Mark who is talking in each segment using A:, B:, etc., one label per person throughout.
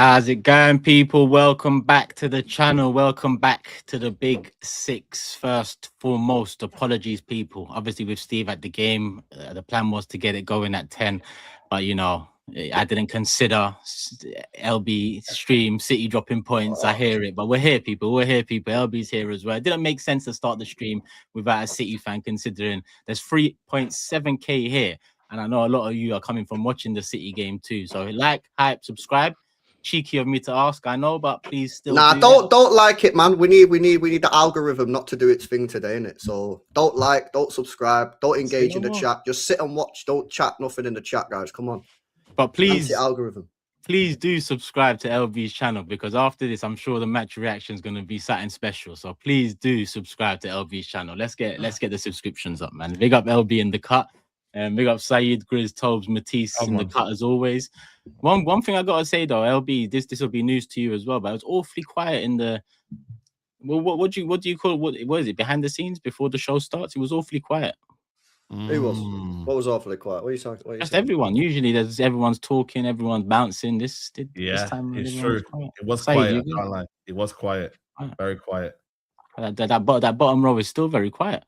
A: How's it going, people? Welcome back to the channel. Welcome back to the Big Six. First, foremost, apologies, people. Obviously, with Steve at the game, the plan was to get it going at 10, but you know, I didn't consider LB stream, City dropping points. I hear it, but we're here, people. We're here, people. LB's here as well. It didn't make sense to start the stream without a City fan, considering there's 3.7k here, and I know a lot of you are coming from watching the City game too. So like, hype, subscribe. Cheeky of me to ask, I know, but please still.
B: Nah, don't like it, man. We need the algorithm not to do its thing today, innit? So don't like, don't subscribe, don't engage in the chat. Just sit and watch. Don't chat nothing in the chat, guys. Come on.
A: But please,
B: algorithm.
A: Please do subscribe to LB's channel, because after this, I'm sure the match reaction is going to be something special. So please do subscribe to LB's channel. Let's get the subscriptions up, man. Big up LB in the cut. Big up SAEED, GRIZZ, TOBS, Matisse in the cut as always. One thing I gotta say though, LB, this will be news to you as well, but it was awfully quiet in the what do you call it? What is it, behind the scenes before the show starts? It was awfully quiet.
B: It was. What was awfully quiet? What are you talking?
A: Just everyone. Usually everyone's talking, everyone's bouncing. This time
C: it's true. It was quiet. I can't lie. It was quiet. Very quiet.
A: That bottom row is still very quiet.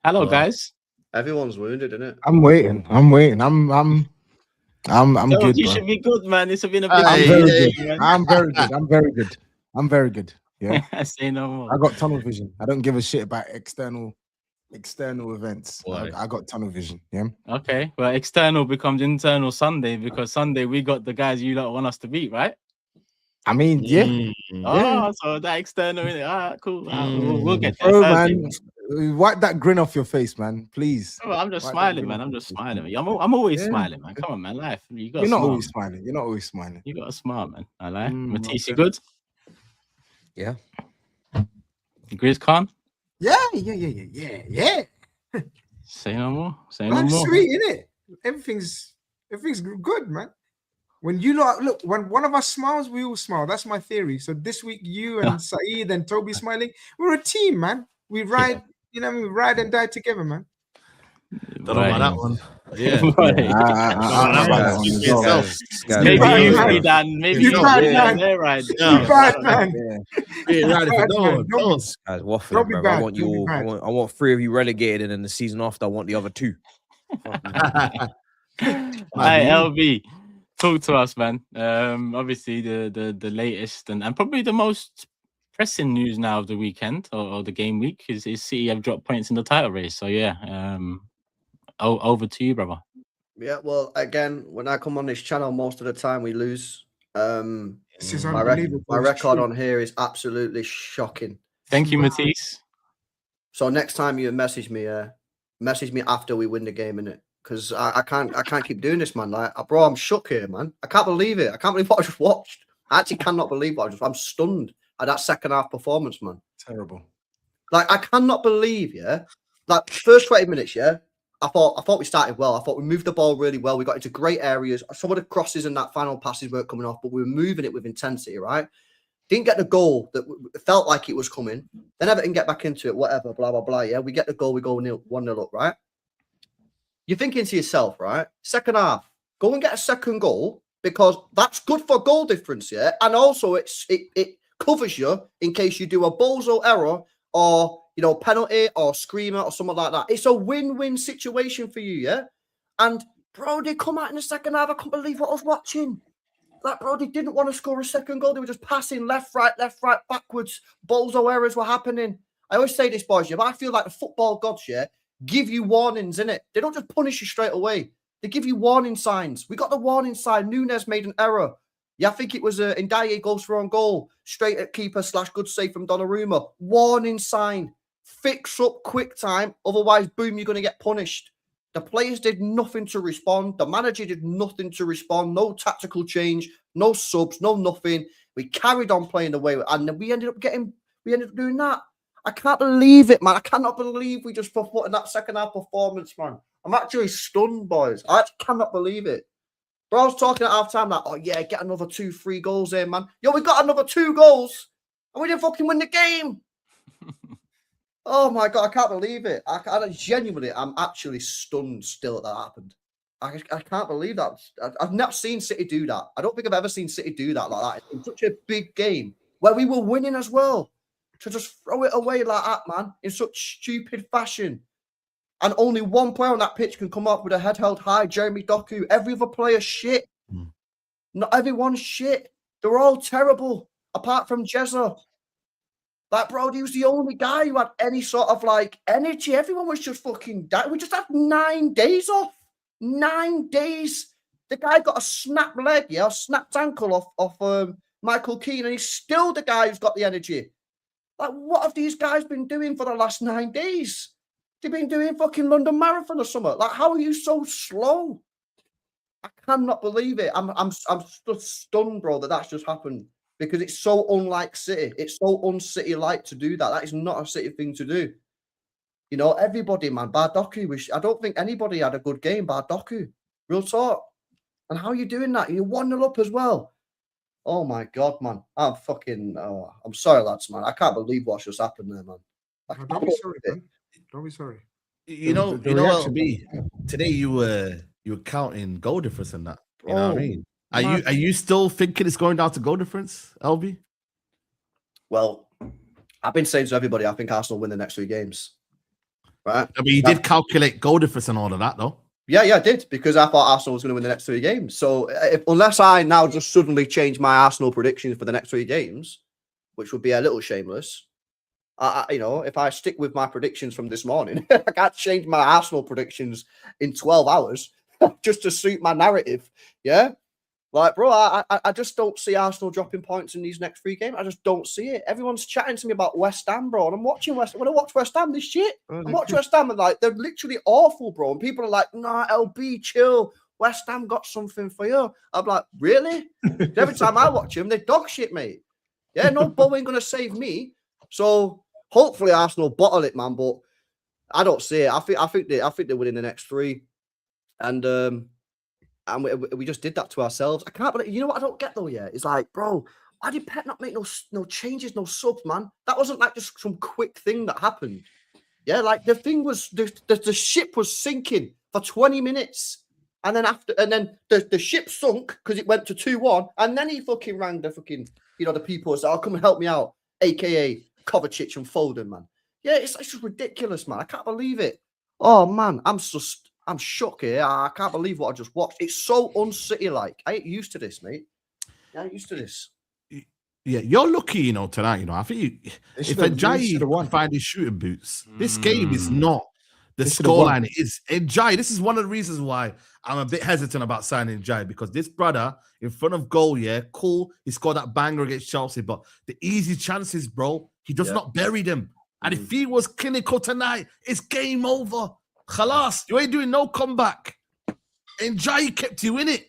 A: Hello, guys.
B: Everyone's wounded, isn't it?
D: I'm waiting. I'm good.
A: You should be good, man. This has been a big.
D: I'm very good. I'm very good. Yeah.
A: Say no more.
D: I got tunnel vision. I don't give a shit about external events. I got tunnel vision. Yeah.
A: Okay. Well, external becomes internal Sunday, because Sunday we got the guys you lot want us to beat, right?
D: I mean, yeah.
A: Oh, so that external. Cool. We'll get there.
D: Oh, man. Wipe that grin off your face, man. Please.
A: Oh, I'm just smiling, man. I'm just smiling. I'm always smiling, man. Come on, man. Life. You're
D: not always smiling. You're not always smiling.
A: You got to smile, man. I lie. Matisse, you good?
D: Yeah.
A: GRIZZ Khan?
D: Yeah.
A: Say no more. Say
D: man,
A: no more.
D: Sweet, innit? Everything's good, man. When you look, when one of us smiles, we all smile. That's my theory. So this week, you and SAEED and Toby smiling. We're a team, man. We ride. You know, we ride and die together, man.
C: Don't know about that one. Yeah.
A: Maybe you three, Dan. Maybe you
D: bad,
A: there, right?
D: Bad, man.
E: Guys, waffling, bro. I want you all. I want 3 of you relegated, and then the season after, I want the other 2.
A: Hi, LB. Talk to us, man. Obviously, the latest and probably the most pressing news now of the weekend or the game week is City have dropped points in the title race. So yeah, over to you, brother.
B: Yeah, well, again, when I come on this channel, most of the time we lose. My record on here is absolutely shocking.
A: Thank you, Matisse.
B: So next time you message me after we win the game, innit? Because I can't keep doing this, man. Like, bro, I'm shook here, man. I can't believe it. I can't believe what I just watched. I actually cannot believe what I'm stunned at that second half performance, man.
D: Terrible.
B: Like, I cannot believe, like first 20 minutes, I thought we started well. I thought we moved the ball really well. We got into great areas. Some of the crosses and that final passes weren't coming off, but we were moving it with intensity, right? Didn't get the goal that felt like it was coming. Then Everton get back into it, whatever, blah, blah, blah. Yeah, we get the goal. We go 1-0 up, right? You're thinking to yourself, right? Second half, go and get a second goal, because that's good for goal difference, yeah? And also it covers you in case you do a bozo error or, you know, penalty or screamer or something like that. It's a win-win situation for you, yeah? And, bro, they come out in the second half. I can't believe what I was watching. Like, bro, they didn't want to score a second goal. They were just passing left, right, backwards. Bozo errors were happening. I always say this, boys, but I feel like the football gods, give you warnings, innit? They don't just punish you straight away. They give you warning signs. We got the warning sign. Nunes made an error. Yeah, I think it was Ndiaye goes for on goal. Straight at keeper / good save from Donnarumma. Warning sign. Fix up quick time. Otherwise, boom, you're going to get punished. The players did nothing to respond. The manager did nothing to respond. No tactical change. No subs. No nothing. We carried on playing the way. And we ended up doing that. I can't believe it, man. I cannot believe we just put in that second half performance, man. I'm actually stunned, boys. I cannot believe it. Bro, I was talking at half time like, oh yeah, get another 2-3 goals there, man. Yo, we got another 2 goals and we didn't fucking win the game. Oh my God, I can't believe it. I genuinely, I'm actually stunned still that happened. I can't believe that. I've not seen City do that. I don't think I've ever seen City do that like that in such a big game where we were winning as well. To just throw it away like that, man, in such stupid fashion. And only one player on that pitch can come up with a head held high, Jeremy Doku. Every other player shit. Not everyone's shit. They're all terrible, apart from Jezza. Like, bro, he was the only guy who had any sort of, like, energy. Everyone was just fucking dead. We just had 9 days off. 9 days. The guy got a snapped leg, yeah, a snapped ankle off Michael Keane, and he's still the guy who's got the energy. Like, what have these guys been doing for the last 9 days? They've been doing fucking London Marathon or something. Like, how are you so slow? I cannot believe it. I'm just stunned, bro, that that's just happened because it's so unlike City. It's so un-City-like to do that. That is not a City thing to do. You know, everybody, man. Bar Doku, I don't think anybody had a good game. Bar Doku, real talk. And how are you doing that? You're 1-0 up as well. Oh my God, man. I'm sorry, lads, man. I can't believe what's just happened there, man.
D: Don't be sorry, man. Don't be sorry.
C: You know, LB, today you were counting goal difference and that. You know what I mean? Are you still thinking it's going down to goal difference, LB?
B: Well, I've been saying to everybody, I think Arsenal win the next 3 games. Right?
C: I mean, you did calculate goal difference and all of that, though.
B: Yeah, I did, because I thought Arsenal was going to win the next 3 games. So unless I now just suddenly change my Arsenal predictions for the next 3 games, which would be a little shameless, you know, if I stick with my predictions from this morning, I can't change my Arsenal predictions in 12 hours just to suit my narrative. Yeah? Like, bro, I just don't see Arsenal dropping points in these next 3 games. I just don't see it. Everyone's chatting to me about West Ham, bro, and I'm watching West Ham. When I watch West Ham, this shit. I'm watching West Ham, and like, they're literally awful, bro. And people are like, nah, LB, chill. West Ham got something for you. I'm like, really? Every time I watch them, they're dog shit, mate. Yeah, no ball ain't going to save me. So hopefully Arsenal bottle it, man, but I don't see it. I think they're winning the next 3. And we just did that to ourselves. I can't believe. You know what I don't get though. Yeah, it's like, bro, why did Pep not make no changes, no subs, man? That wasn't like just some quick thing that happened. Yeah, like the thing was the ship was sinking for 20 minutes, and then the ship sunk because it went to 2-1, and then he fucking rang the fucking the people and said, "Oh, come and help me out," aka Kovacic and Foden, man. Yeah, it's just ridiculous, man. I can't believe it. Oh man, I'm shook here. I can't believe what I just watched. It's so un-City-like. I ain't used to this, mate. I ain't used to this.
C: Yeah, you're lucky, tonight. I think if Ajayi find his shooting boots, this game is not the scoreline it is. Ajayi, this is one of the reasons why I'm a bit hesitant about signing Ajayi, because this brother in front of goal, yeah, cool. He scored that banger against Chelsea, but the easy chances, bro, he does not bury them. And if he was clinical tonight, it's game over. Khalas, you ain't doing no comeback. And Jai kept you in it.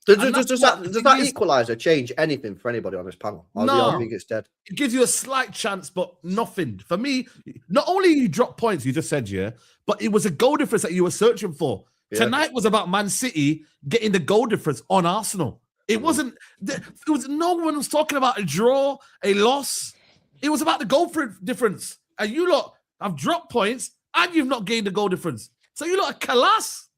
B: Does that equaliser change anything for anybody on this panel? No. I think it's dead.
C: It gives you a slight chance, but nothing. For me, not only you drop points, you just said, yeah, but it was a goal difference that you were searching for. Yeah. Tonight was about Man City getting the goal difference on Arsenal. It wasn't, no one was talking about a draw, a loss. It was about the goal difference. And you lot have dropped points, and you've not gained the goal difference. So you lot are Kalas.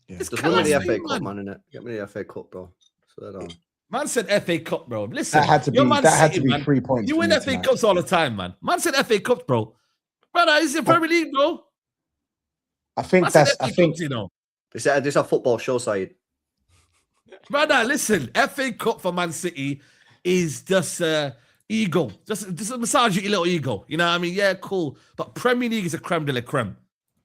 B: Yeah. Just win the FA Cup, man, innit? Get me the FA Cup, bro. So
C: man said FA Cup, bro. Listen,
F: that had to be 3 points.
C: You win FA Cups all the time, man. Man said FA Cups, bro. Brother, it's the Premier League, bro.
F: I think
C: Cups,
B: This is a football show, Saeed.
C: Brother, listen, FA Cup for Man City is just ego. Just a massage your little ego. You know what I mean? Yeah, cool. But Premier League is a creme de la creme.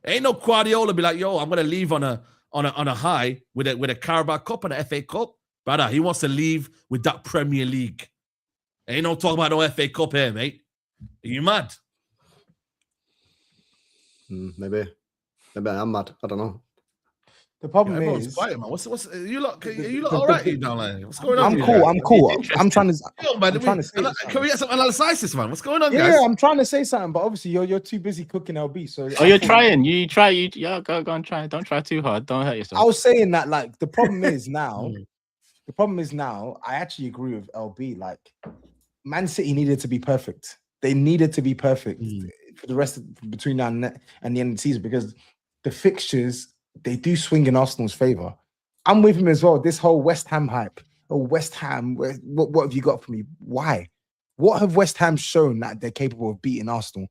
C: Ain't no Guardiola be like, yo, I'm gonna leave on a high with a Carabao Cup and a FA Cup. Brother, he wants to leave with that Premier League. Ain't no talk about no FA Cup here, mate. Are you mad?
B: Maybe I'm mad. I don't know.
F: The problem is,
C: quiet, man. What's you lot all right? You down there? What's going on?
F: I'm cool. I'm trying to.
C: Can we get some analysis, man? What's going on, guys?
F: Yeah, I'm trying to say something, but obviously you're too busy cooking LB. So
A: you're trying. You try. Go and try. Don't try too hard. Don't hurt yourself.
F: I was saying that, like, the problem is now. I actually agree with LB. Like, Man City needed to be perfect. They needed to be perfect for the rest between now and the end of the season, because the fixtures they do swing in Arsenal's favour. I'm with him as well. This whole West Ham hype. Oh, West Ham, what have you got for me? Why? What have West Ham shown that they're capable of beating Arsenal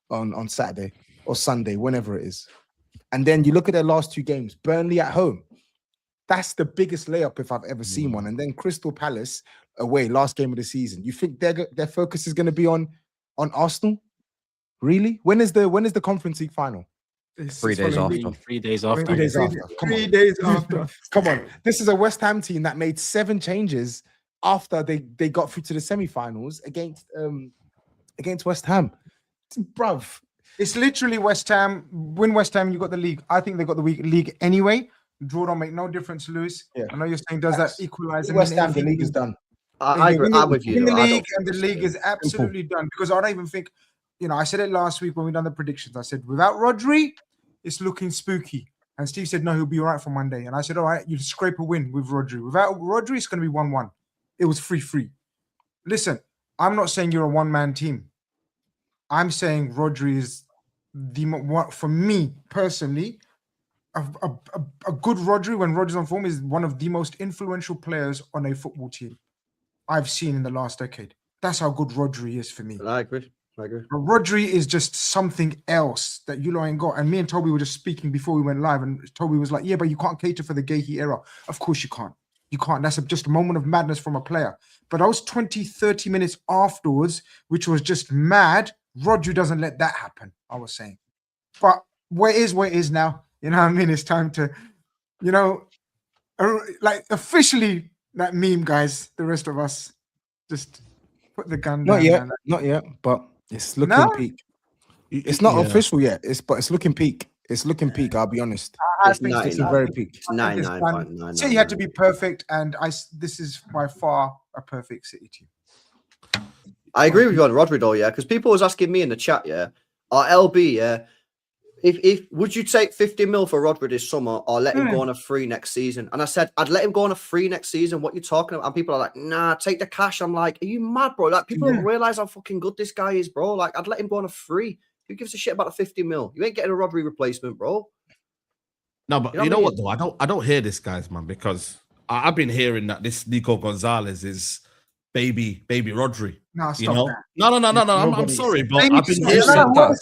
F: on Saturday or Sunday, whenever it is? And then you look at their last 2 games, Burnley at home. That's the biggest layup if I've ever seen one. And then Crystal Palace away, last game of the season. You think their focus is going to be on Arsenal? Really? When is the Conference League final?
E: 3 days after.
A: 3 days after.
F: 3 days after. Come
D: 3
F: on.
D: days after.
F: Come on. This is a West Ham team that made 7 changes after they got through to the semi-finals against West Ham. Bruv.
D: It's literally West Ham. Win West Ham, you got the league. I think they got the league anyway. Draw don't make no difference, Lewis.
F: Yeah.
D: I know you're saying does that equalize?
F: West Ham, the league is done.
B: I agree. I'm with you.
D: In the
B: though. I
D: league,
B: don't
D: and the
B: think
D: league is absolutely done because I don't even think, I said it last week when we done the predictions. I said without Rodri, it's looking spooky. And Steve said no, he'll be all right for Monday. And I said, all right, you scrape a win with Rodri. Without Rodri, it's going to be 1-1. It was 3-3. Listen, I'm not saying you're a one-man team. I'm saying Rodri is for me personally. A good Rodri, when Rodri's on form, is one of the most influential players on a football team I've seen in the last decade. That's how good Rodri is for me.
B: I agree.
D: But Rodri is just something else that you ain't got. And me and Toby were just speaking before we went live, and Toby was like, yeah, but you can't cater for the Gahey era. Of course you can't. You can't. That's just a moment of madness from a player. But those 20, 30 minutes afterwards, which was just mad, Rodri doesn't let that happen, I was saying. But where it is now. You know what I mean? It's time to, like officially that meme, guys. The rest of us just put the gun down.
F: Not yet, but it's looking peak. It's not official yet. But it's looking peak. It's looking peak. I'll be honest.
B: It's
F: very peak.
B: It's 99.9.
D: City had to be perfect, and this is by far a perfect City team.
B: I agree with you on Rodri though, yeah, because people was asking me in the chat, yeah, or LB, yeah. If would you take 50 mil for Rodri this summer or let him go on a free next season? And I said I'd let him go on a free next season. What you talking about? And people are like, nah, take the cash. I'm like, are you mad, bro? Like people don't realize how fucking good this guy is, bro. Like I'd let him go on a free. Who gives a shit about the 50 mil? You ain't getting a Rodri replacement, bro.
C: No, but you know what though? I don't hear this, guys, man, because I've been hearing that this Nico Gonzalez is baby Rodri.
D: No, stop that.
C: No. I'm sorry, but I've been
D: hearing
C: that.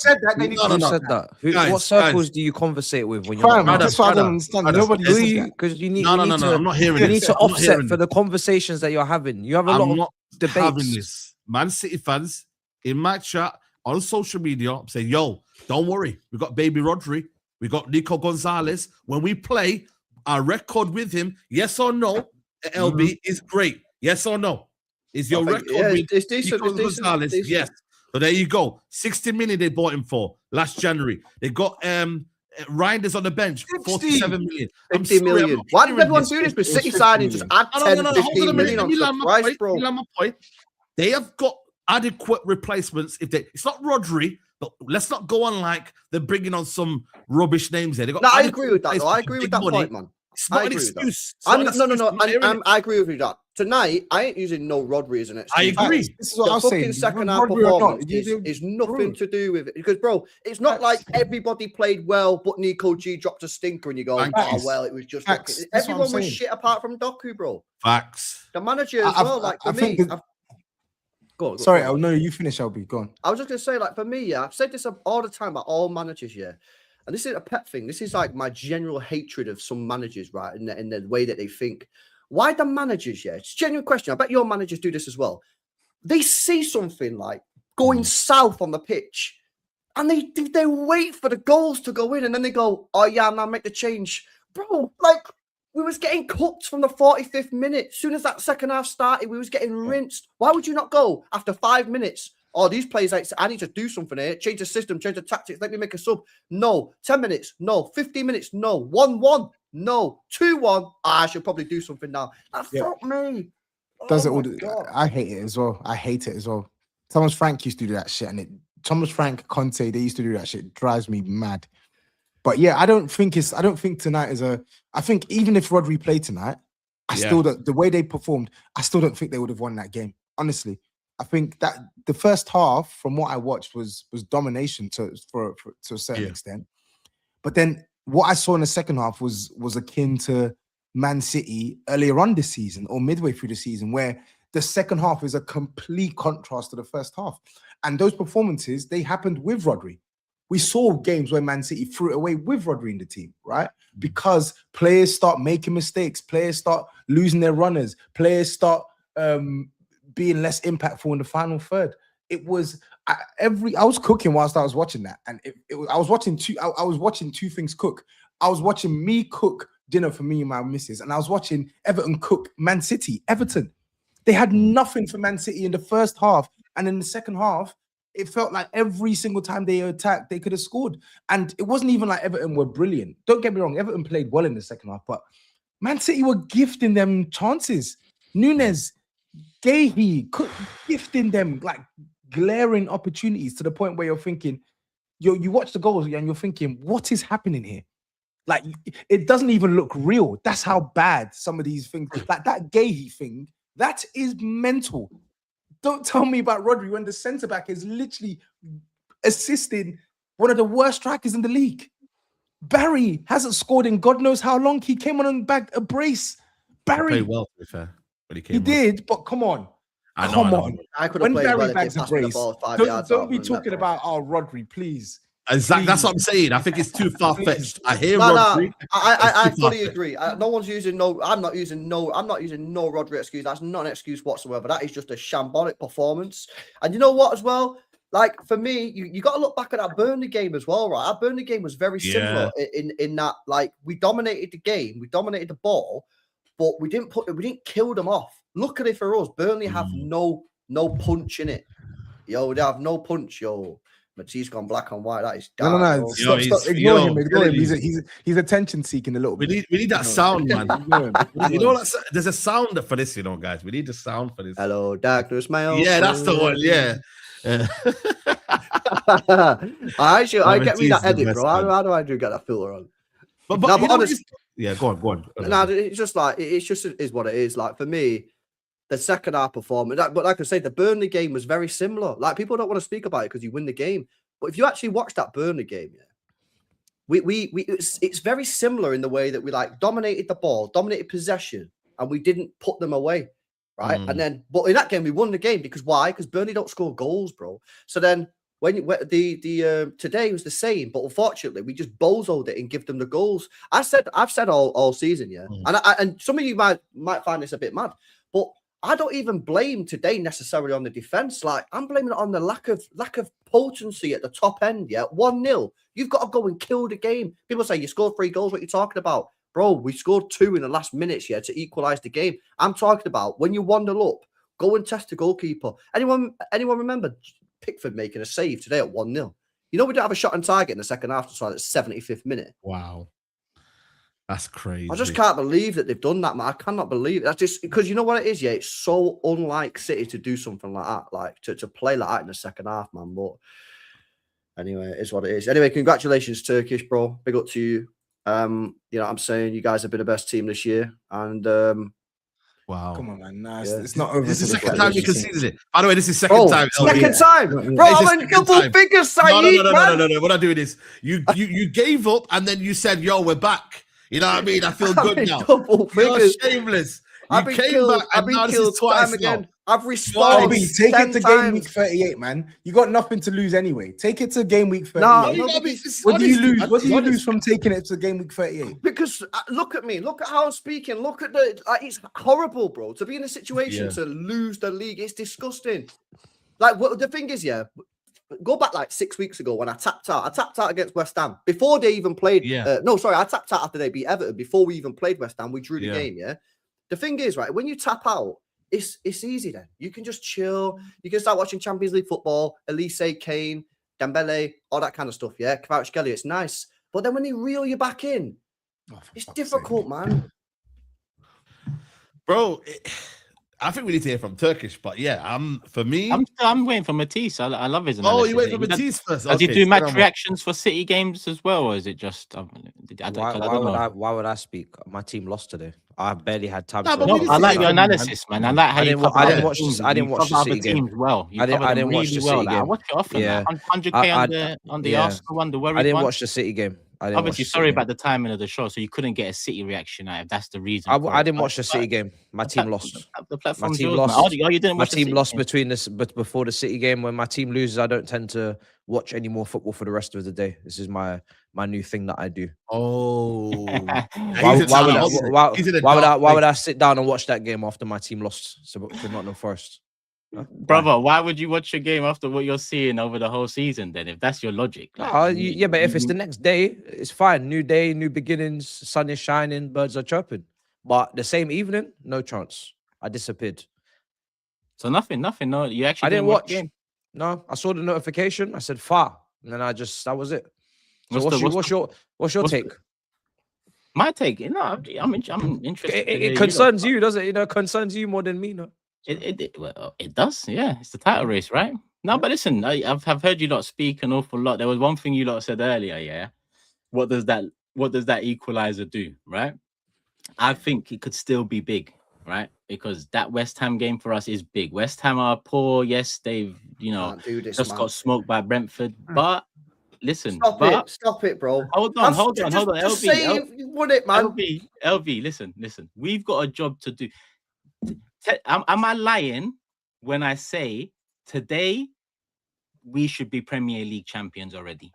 D: said that.
E: What circles do you conversate with when you're
F: that's why I don't understand. Nobody
E: because you need
C: I'm not hearing
E: you
C: this.
E: need to offset for the conversations that you're having. You have a lot of debates.
C: Having this. Man City fans in my chat on social media I'm saying, yo, don't worry, we got baby Rodri, we got Nico Gonzalez. When we play, our record with him, yes or no, LB is great. Yes or no? Is your record with
B: it's decent,
C: Nico Gonzalez? Decent. Yes. So there you go. 60 million they bought him for last January. They got Reinders on the bench, 47 million.
B: 50 million. Why did everyone do this with City signing? Just add 10, 15 million on the price, bro.
C: My point. They have got adequate replacements. It's not Rodri, but let's not go on like they're bringing on some rubbish names there. They got
B: I agree with that. Though. I agree with that point, man.
C: It's not an excuse.
B: I agree with you that. Tonight, I ain't using no Rodri as an excuse.
C: I agree.
F: This is what I was saying.
B: Second half performance is nothing to do with it. Because, bro, it's not like everybody played well, but Nico G dropped a stinker and you go, well, it was just... Everyone was shit apart from Doku, bro.
C: Facts.
B: The manager as well, like, for me... Go on,
F: sorry, oh no, you finish, LB. Go on.
B: I was just going to say, like, for me, yeah, I've said this all the time about all managers, yeah. And this is a pet thing. This is like my general hatred of some managers, right? In the way that they think. Why the managers, yeah? It's a genuine question. I bet your managers do this as well. They see something like going south on the pitch and they wait for the goals to go in and then they go, oh yeah, now make the change. Bro, like we was getting cooked from the 45th minute. As soon as that second half started, we was getting rinsed. Why would you not go after 5 minutes? Oh, these players, I need to do something here. Change the system, change the tactics. Let me make a sub. No. 10 minutes. No. 15 minutes. No. 1-1. No. 2-1. I should probably do something now. Fuck me.
F: Does it all? I hate it as well. I hate it as well. Thomas Frank used to do that shit, and Thomas Frank, Conte, they used to do that shit. It drives me mad. But yeah, I don't think tonight is a. I think even if Rodri played tonight, still the way they performed, I still don't think they would have won that game. Honestly. I think that the first half, from what I watched, was domination to a certain extent. But then what I saw in the second half was akin to Man City earlier on this season or midway through the season, where the second half is a complete contrast to the first half. And those performances, they happened with Rodri. We saw games where Man City threw it away with Rodri in the team, right? Because players start making mistakes, players start losing their runners, players start being less impactful in the final third. It was I was cooking whilst I was watching that, and I was watching two things cook. I was watching me cook dinner for me and my missus, and I was watching Everton cook Man City. Everton, they had nothing for Man City in the first half, and in the second half, it felt like every single time they attacked, they could have scored. And it wasn't even like Everton were brilliant. Don't get me wrong, Everton played well in the second half, but Man City were gifting them chances. Nunes, Gahey, gifting them like glaring opportunities to the point where you're thinking, you watch the goals and you're thinking, what is happening here? Like, it doesn't even look real. That's how bad some of these things, like that Gahey thing, that is mental. Don't tell me about Rodri when the centre-back is literally assisting one of the worst strikers in the league. Barry hasn't scored in God knows how long. He came on and bagged a brace. Barry
C: played well, to be fair. When he came
F: he did, but come on. Come on.
B: I could
F: When
B: have played
F: Barry
B: well
F: bags a brace, don't be talking about Rodri, please.
C: Exactly. That's what I'm saying. I think it's too far-fetched. I hear Rodri.
B: I fully agree. I'm not using no Rodri excuse. That's not an excuse whatsoever. That is just a shambolic performance. And you know what as well? Like, for me, you got to look back at that Burnley game as well, right? Our Burnley game was very similar in that, like, we dominated the game, we dominated the ball, but we didn't kill them off. Luckily for us, Burnley have no punch in it. Yo, they have no punch, yo. Matisse gone black and white. That is dark.
F: No. Stop. Ignore him. Ignore him. He's attention seeking a little bit.
C: We need that sound, man. You know, there's a sound for this, you know, guys. We need the sound for this.
B: Hello, darkness, my old
C: Yeah, that's the one. Yeah.
B: I get me that edit, bro. How do I get that filter on?
C: But honestly, yeah, go on.
B: No, it's just like it is what it is. Like, for me, the second half performance, but like I say, the Burnley game was very similar. Like, people don't want to speak about it because you win the game, but if you actually watch that Burnley game, it's very similar in the way that we like dominated the ball, dominated possession, and we didn't put them away, right? And then, but in that game, we won the game because why? Because Burnley don't score goals, bro. So then, today was the same, but unfortunately, we just bozoed it and give them the goals. I've said all season, and some of you might find this a bit mad, but I don't even blame today necessarily on the defense. Like, I'm blaming it on the lack of potency at the top end. 1-0. You've got to go and kill the game. People say you scored 3 goals. What are you talking about, bro? We scored 2 in the last minutes to equalize the game. I'm talking about when you 1-0 up, go and test the goalkeeper. Anyone remember Pickford making a save today at 1-0? You know, we don't have a shot on target in the second half until the 75th minute.
C: Wow. That's crazy.
B: I just can't believe that they've done that, man. I cannot believe it. That's just because you know what it is, it's so unlike City to do something like that, like to play like that in the second half, man. But anyway, it is what it is. Anyway, congratulations, Turkish, bro. Big up to you. You know what I'm saying? You guys have been the best team this year. And
C: wow.
F: Come on, man. Nah, it's not over.
C: This is the second time you conceded it. By the way, this is second time.
B: Second time. Bro, I'm in double figures, SAEED.
C: No. We're not doing this. You gave up and then you said, yo, we're back. You know what I mean? I feel good now. You're shameless.
B: I've been killed. I've been killed time again. I've responded.
F: Take it to game week 38, man. You got nothing to lose anyway. Take it to game week 38.
B: No,
F: what do you lose? What do you lose from taking it to game week 38?
B: Because look at me. Look at how I'm speaking. Look at it's horrible, bro. To be in a situation to lose the league, it's disgusting. Like, the thing is, go back like 6 weeks ago when I tapped out. I tapped out against West Ham before they even played. I tapped out after they beat Everton. Before we even played West Ham, we drew the game. The thing is, right, when you tap out, it's easy then. You can just chill. You can start watching Champions League football, Elise, Kane, Dembele, all that kind of stuff. Kvaratskhelia, it's nice. But then when they reel you back in, it's difficult, man.
C: Bro, I think we need to hear from Turkish, but for me,
A: I'm waiting for Matisse. I love his analysis.
C: Oh, you wait for Matisse first.
A: Does he do match reactions for City games as well, or is it just?
E: Why would I speak? My team lost today. I barely had time.
A: I like your analysis, man. I like how
E: I didn't watch the City game.
A: Well, I didn't watch the City game. I watched it often. 100K on the Arsenal one. The worry.
E: I didn't watch the City game.
A: Obviously, sorry about the timing of the show, so you couldn't get a City reaction out. If that's the reason,
E: I didn't watch the City game. My team lost.
A: The platform's
E: My team
A: yours, man.
E: lost.
A: Oh, you didn't
E: My
A: watch the
E: team
A: City
E: lost
A: game?
E: between this, but before the City game, when my team loses, I don't tend to watch any more football for the rest of the day. This is my new thing that I do.
C: Oh,
E: why would I sit down and watch that game after my team lost to Nottingham Forest?
A: Huh? Brother, why would you watch a game after what you're seeing over the whole season then, if that's your logic?
E: Like, yeah, but if it's the next day, it's fine. New day, new beginnings, sun is shining, birds are chirping. But the same evening, no chance. I disappeared.
A: So nothing. No, you actually
E: I didn't
A: watch
E: watch.
A: the game.
E: No, I saw the notification. I said far, and then that was it. So what's your take?
A: My take? No, I'm interested.
E: It concerns you, does it? You know, concerns you more than me, no?
A: It does, yeah. It's the title race, right? No, but listen, I've heard you lot speak an awful lot. There was one thing you lot said earlier, yeah. What does that equalizer do, right? I think it could still be big, right? Because that West Ham game for us is big. West Ham are poor. Yes, they've just got smoked by Brentford, but listen,
B: stop it, bro.
A: Hold on.
B: Just say you won it, man.
A: LV, listen. We've got a job to do. Am I lying when I say today we should be Premier League champions already?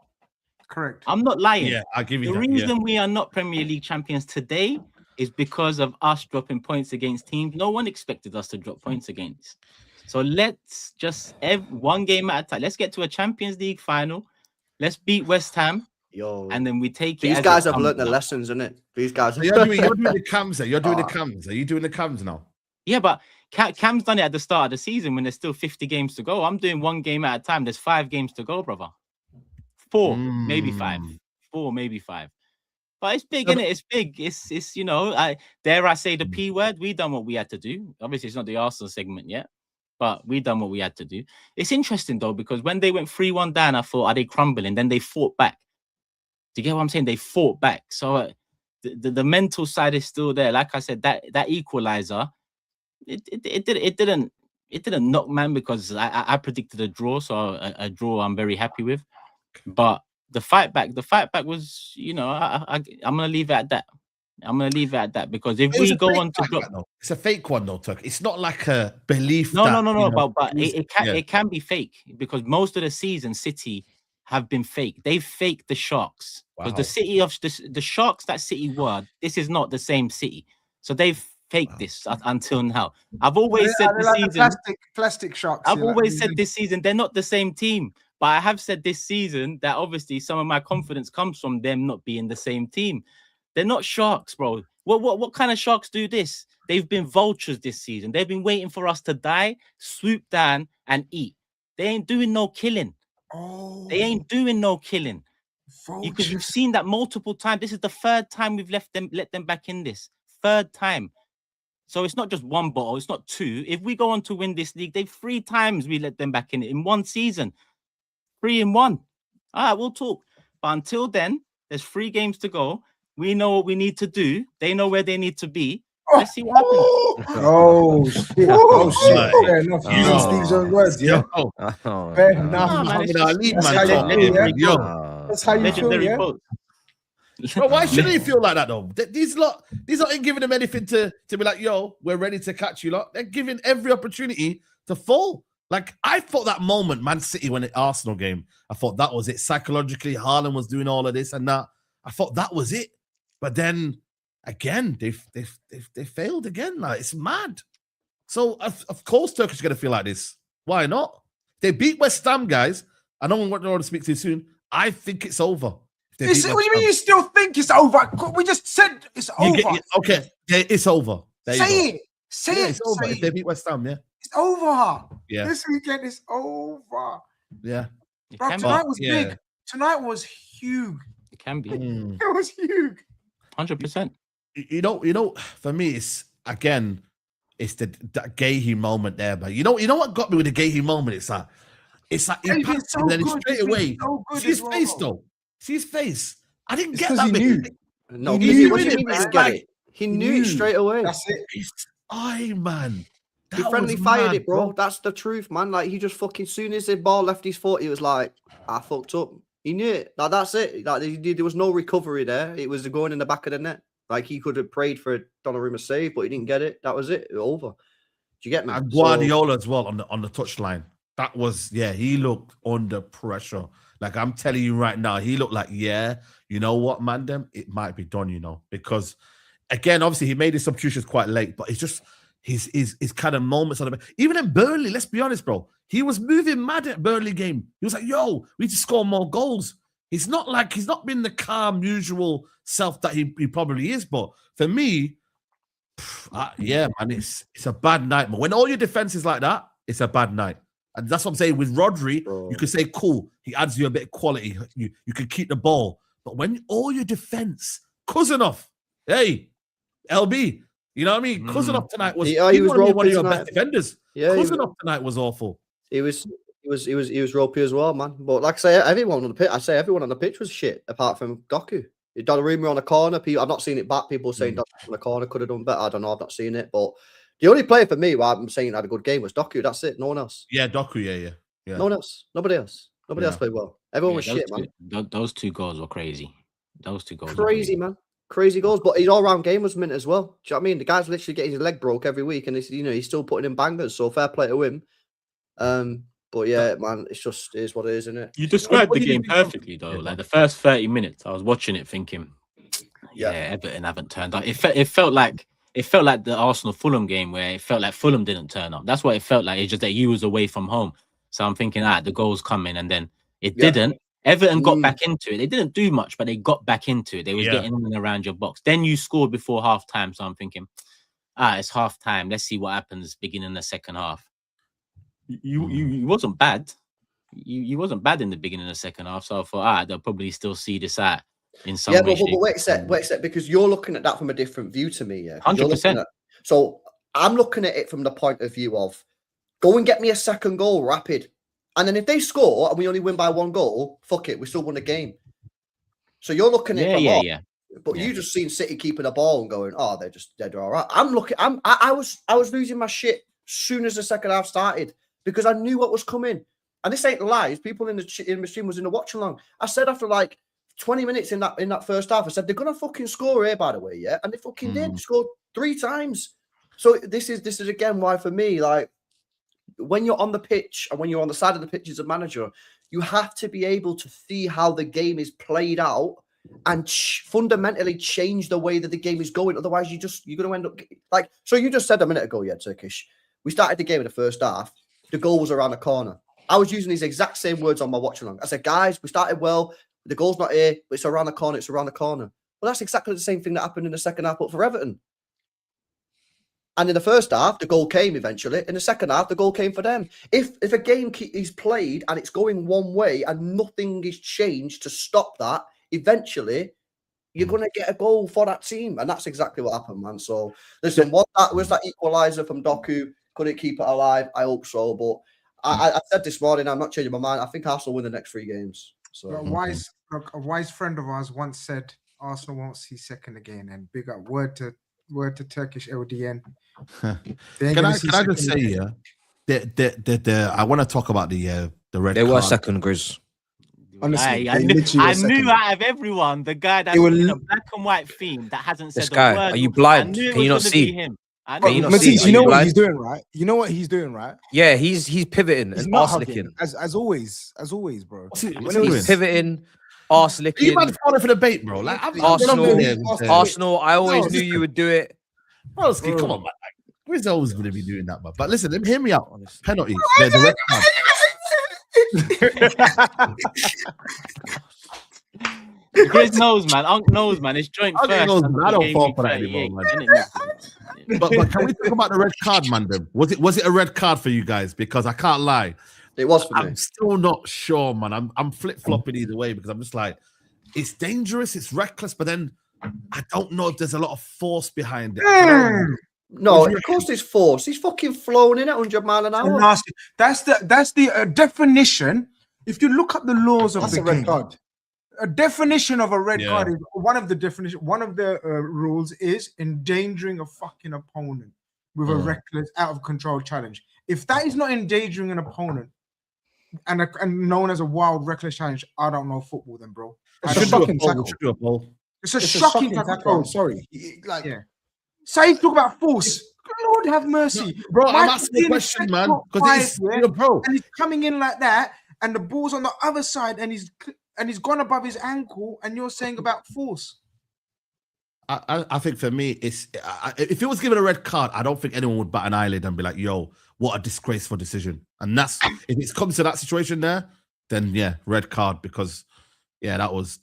D: Correct.
A: I'm not lying.
C: Yeah, I'll give you
A: the
C: that.
A: reason we are not Premier League champions today is because of us dropping points against teams no one expected us to drop points against. So let's just one game at a time. Let's get to a Champions League final. Let's beat West Ham. And then we take
B: These guys have learned the lessons, isn't it? These guys.
C: You're doing the cams. You're doing the cams. Are you doing the cams now?
A: Yeah, but Cam's done it at the start of the season when there's still 50 games to go. I'm doing one game at a time. There's 5 games to go, brother. 4, maybe 5. 4, maybe 5. But it's big, isn't it? It's big. It's dare I say the P word? We done what we had to do. Obviously, it's not the Arsenal segment yet, but we done what we had to do. It's interesting though, because when they went 3-1 down, I thought, are they crumbling? Then they fought back. Do you get what I'm saying? They fought back. So the mental side is still there. Like I said, that equalizer. It didn't knock man, because I predicted a draw, so a draw I'm very happy with. But the fight back was, I'm gonna leave it at that. I'm gonna leave it at that, because if we go on to drop,
C: it's a fake one though, Turk. It's not like a belief.
A: No. But it can be fake, because most of the season City have been fake. They've faked the Sharks, because the City of the Sharks, that City word, this is not the same City. So they've faked this until now. I've always said this season,
D: plastic Sharks.
A: I've always said this season they're not the same team. But I have said this season that obviously some of my confidence comes from them not being the same team. They're not Sharks, bro. What kind of Sharks do this? They've been vultures this season. They've been waiting for us to die, swoop down, and eat. They ain't doing no killing. They ain't doing no killing. Because you've seen that multiple times. This is the 3rd time we've let them back in this. 3rd time. So it's not just 1 bottle. It's not 2. If we go on to win this league, 3 times we let them back in it in 1 season. 3 in 1. All right, we'll talk. But until then, there's 3 games to go. We know what we need to do. They know where they need to be. Let's see what happens.
F: Oh shit! Oh shit! Fair enough. Using Steve's own words, yeah. Fair enough. That's how you feel, yeah.
C: But why shouldn't you feel like that though? These lot ain't giving them anything to be like, yo, we're ready to catch you lot. They're giving every opportunity to fall. Like, I thought that moment, Man City, when the Arsenal game, I thought that was it. Psychologically, Haaland was doing all of this and that. I thought that was it. But then, again, they failed again. Like, it's mad. So, of course, Turkish is going to feel like this. Why not? They beat West Ham, guys. I don't want to speak too soon. I think it's over.
D: What do you mean you still think it's over? We just said it's over.
C: Okay, it's over.
D: Say it.
C: It's over. If they beat West Ham, yeah.
D: It's over.
C: Yeah.
D: This weekend is over.
C: Yeah.
D: Bro, tonight was big. Tonight was huge.
A: It can be.
D: It was huge.
A: 100%.
C: You know, for me, it's again, it's that Gahey moment there. But you know what got me with the Gahey moment? It's like he passed and then straight away. See his face though. See his face. I didn't get that.
F: He knew.
B: No, he knew it straight away.
D: That's it.
C: It's man.
B: He friendly fired it, bro. That's the truth, man. Like, he just fucking, soon as the ball left his foot, he was like, I fucked up. He knew it. Like, that's it. Like, there was no recovery there. It was going in the back of the net. Like, he could have prayed for a Donnarumma save, but he didn't get it. That was it. It was over. Do you get me?
C: And Guardiola as well on the touchline. That was, he looked under pressure. Like, I'm telling you right now, he looked like, you know what, man, it might be done, because again, obviously he made his substitutions quite late, but it's just his kind of moments on the even in Burnley, let's be honest, bro. He was moving mad at Burnley game. He was like, we need to score more goals. He's not been the calm, usual self that he probably is. But for me, man, it's a bad night. When all your defense is like that, it's a bad night. And that's what I'm saying with Rodri. Bro. You could say, cool, he adds you a bit of quality. You can keep the ball. But when all your defense, Cousinov, hey, LB, you know what I mean? Cousinov tonight was, he was one of your best defenders. Yeah, Cousinov tonight was awful.
B: He was ropey as well, man. But like I say, everyone on the pitch was shit apart from Doku. Donnarumma on the corner. I've not seen it back. People saying Doku on the corner could have done better. I don't know. I've not seen it. But the only player for me where I'm saying had a good game was Doku. That's it. No one else.
C: Yeah, Doku. Yeah.
B: No one else. Nobody else. Nobody else played well. Everyone was shit, man.
A: Those 2 goals were crazy. Those 2 goals.
B: Crazy, man. Crazy goals. But his all-round game was mint as well. Do you know what I mean? The guy's literally getting his leg broke every week, and he's still putting in bangers. So fair play to him. But yeah, man, it is what it is, isn't it?
A: You described the game perfectly, though. Like the first 30 minutes, I was watching it thinking, Everton haven't turned up. It felt like the Arsenal Fulham game where it felt like Fulham didn't turn up. That's what it felt like. It's just that you was away from home. So I'm thinking, the goal's coming, and then it didn't. Everton got back into it. They didn't do much, but they got back into it. They was getting in and around your box. Then you scored before half time. So I'm thinking, it's half time. Let's see what happens beginning the second half. You wasn't bad. You wasn't bad in the beginning of the second half. So I thought, they'll probably still see this out in some way.
B: But wait a sec, because you're looking at that from a different view to me.
A: 100%.
B: So I'm looking at it from the point of view of go and get me a second goal rapid. And then if they score and we only win by 1 goal, fuck it, we still won the game. So you're looking at it. But you just seen City keeping the ball and going, they're all right. I was losing my shit as soon as the second half started because I knew what was coming. And this ain't lies. People in the stream was in the watch along. I said after like 20 minutes in that first half, I said they're gonna fucking score here, by the way, and they fucking did. They scored 3 times. So this is again why for me, like, when you're on the pitch and when you're on the side of the pitch as a manager, you have to be able to see how the game is played out and fundamentally change the way that the game is going. Otherwise, you're going to end up like, so you just said a minute ago, Turkish. We started the game in the first half. The goal was around the corner. I was using these exact same words on my watch along. I said, guys, we started well. The goal's not here, but it's around the corner. It's around the corner. Well, that's exactly the same thing that happened in the second half, but for Everton. And in the first half, the goal came eventually. In the second half, the goal came for them. If a game is played and it's going one way and nothing is changed to stop that, eventually you're going to get a goal for that team. And that's exactly what happened, man. So, listen, was that equaliser from Doku? Could it keep it alive? I hope so. But I said this morning, I'm not changing my mind. I think Arsenal win the next 3 games. So
D: a wise friend of ours once said, Arsenal won't see second again. And big up, word to Turkish LDN.
C: Can I just say, I want to talk about the red card.
E: They were second, Grizz.
A: Honestly, I knew out of everyone, the guy that's in a black and white theme that hasn't said
E: a word. Are you blind? Can you not see?
F: Matisse, you know what he's doing, right? You know what he's doing, right?
E: Yeah, he's pivoting and arse licking.
F: As always, bro.
E: He's pivoting, arse licking.
C: You might falling for the bait, bro. Like
E: Arsenal, I always knew you would do it.
C: Bro, come on, man. Grizz always going to be doing that, man. But listen, let me hear me out. Penalty. The red card.
A: Grizz knows, man. Unc knows, man. It's joint first.
C: I don't fall for that anymore, man. But can we talk about the red card, man? Then was it a red card for you guys? Because I can't lie,
B: it was for me.
C: I'm still not sure, man. I'm flip flopping either way because I'm just like, it's dangerous, it's reckless, but then I don't know if there's a lot of force behind it.
B: No, of course there's force. He's fucking flown in at 100 miles an hour.
D: Nasty. That's the definition. If you look up the laws of the game, red card. A definition of a red card is one of the rules is endangering a fucking opponent with a reckless, out of control challenge. If that is not endangering an opponent, and known as a wild, reckless challenge. I don't know football, then, bro.
F: It's a shocking tackle.
D: It's a shocking tackle, bro.
F: Sorry, like
D: Saeed talk about force. Lord have mercy,
C: bro. I'm asking the question, man, because bro,
D: and he's coming in like that, and the ball's on the other side, and he's gone above his ankle, and you're saying about force.
C: I think for me, if it was given a red card, I don't think anyone would bat an eyelid and be like, "Yo, what a disgraceful decision." And that's if it comes to that situation there, then yeah, red card, because yeah, that was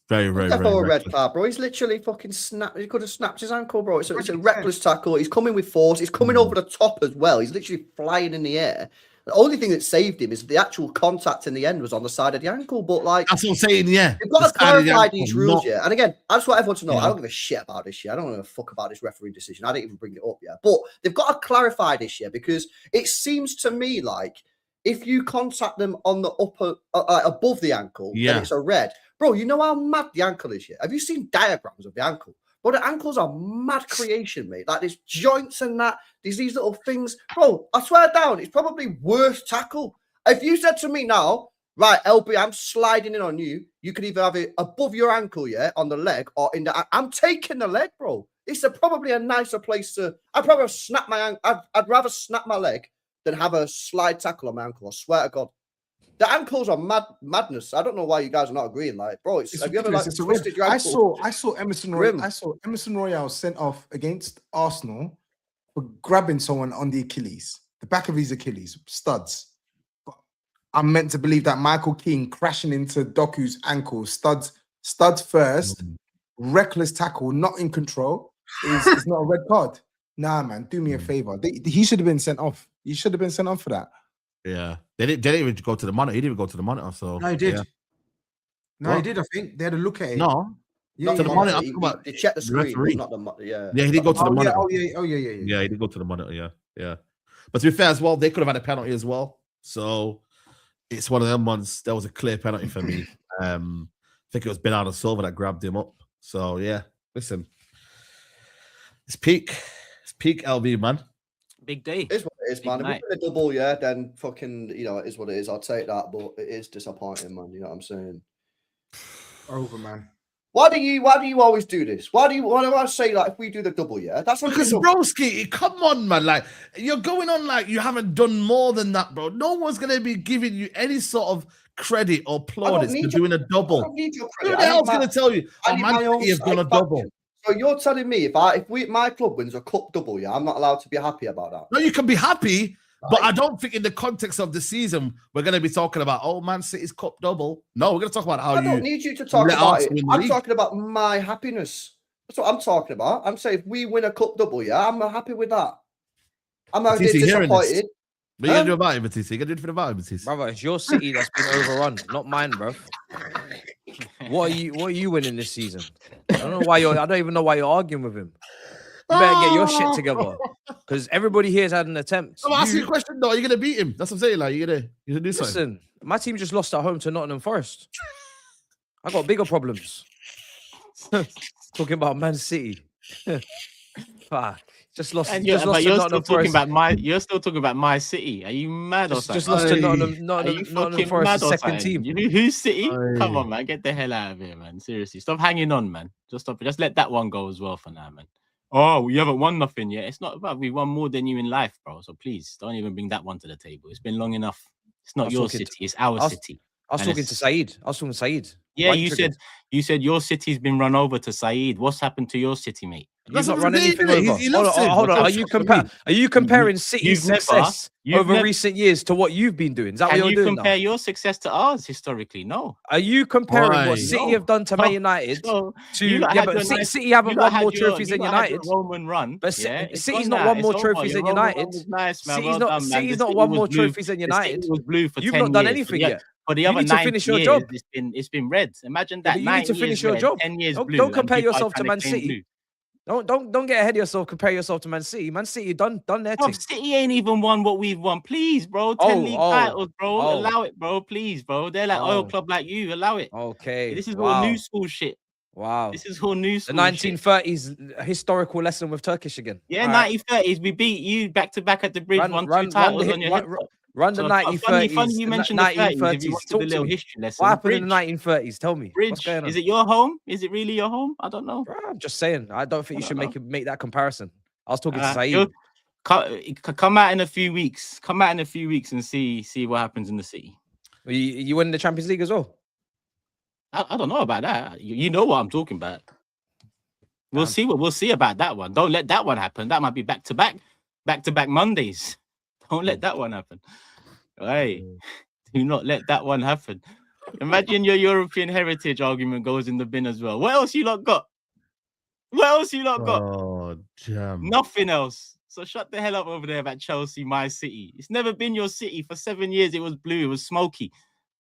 C: very, very, very
B: a red card, bro. He's literally fucking snapped. He could have snapped his ankle, bro. It's a reckless tackle. He's coming with force. He's coming over the top as well. He's literally flying in the air. The only thing that saved him is the actual contact in the end was on the side of the ankle. But like,
C: that's what I'm saying. Yeah,
B: you've got to clarify these rules, yeah. And again, I just want everyone to know, I don't give a shit about this shit. I don't give a fuck about this referee decision. I didn't even bring it up yet. But they've got to clarify this, yeah, because it seems to me like if you contact them on the upper, above the ankle, then it's a red. Bro, you know how mad the ankle is, yeah? Have you seen diagrams of the ankle? Bro, the ankles are mad creation, mate. Like, there's joints and that. There's these little things. Bro, I swear down, it's probably worst tackle. If you said to me now, right, LB, I'm sliding in on you, you could either have it above your ankle, yeah, on the leg, or in the... I'm taking the leg, bro. It's probably a nicer place to... I'd probably snap my ankle. I'd rather snap my leg than have a slide tackle on my ankle. I swear to God. The ankles are madness. I don't know why you guys are not agreeing. Like, bro, have you ever like twisted your ankle?
F: I saw Emerson Royale sent off against Arsenal for grabbing someone on the Achilles, the back of his Achilles, studs. But I'm meant to believe that Michael Keane crashing into Doku's ankle, studs first, reckless tackle, not in control, is not a red card. Nah, man, do me a favor. He should have been sent off. He should have been sent off for that.
C: Yeah, they didn't even go to the monitor. He didn't even go to the monitor. So
D: no, he did.
C: Yeah.
D: No, he did. I think they had a look at it.
C: No,
B: not
C: to the monitor.
B: They checked the screen, not the
C: yeah. Yeah, he did go to the monitor.
D: Yeah.
C: Yeah, he did go to the monitor. Yeah. But to be fair as well, they could have had a penalty as well. So it's one of them ones. That was a clear penalty for me. I think it was Bernardo Silva that grabbed him up. So yeah, listen, it's peak LV, man.
A: Big day.
B: It is what it is, man. If we win a double, yeah, then fucking, you know, it is what it is. I'll take that, but it is disappointing, man. You know what I'm saying?
D: Over, man.
B: Why do you always do this? Why do I say like if we do the double, yeah? That's
C: because broski, come on, man. Like you're going on like you haven't done more than that, bro. No one's gonna be giving you any sort of credit or plaudits for doing a double.
B: I don't need your credit.
C: Who the hell's gonna tell you? Man City have done a double.
B: So you're telling me if my club wins a cup double, yeah, I'm not allowed to be happy about that?
C: No, you can be happy, but I don't think in the context of the season we're going to be talking about Man City's cup double. No, we're going to talk about how
B: I don't need you to talk about it. I'm talking about my happiness. That's what I'm talking about. I'm saying if we win a cup double, yeah, I'm happy with that. I'm not disappointed.
C: What are you going to do about it, Matisse? You going to do anything about it, Matisse?
E: Brother, it's your City that's been overrun, not mine, bro. What are you winning this season? I don't even know why you're arguing with him. You better get your shit together. Because everybody here has had an attempt.
C: I'm asking you a question though. Are you gonna beat him? That's what I'm saying. Like you're gonna do something.
E: Listen, my team just lost at home to Nottingham Forest. I got bigger problems. Talking about Man City. Fuck. Just lost.
A: And you're still talking about my City. Are you mad or something?
E: Just lost to Nottingham Forest, second team.
A: You know who's City? Come on, man, get the hell out of here, man. Seriously, stop hanging on, man. Just stop. Just let that one go as well for now, man. Oh, we haven't won nothing yet. It's not about we won more than you in life, bro. So please don't even bring that one to the table. It's been long enough. It's not your city. It's our city.
E: I was talking to SAEED.
A: Yeah, you said your city's been run over to SAEED. What's happened to your city, mate?
E: You've not run anything over. Hold on. Are you comparing City's success over recent years to what you've been doing? Is that what you're doing?
A: Can you compare your success to ours historically? No.
E: Are you comparing what City have done to Man United to? Yeah, but City haven't won more trophies than United.
A: Roman run,
E: but City's not won more trophies than United. City's not won more trophies than United. You've not done anything yet.
A: For the other 9 years, it's been red. Imagine that.
E: You need to finish your job.
A: 10 years blue.
E: Don't compare yourself to Man City. Don't get ahead of yourself. Compare yourself to Man City. Man City done their thing.
A: City ain't even won what we've won. Please, bro. 10 league titles, bro. Allow it, bro. Please, bro. They're like oil club like you. Allow it.
E: Okay.
A: This is all new school shit.
E: Wow.
A: This is all new school.
E: The 1930s historical lesson with Turkish again.
A: Yeah, 1930s. We beat you back to back at the bridge. Won 2 titles on your head.
E: Run the
A: So
E: 1930s.
A: funny you mentioned the 30s. If you
E: 1930s.
A: wanted
E: Talk
A: the
E: to
A: little
E: me.
A: history lesson.
E: What happened in
A: Bridge.
E: the 1930s? Tell me. What's
A: Bridge.
E: going on?
A: Is it your home? Is it really your home? I don't know.
E: Bro, I'm just saying. I don't think you should make that comparison. I was talking to
A: You'll-
E: SAEED.
A: Come out in a few weeks. Come out in a few weeks and see what happens in the city.
E: You win the Champions League as well?
A: I don't know about that. You know what I'm talking about. We'll
E: Damn.
A: see we'll see about that one. Don't let that one happen. That might be back to back Mondays. Don't let that one happen. Hey, do not let that one happen. Imagine your European heritage argument goes in the bin as well. What else you lot got? What else you lot got?
C: Oh, jam.
A: Nothing else. So shut the hell up over there about Chelsea, my city. It's never been your city. For 7 years, it was blue. It was smoky.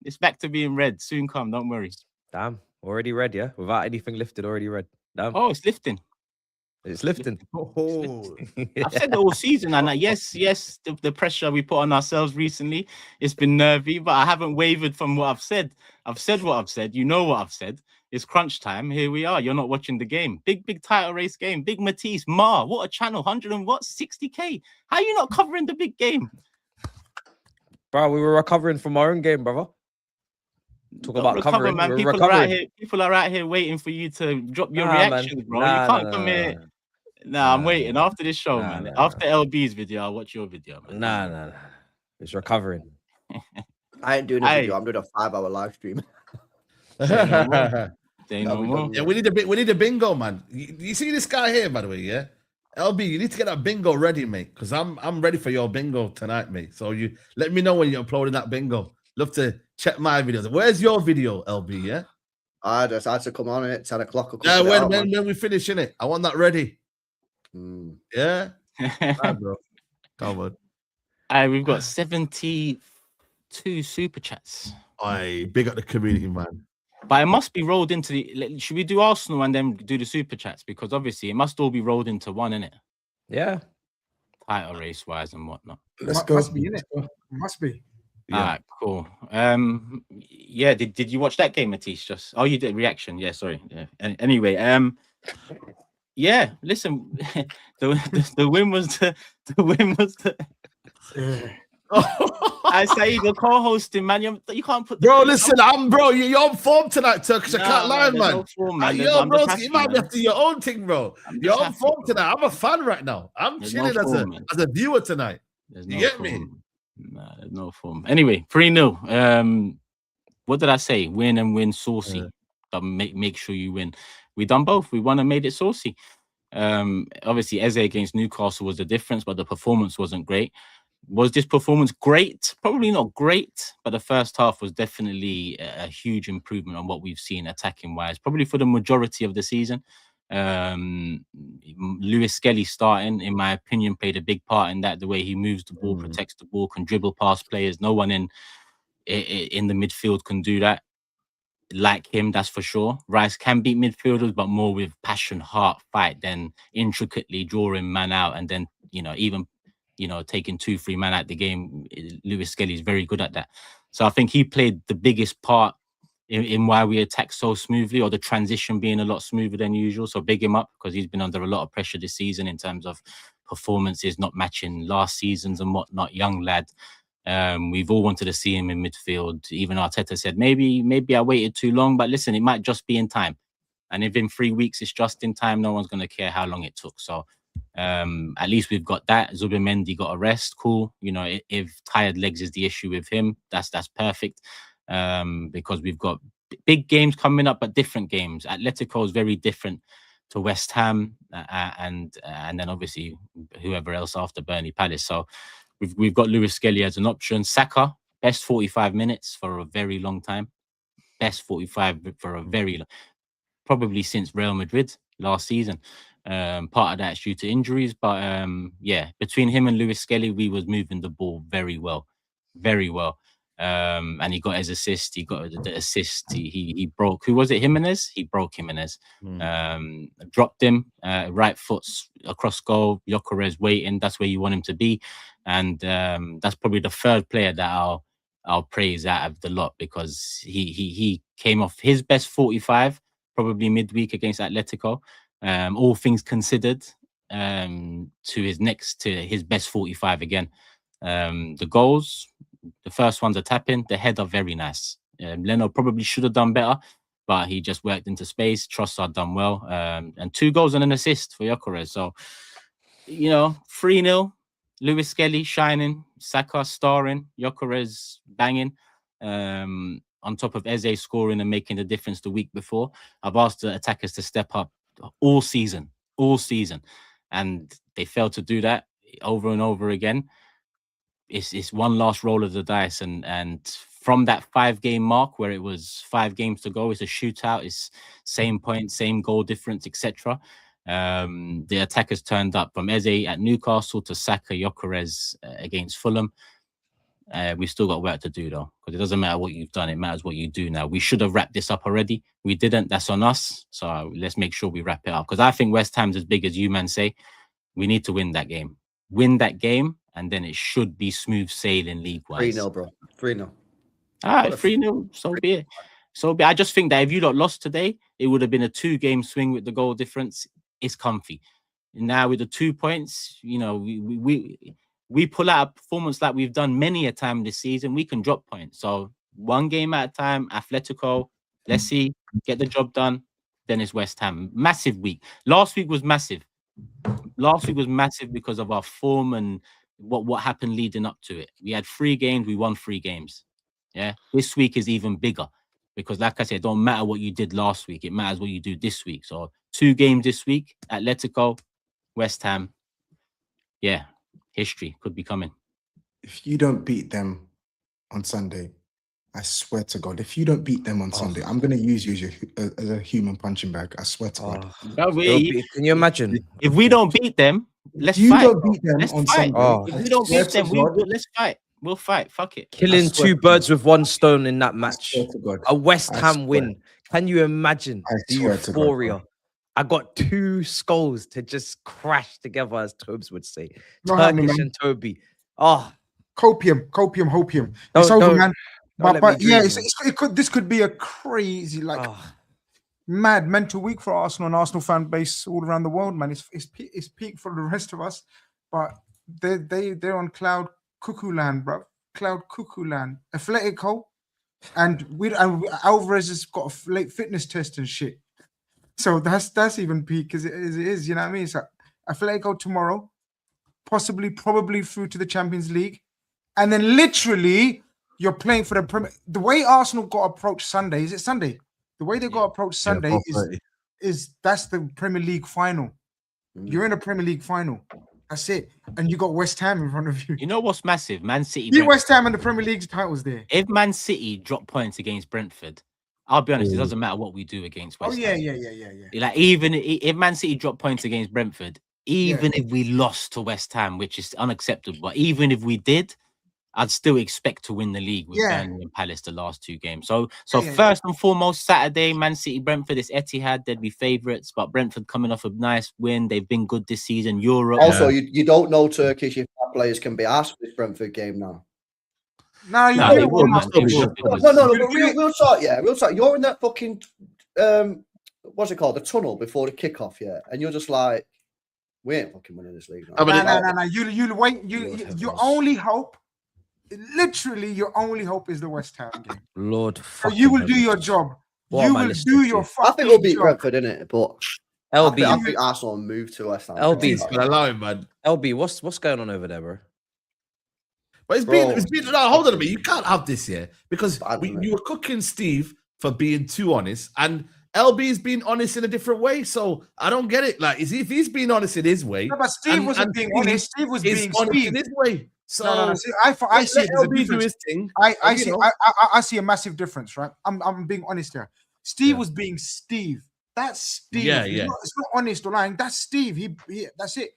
A: It's back to being red. Soon come. Don't worry.
E: Damn. Already red, yeah? Without anything lifted, already red. Damn.
A: Oh, it's lifting.
E: It's lifting.
C: Oh.
A: I've said it all season, and yes, the pressure we put on ourselves recently, it's been nervy, but I haven't wavered from what I've said. I've said what I've said. You know what I've said. It's crunch time. Here we are. You're not watching the game. Big title race game. Big Matisse, what a channel. 100 and what? 60K. How are you not covering the big game?
E: Bro, we were recovering from our own game, brother. Talk
A: Don't
E: about
A: recover,
E: covering.
A: man.
E: We're
A: People are out here waiting for you to drop your
E: Nah, man.
A: reactions, bro.
E: Nah,
A: you can't
E: nah,
A: come
E: nah,
A: here.
E: nah.
A: Nah, I'm
E: Nah,
A: waiting
E: nah,
A: after this show,
E: nah,
A: man.
E: nah,
A: After LB's video, I'll watch your video, man.
E: Nah. It's recovering.
B: I ain't doing a video. I'm doing a 5-hour live stream.
A: Say no more.
C: Yeah, we need a bingo, man. You see this guy here, by the way, yeah? LB, you need to get that bingo ready, mate, because I'm ready for your bingo tonight, mate. So you let me know when you're uploading that bingo. Love to check my videos. Where's your video, LB? Yeah,
B: I just had to come on at 10 o'clock.
C: yeah. When we finish in it, I want that ready. Yeah, bro. Come on.
A: We've got 72 super chats.
C: Big up the community, man.
A: But it must be rolled into the. Should we do Arsenal and then do the super chats? Because obviously it must all be rolled into one, innit?
E: Yeah.
A: Title race wise and whatnot.
F: Let's go.
D: Must be in it. Must be.
C: Yeah.
A: All right, cool. Yeah. Did you watch that game, Matisse? You did reaction. Yeah, sorry. Yeah. Anyway, yeah. Listen, the win was the win was the. I say the co-hosting, man. You can't put.
C: Bro, listen, you're on form tonight, Turkish. I can't lie, man.
A: No form, man.
C: Yo, bro, you might be after your own thing, bro. You're on form tonight. I'm a fan right now. I'm chilling as a viewer tonight. You get me?
A: Nah, there's no form. Anyway, 3-0. What did I say? Win and win saucy. Make sure you win. We done both. We won and made it saucy. Obviously, Eze against Newcastle was the difference, but the performance wasn't great. Was this performance great? Probably not great, but the first half was definitely a huge improvement on what we've seen attacking wise, probably for the majority of the season. Lewis Skelly starting, in my opinion, played a big part in that. The way he moves the ball, protects the ball, can dribble past players. No one in the midfield can do that like him, that's for sure. Rice can beat midfielders, but more with passion, heart, fight than intricately drawing man out and then, even taking 2-3 man out the game. Lewis Skelly is very good at that. So I think he played the biggest part in why we attack so smoothly, or the transition being a lot smoother than usual. So big him up, because he's been under a lot of pressure this season in terms of performances not matching last season's and whatnot. Young lad. We've all wanted to see him in midfield. Even Arteta said, maybe I waited too long, but listen, it might just be in time. And if in 3 weeks it's just in time, no one's going to care how long it took. So at least we've got that. Zubimendi got a rest. Cool. If tired legs is the issue with him, that's perfect. Because we've got big games coming up, but different games. Atletico is very different to West Ham, and then obviously whoever else after Burnley Palace. So we've got Lewis Skelly as an option. Saka, best 45 minutes for a very long time. Best 45 for a very long, probably since Real Madrid last season. Part of that's due to injuries, but yeah, between him and Lewis Skelly, we was moving the ball very well. And he got his assist. He got the assist. He broke. Who was it? Jimenez. He broke Jimenez. Dropped him. Right foot across goal. Gyökeres waiting. That's where you want him to be. And that's probably the third player that I'll praise out of the lot, because he came off his best 45 probably midweek against Atletico. All things considered, to his best 45 again. The goals, The first one's a tap-in. The header, very nice. Leno probably should have done better, but he just worked into space. Trossard done well. And 2 goals and an assist for Gyökeres. So, you know, 3-0. Lewis Skelly shining. Saka starring. Gyökeres banging. On top of Eze scoring and making the difference the week before. I've asked the attackers to step up all season. And they failed to do that over and over again. It's one last roll of the dice, and from that 5-game mark where it was 5 games to go, it's a shootout, it's same points, same goal difference, etc. The attackers turned up from Eze at Newcastle to Saka, Gyökeres against Fulham. We've still got work to do though, because it doesn't matter what you've done, it matters what you do now. We should have wrapped this up already. We didn't. That's on us. So let's make sure we wrap it up, because I think West Ham's as big as you man say. We need to win that game. Win that game, and then it should be smooth sailing league-wise.
B: 3-0, bro. 3-0.
A: All right, 3-0. So be it. So be it. I just think that if you lot lost today, it would have been a 2-game swing with the goal difference. It's comfy. Now with the 2 points, you know, we pull out a performance like we've done many a time this season, we can drop points. So 1 game at a time, Atletico, let's see, get the job done. Then it's West Ham. Massive week. Last week was massive. Last week was massive because of our form and what happened leading up to it. We had 3 games, we won 3 games. Yeah. This week is even bigger because, like I said, it don't matter what you did last week. It matters what you do this week. So 2 games this week, Atletico, West Ham. Yeah. History could be coming.
F: If you don't beat them on Sunday, I swear to God, if you don't beat them on Sunday, I'm going to use you as a human punching bag. I swear to God.
E: Can you imagine?
A: If we don't beat them, let's
F: If you
A: fight.
F: don't beat them
A: Let's
F: on
A: fight.
F: Sunday,
A: If we don't beat them, let's fight. We'll fight. Fuck it.
E: Killing
F: I swear
E: 2
F: to
E: birds with 1 stone in that match.
F: swear to God.
E: A West
F: I
E: Ham
F: swear.
E: win. Can you imagine
F: I
E: the
F: swear to God,
E: euphoria?
F: bro.
E: I got 2 skulls to just crash together, as TOBS would say.
D: Not happening,
E: Turkish
D: man.
E: and Toby. Oh,
D: Copium, hopium.
E: Don't-
D: It's over,
E: don't-
D: man.
E: don't let
D: But
E: me
D: yeah,
E: dream, man.
D: this could be a crazy, like,
E: oh.
D: mad mental week for Arsenal and Arsenal fan base all around the world, man. It's peak for the rest of us, but they're on cloud cuckoo land, bro. Cloud cuckoo land. Atletico, and Alvarez has got a late fitness test and shit. So that's even peak as it is. You know what I mean? So Atletico tomorrow, probably through to the Champions League, and then literally you're playing for the Premier. The way Arsenal got approached Sunday, is it Sunday? The way they got approached Sunday is that's the Premier League final. You're in a Premier League final. That's it. And you got West Ham in front of you.
A: You know what's massive? Man City.
D: You West Ham and the Premier League titles there.
A: If Man City drop points against Brentford, I'll be honest, it doesn't matter what we do against West Ham.
D: Yeah.
A: Like, even if Man City drop points against Brentford, even if we lost to West Ham, which is unacceptable, but even if we did, I'd still expect to win the league with Burnley and Palace the last 2 games. So first and foremost, Saturday, Man City, Brentford, it's Etihad. They'd be favourites, but Brentford coming off a nice win. They've been good this season. Europe.
B: Also, you don't know Turkish if our players can be asked for this Brentford game now.
D: No,
A: they will, man. They will, because-
B: No, but we'll talk. Yeah, we'll talk. You're in that fucking what's it called? The tunnel before the kickoff, yeah, and you're just like, we ain't fucking winning this league.
C: I mean,
D: No. You wait. You only hope. Literally, your only hope is the West Ham game.
E: Lord,
D: So you will do your job.
E: What
D: You
E: am I
D: will
E: listening
D: do
E: to?
D: your
B: I
D: fucking
B: think we'll beat
D: job.
B: Brentford, innit? But
E: LB,
B: I think Arsenal will move to West Ham.
E: LB.
C: allow him, man.
E: LB, what's going on over there, bro?
C: But it's been. No, hold on a minute. You can't have this here because
B: I don't know.
C: you were cooking Steve for being too honest, and LB's being honest in a different way. So I don't get it. Like, if he's being honest in his way,
D: No, but Steve wasn't being honest. Steve was
C: he's
D: being
C: honest
D: Steve.
C: in his way. So
D: No. See, I see it as a
C: LB do
D: difference.
C: his thing.
D: I
C: you
D: see.
C: know.
D: I see a massive difference, right? I'm being honest here. Steve was being Steve. That's Steve.
C: Yeah.
D: It's not honest or lying. That's Steve. He that's it.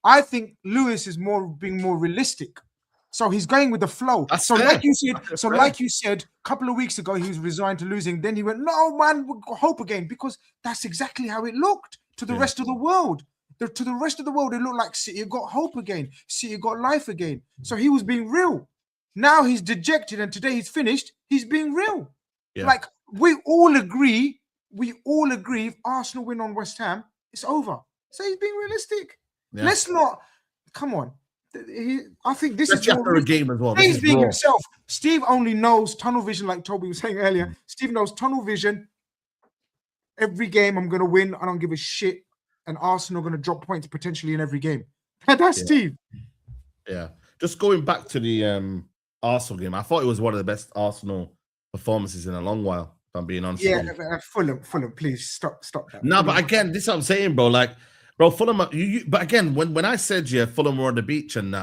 D: I think Lewis is being more realistic. So he's going with the flow.
C: That's
D: So
C: fair.
D: like you said,
C: That's
D: so
C: fair.
D: like you said, a couple of weeks ago, he was resigned to losing. Then he went, no, man, we'll hope again, because that's exactly how it looked to the rest of the world. To the rest of the world, it looked like City got hope again. City got life again. So he was being real. Now he's dejected, and today he's finished. He's being real.
C: Yeah.
D: Like we all agree. If Arsenal win on West Ham, it's over. So he's being realistic.
C: Yeah.
D: Let's not. Come on. I think this
C: Especially
D: is
C: after a game as well. This
D: Steve's
C: is
D: being
C: raw.
D: himself. Steve only knows tunnel vision, like Toby was saying earlier. Steve knows tunnel vision. Every game I'm going to win. I don't give a shit. And Arsenal are going to drop points potentially in every game. That's Steve.
C: Yeah. Just going back to the Arsenal game, I thought it was one of the best Arsenal performances in a long while, if I'm being honest.
D: Yeah, Fulham, please stop that.
C: No,
D: Fulham.
C: but again, this is what I'm saying, bro. Like, bro, Fulham. But again, when I said Fulham were on the beach and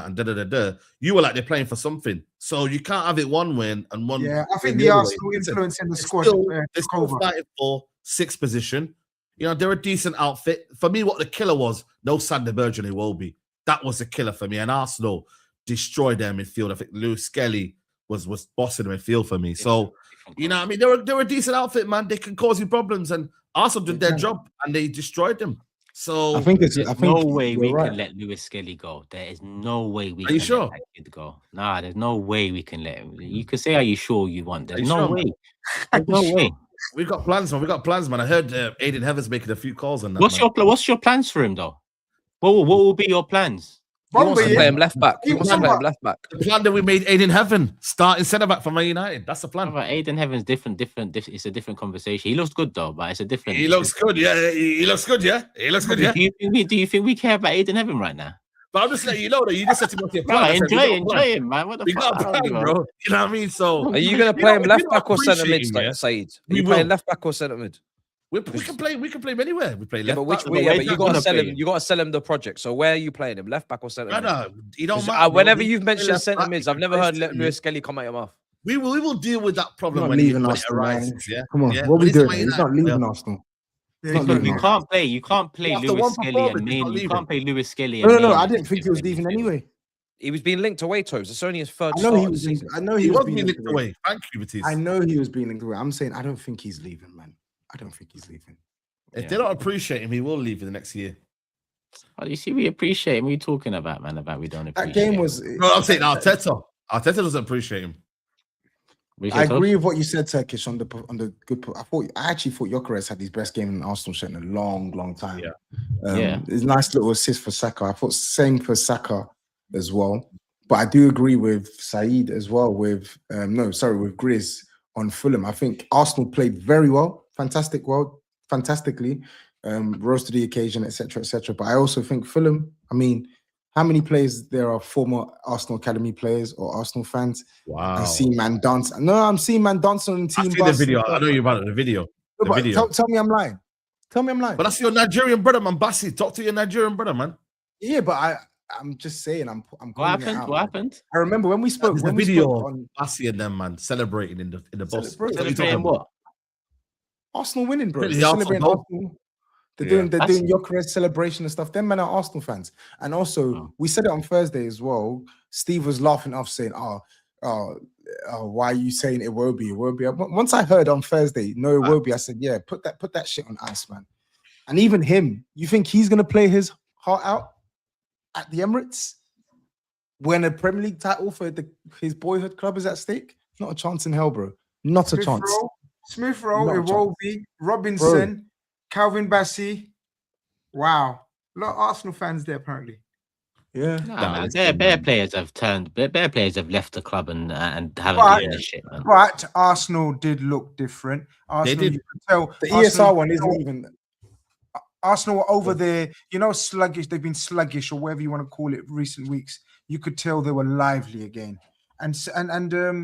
C: you were like they're playing for something. So you can't have it one win and one.
D: Yeah, I think
C: the
D: the
C: other
D: Arsenal
C: way.
D: influence in the squad.
C: They're still fighting for 6th position. You know, they're a decent outfit. For me, what the killer was, no Sander Berge and Iwobi. That was the killer for me. And Arsenal destroyed their midfield. I think Lewis Skelly was bossing the midfield for me. So, you know, I mean, they're a decent outfit, man. They can cause you problems. And Arsenal did their job and they destroyed them. So
F: I think there's
A: no way we can let Lewis Skelly go. There is no way we can let that kid go. Nah, there's no way we can let him. You can say, are you sure you want? There's no way. There's no way.
C: We've got plans, man. I heard Aiden Heather's making a few calls on that.
A: What's your plans for him, though? What will be your plans?
E: He wants to play him left back. He wants to play him left back.
C: The plan that we made Aiden Heaven starting centre back for Man United. That's the plan.
A: But Aiden Heaven's different. It's a different conversation. He looks good though, but it's a different.
C: He looks good, yeah. He looks good, yeah. He looks good, yeah.
A: Do you think we care about Aiden Heaven right now?
C: But I'm just letting you know that you just said to me,
A: enjoy him, man. What the fuck?
C: Got a plan, bro. You know what I mean? So
E: are you going to play him left back or centre mid, Saeed? Are you playing left back or centre mid?
C: We can play him anywhere. We play left
E: back. But you got to sell him. You got to sell him the project. So where are you playing him? Left back or centre mid?
C: No, he don't matter.
E: Whenever you've mentioned centre mids, I've never heard Lewis Skelly come out your mouth.
C: We will deal with that problem
F: when it arises. Yeah? Come on, what are we doing? He's not leaving Arsenal.
A: You can't play Lewis Skelly and mainly you can't play Lewis Skelly.
F: No, I didn't think he was leaving anyway.
E: He was being linked away, Tobes. It's only his third
F: I
E: start.
F: know he was being
C: linked away. Thank you, Matisse.
F: I know he was being linked away. I'm saying I don't think he's leaving, man. I don't think he's leaving.
C: If they don't appreciate him, he will leave in the next year.
A: Oh, you see, we appreciate him. What are you talking about, man? About we don't appreciate
F: that game
A: him.
F: was.
C: No, I'm saying Arteta. Arteta doesn't appreciate him.
F: I agree with what you said, Turkish, on the good. I actually thought Gyökeres had his best game in Arsenal shirt in a long time. It's a nice little assist for Saka. I thought same for Saka as well. But I do agree with Saeed as well. With GRIZZ on Fulham. I think Arsenal played very well, fantastically, rose to the occasion, etc. But I also think Fulham. I mean, how many players there are former Arsenal Academy players or Arsenal fans?
C: Wow.
F: I see man dance. No, I'm seeing man dance on the team.
C: I see the video. I know you about it. The video.
F: Tell me I'm lying. Tell me I'm lying.
C: But that's your Nigerian brother, man. Bassi, talk to your Nigerian brother, man.
F: Yeah, but I'm just saying. I'm
A: what happened? What happened?
F: I remember when we spoke.
C: When the video on Bassi and them, man, celebrating in the bus.
A: Celebrating what?
F: Arsenal winning, bro.
C: Really, Arsenal.
F: They're doing Gyökeres celebration and stuff. Them men are Arsenal fans. And also, we said it on Thursday as well. Steve was laughing off saying, why are you saying Iwobi? Once I heard on Thursday, no Iwobi, I said, yeah, put that shit on ice, man. And even him, you think he's gonna play his heart out at the Emirates when a Premier League title for his boyhood club is at stake? Not a chance in hell, bro. Not a chance.
D: Smith Rowe, Iwobi, Robinson, bro. Calvin Bassey. Wow. A lot of Arsenal fans there, apparently.
F: Yeah.
A: Man. Bear players have left the club and haven't done this shit, man.
D: But Arsenal did look different. Arsenal,
C: they did.
D: You could tell
F: the ESR one isn't even.
D: Arsenal were over there, sluggish. They've been sluggish or whatever you want to call it recent weeks. You could tell they were lively again. And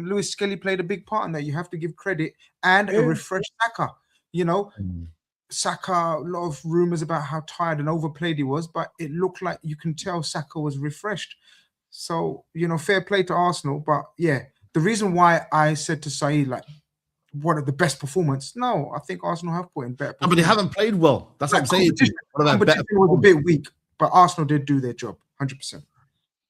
D: Lewis Skelly played a big part in that. You have to give credit and a refreshed Saka. Saka, a lot of rumors about how tired and overplayed he was, but it looked like you can tell Saka was refreshed. So, fair play to Arsenal. But yeah, the reason why I said to Saeed, like, one of the best performance. No, I think Arsenal have put in better.
C: No, but they haven't played well. That's what I'm saying.
D: Competition was a bit weak, but Arsenal did do their job, 100%.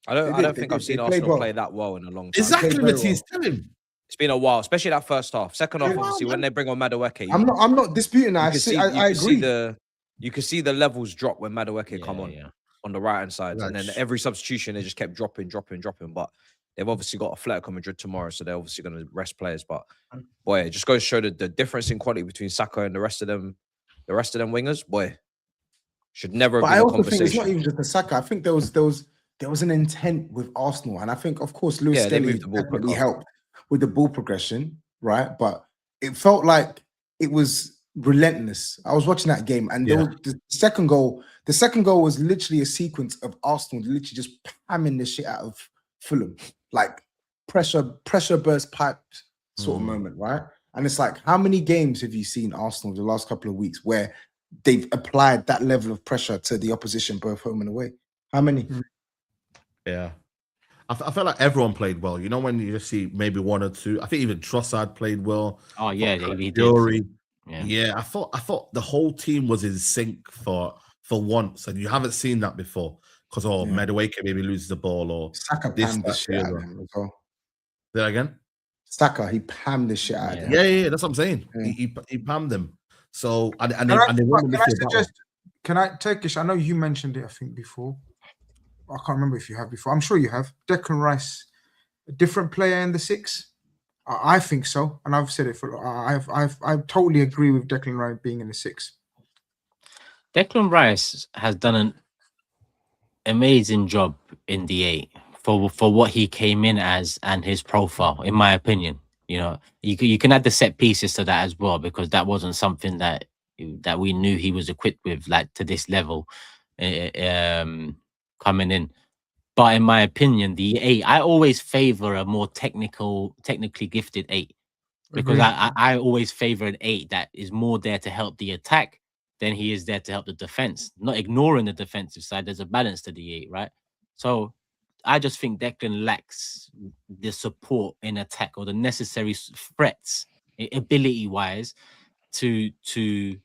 E: I don't think I've seen Arsenal play that well in a long time.
C: Exactly what he's telling.
E: It's been a while, especially that first half. Second half, obviously, when they bring on Madueke.
F: I'm not disputing that. I agree.
E: You can see the levels drop when Madueke come on the right hand side, and then every substitution they just kept dropping. But they've obviously got Atletico Madrid tomorrow, so they're obviously going to rest players. But boy, it just goes to show the difference in quality between Saka and the rest of them wingers. Boy, should never have been a conversation.
F: Think it's not even just the Saka. I think there was there was an intent with Arsenal, and I think, of course, Lewis
E: Yeah, they
F: Skelly
E: moved the ball
F: definitely
E: quicker.
F: helped with the ball progression, right? But it felt like it was relentless. I was watching that game, and the second goal was literally a sequence of Arsenal literally just pamming the shit out of Fulham, like pressure burst pipe sort of moment, right? And it's like, how many games have you seen Arsenal the last couple of weeks where they've applied that level of pressure to the opposition, both home and away? How many?
C: Yeah. I felt like everyone played well. You know, when you just see maybe one or two. I think even Trossard played well.
A: Oh yeah, he
C: Fury.
A: did.
C: Yeah, I thought the whole team was in sync for once, and you haven't seen that before. Because Madueke maybe loses the ball, or
F: Saka pammed the shit out of him as well.
C: Say that again?
F: Saka, he pammed the shit out of him.
C: Yeah, that's what I'm saying.
F: Yeah.
C: He pammed them. So and
D: Can I suggest? Can I, Turkish? I know you mentioned it, I think, before. I can't remember if you have before. I'm sure you have. Declan Rice, a different player in the 6. I think so, and I've said it for. I totally agree with Declan Rice being in the 6.
A: Declan Rice has done an amazing job in the 8 for what he came in as and his profile, in my opinion. You know, you can add the set pieces to that as well, because that wasn't something that we knew he was equipped with, like to this level, coming in. But in my opinion, the 8, I always favor a more technically gifted 8, because I always favor an 8 that is more there to help the attack than he is there to help the defense. Not ignoring the defensive side, there's a balance to the 8, right? So I just think Declan lacks the support in attack or the necessary threats, ability wise, to you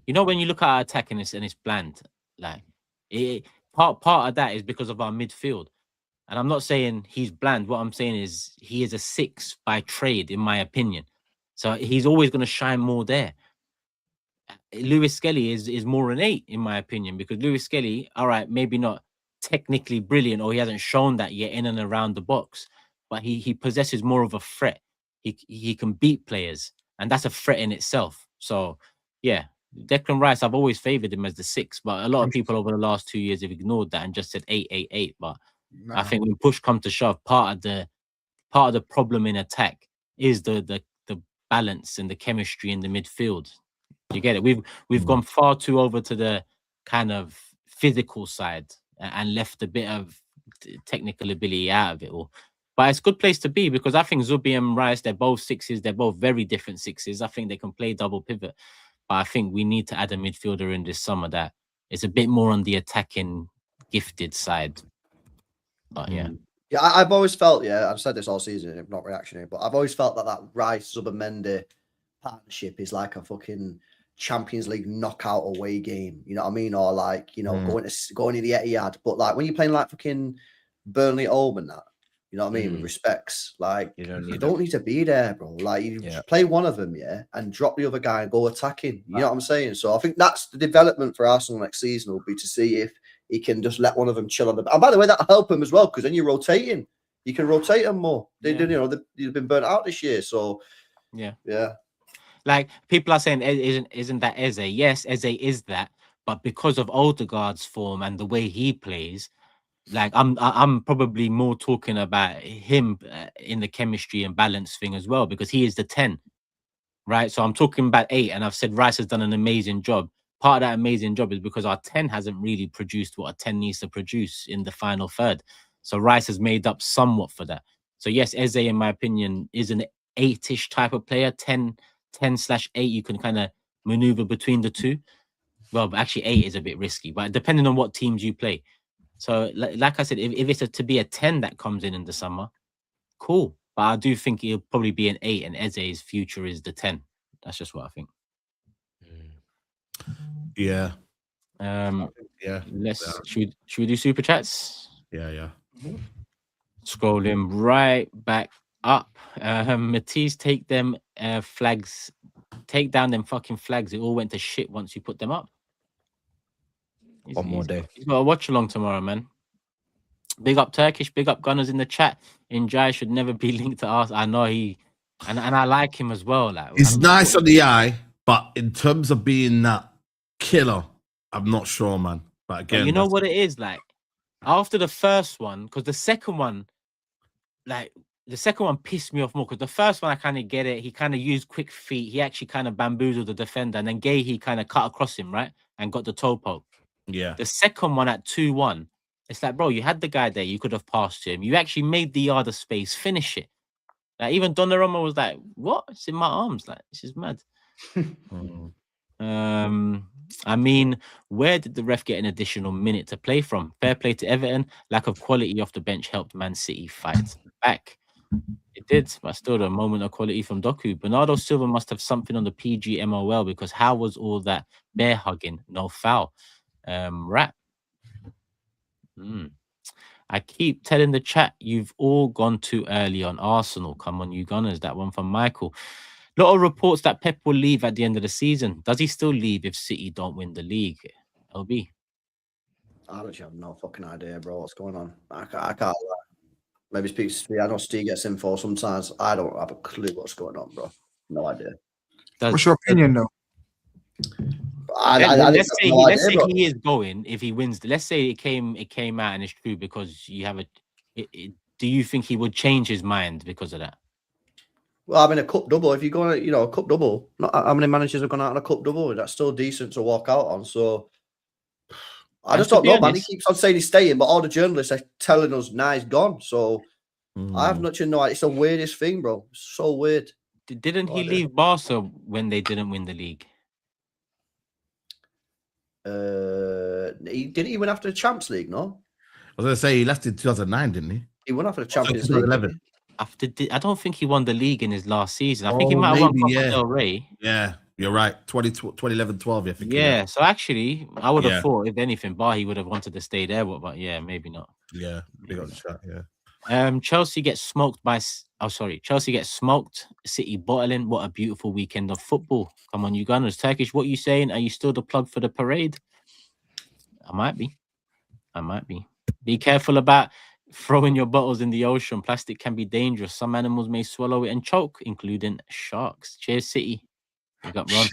A: know, when you look at our attack and it's bland, like part of that is because of our midfield. And I'm not saying he's bland. What I'm saying is he is a 6 by trade, in my opinion. So he's always going to shine more there. Lewis Skelly is more an 8, in my opinion, because Lewis Skelly, all right, maybe not technically brilliant, or he hasn't shown that yet in and around the box, but he possesses more of a threat. He can beat players, and that's a threat in itself. So yeah, Declan Rice, I've always favored him as the 6, but a lot of people over the last 2 years have ignored that and just said 8. But I think when push comes to shove, part of the problem in attack is the balance and the chemistry in the midfield. You get it? We've gone far too over to the kind of physical side and left a bit of technical ability out of it all. But it's a good place to be, because I think Zubi and Rice, they're both 6s. They're both very different 6s. I think they can play double pivot. But I think we need to add a midfielder in this summer that is a bit more on the attacking gifted side. But yeah.
B: Yeah, I've always felt, I've said this all season, not reactionary, but I've always felt that Rice Zubimendi partnership is like a fucking Champions League knockout away game. You know what I mean? Or like, you know, going to the Etihad. But like when you're playing like fucking Burnley at home and that, you know what I mean? With respects, like you don't need to be there, bro. Like you just play one of them, and drop the other guy and go attacking. You know what I'm saying? So I think that's the development for Arsenal next season, will be to see if he can just let one of them chill on the. And by the way, that'll help him as well, because then you're rotating. You can rotate them more. They've been burnt out this year, so yeah.
A: Like people are saying, isn't that Eze? Yes, Eze is that, but because of Odegaard's form and the way he plays, like I'm probably more talking about him in the chemistry and balance thing as well, because he is the 10, right? So I'm talking about 8, and I've said Rice has done an amazing job. Part of that amazing job is because our 10 hasn't really produced what a 10 needs to produce in the final third. So Rice has made up somewhat for that. So yes, Eze, in my opinion, is an 8-ish type of player, 10/8. You can kind of maneuver between the two. Well, actually 8 is a bit risky, but depending on what teams you play. So like I said, if it's to be a 10 that comes in the summer, cool. But I do think it'll probably be an 8, and Eze's future is the 10. That's just what I think.
C: Yeah.
A: Should we do super chats?
C: Yeah.
A: Scrolling right back up. Matisse, take them flags. Take down them fucking flags. It all went to shit once you put them up.
E: One more day.
A: He's got a watch along tomorrow, man. Big up Turkish, big up Gunners in the chat. Njai should never be linked to us. I know he, and I like him as well. Like
C: he's nice on the eye, but in terms of being that killer, I'm not sure, man. But again,
A: you know what it is like. after the first one, because the second one, like the second one pissed me off more because the first one I kind of get it. He kind of used quick feet. He actually kind of bamboozled the defender, and then he kind of cut across him, right, and got the toe poke.
C: Yeah.
A: The second one at 2-1, it's like, bro, you had the guy there. You could have passed him. You actually made the yard of space. Finish it. Like even Donnarumma was like, "What? It's in my arms." Like this is mad. I mean, where did the ref get an additional minute to play from? Fair play to Everton. Lack of quality off the bench helped Man City fight back. It did, but still a moment of quality from Doku. Bernardo Silva must have something on the PGMOL because how was all that bear hugging? No foul. Rat. I keep telling the chat, you've all gone too early on Arsenal. Come on, you Gunners. That one from Michael. Lot of reports that Pep will leave at the end of the season. Does he still leave if City don't win the league? LB.
B: I actually have no fucking idea, bro. What's going on? I can't lie. Maybe speak to Steve. I know Steve gets info sometimes. I don't have a clue what's going on, bro. No idea.
D: What's your opinion, though?
A: Let's say he is going if he wins. Let's say it came out and it's true because you have do you think he would change his mind because of that?
B: Well, I mean, a cup double. If you go on, a cup double, not how many managers have gone out on a cup double? That's still decent to walk out on. So I just don't know, man. He keeps on saying he's staying, but all the journalists are telling us, nah, he's gone. So I have not no idea. It's the weirdest thing, bro. It's so weird.
A: Didn't he leave Barca when they didn't win the league?
B: He didn't even after the Champions League, no?
C: I was gonna say he left in 2009, didn't he?
B: He won after the Champions League.
C: 2011.
A: I don't think he won the league in his last season. I think he might have won Copa del Rey.
C: Yeah, you're right. 2011-12, I think.
A: Yeah, so actually, I would have thought, if anything, he would have wanted to stay there, but yeah, maybe not.
C: Yeah, big on the shot, yeah.
A: Chelsea gets smoked by... Chelsea gets smoked. City bottling. What a beautiful weekend of football. Come on, you Gunners. Turkish, what you saying? Are you still the plug for the parade? I might be. Be careful about throwing your bottles in the ocean. Plastic can be dangerous. Some animals may swallow it and choke, including sharks. Cheers, City. We got Ron.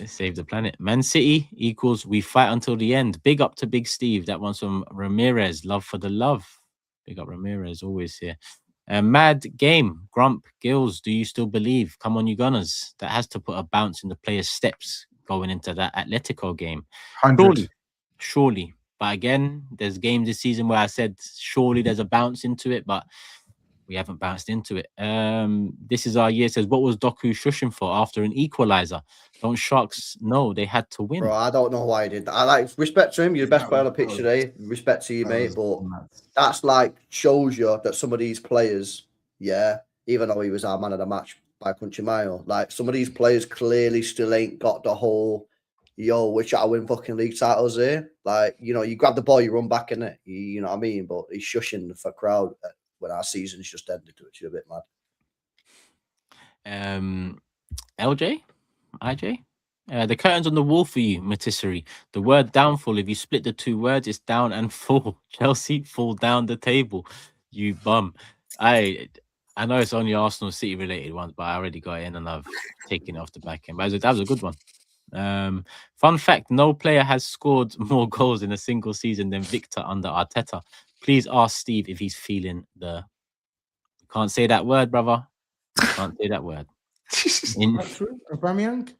A: Save the planet. Man City equals we fight until the end. Big up to Big Steve. That one's from Ramirez. Love for the love. Big up Ramirez, always here. Mad game. Grump, Gills, do you still believe? Come on, you Gunners. That has to put a bounce in the players' steps going into that Atletico game.
D: 100.
A: Surely. But again, there's games this season where I said surely there's a bounce into it, but we haven't bounced into it. This is our year. Says, what was Doku shushing for after an equalizer? Don't Sharks know they had to win?
B: Bro, I don't know why he did that. I like respect to him. You're the best player on the pitch today. Respect to you, mate. But that's like shows you that some of these players, even though he was our man of the match by a country mile, like some of these players clearly still ain't got the whole which I win fucking league titles here. Like, you grab the ball, you run back in it. You know what I mean? But he's shushing for crowd when our season's just ended, which is a bit mad.
A: LJ? IJ? The curtain's on the wall for you, Matisserie. The word downfall, if you split the two words, it's down and fall. Chelsea fall down the table. You bum. I know it's only Arsenal City related ones, but I already got it in and I've taken it off the back end. But that was a good one. Fun fact, no player has scored more goals in a single season than Victor under Arteta. Please ask Steve if he's feeling the... Can't say that word, brother. Can't say that word.
F: That's true. Aubameyang.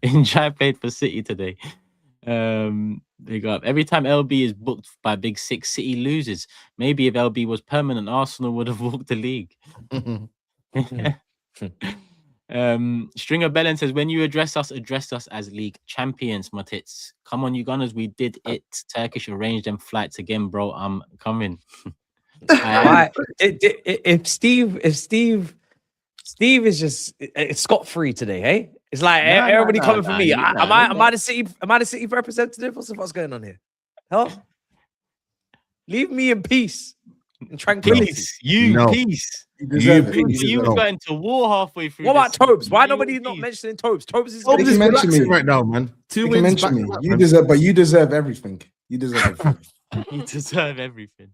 A: Injai played for City today. Big up. Every time LB is booked by Big Six, City loses. Maybe if LB was permanent, Arsenal would have walked the league. Stringer Bellin says, when you address us as league champions, my tits. Come on, you Gunners, we did it. Turkish arranged them flights again, bro. I'm coming.
E: If Steve is just scot-free today, hey? It's like everybody coming for me. Am I the city representative? What's going on here? Hell, leave me in peace and tranquility.
A: Peace.
F: Peace.
A: You were going to war halfway through.
E: What about TOBS? Why nobody not mentioning TOBS? TOBS is
C: TOBS is relaxing right now, man. 2 wins back.
F: You deserve everything. You deserve everything.
A: You deserve everything.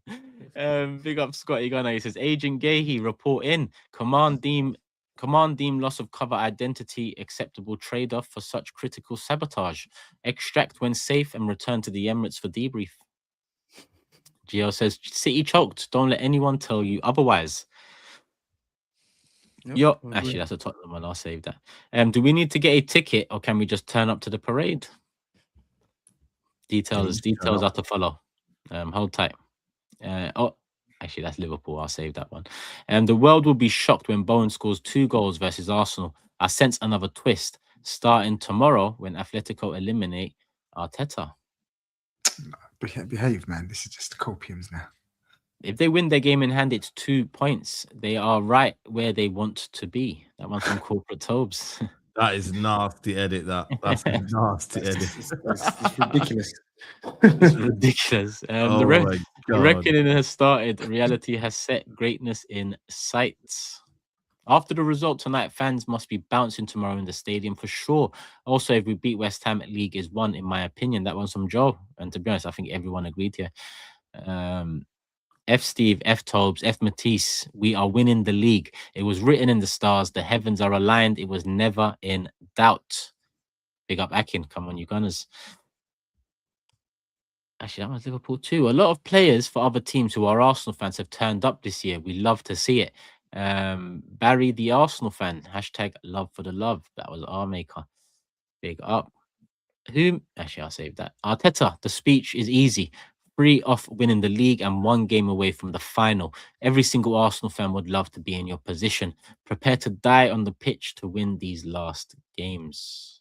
A: Big up Scotty Gunner. He says, Agent Gahey, report in. Command team Command deem loss of cover identity acceptable trade-off for such critical sabotage. Extract when safe and return to the Emirates for debrief. GL says, City choked. Don't let anyone tell you otherwise.
F: Yep, I agree.
A: Actually, that's a Tottenham one. I'll save that. Do we need to get a ticket or can we just turn up to the parade? Details are to follow. Hold tight. Actually, that's Liverpool. I'll save that one. The world will be shocked when Bowen scores 2 goals versus Arsenal. I sense another twist starting tomorrow when Atletico eliminate Arteta.
F: Behave, man. This is just copiums now.
A: If they win their game in hand, it's 2 points. They are right where they want to be. That one's from Corporate Tobes.
C: That is nasty edit. That's a nasty edit.
F: It's ridiculous.
A: It's ridiculous.
C: Oh
A: The
C: my God.
A: reckoning has started. Reality has set. Greatness in sight. After the result tonight, fans must be bouncing tomorrow in the stadium for sure. Also, if we beat West Ham, league is won, in my opinion. That one's from Joe. And to be honest, I think everyone agreed here. F Steve, F Tobes, F Matisse, we are winning the league. It was written in the stars. The heavens are aligned. It was never in doubt. Big up Akin. Come on, you Gunners. Actually, that was Liverpool too. A lot of players for other teams who are Arsenal fans have turned up this year. We love to see it. Barry, the Arsenal fan, hashtag love for the love. That was our maker. Big up. Actually, I'll save that. Arteta, the speech is easy. 3 off winning the league and 1 game away from the final. Every single Arsenal fan would love to be in your position. Prepare to die on the pitch to win these last games.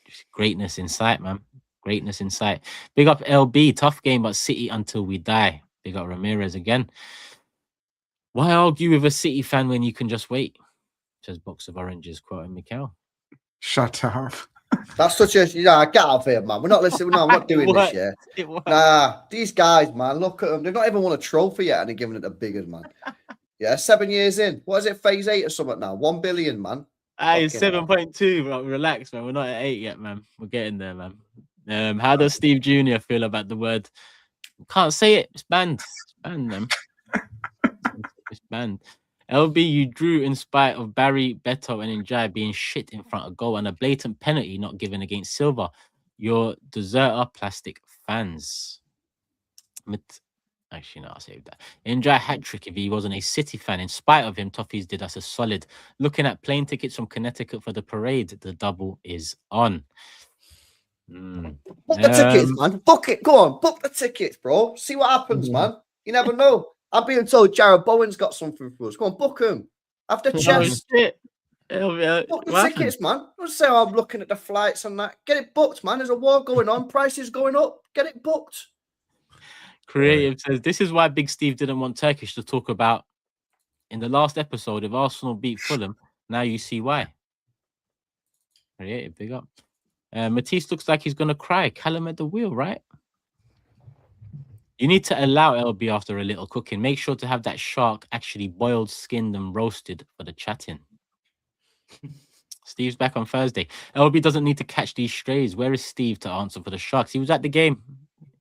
A: Just greatness in sight, man. Greatness in sight. Big up LB. Tough game, but City until we die. Big up Ramirez again. Why argue with a City fan when you can just wait? Says Box of Oranges, quoting Mikel.
F: Shut up.
B: That's such a get out of here, man. We're not listening. No, I'm not doing this yet. Nah, these guys, man, look at them. They've not even won a trophy yet, and they're giving it a biggers, man. Yeah, 7 years in. What is it? Phase 8 or something now? 1 billion, man.
A: Hey, 7.2. Relax, man. We're not at 8 yet, man. We're getting there, man. How does Steve Jr. feel about the word? Can't say it. It's banned. It's banned, man. It's banned. LB, you drew in spite of Barry, Beto, and Njai being shit in front of goal and a blatant penalty not given against Silva. You're deserter plastic fans. Actually, no, I'll save that. Njai hat-trick if he wasn't a City fan. In spite of him, Toffees did us a solid. Looking at plane tickets from Connecticut for the parade, the double is on.
B: Book the tickets, man. Book it. Go on. Book the tickets, bro. See what happens, man. You never know. I'm being told Jared Bowen's got something for us. Go on, book him. After chest.
A: Shit.
B: Book the tickets, man. Don't say, I'm looking at the flights and that. Get it booked, man. There's a war going on. Prices going up. Get it booked.
A: Creative says, this is why Big Steve didn't want Turkish to talk about in the last episode. If Arsenal beat Fulham, now you see why. Creative, big up. Matisse looks like he's going to cry. Callum at the wheel, right? You need to allow LB after a little cooking. Make sure to have that shark actually boiled, skinned, and roasted for the chatting. Steve's back on Thursday. LB doesn't need to catch these strays. Where is Steve to answer for the Sharks? He was at the game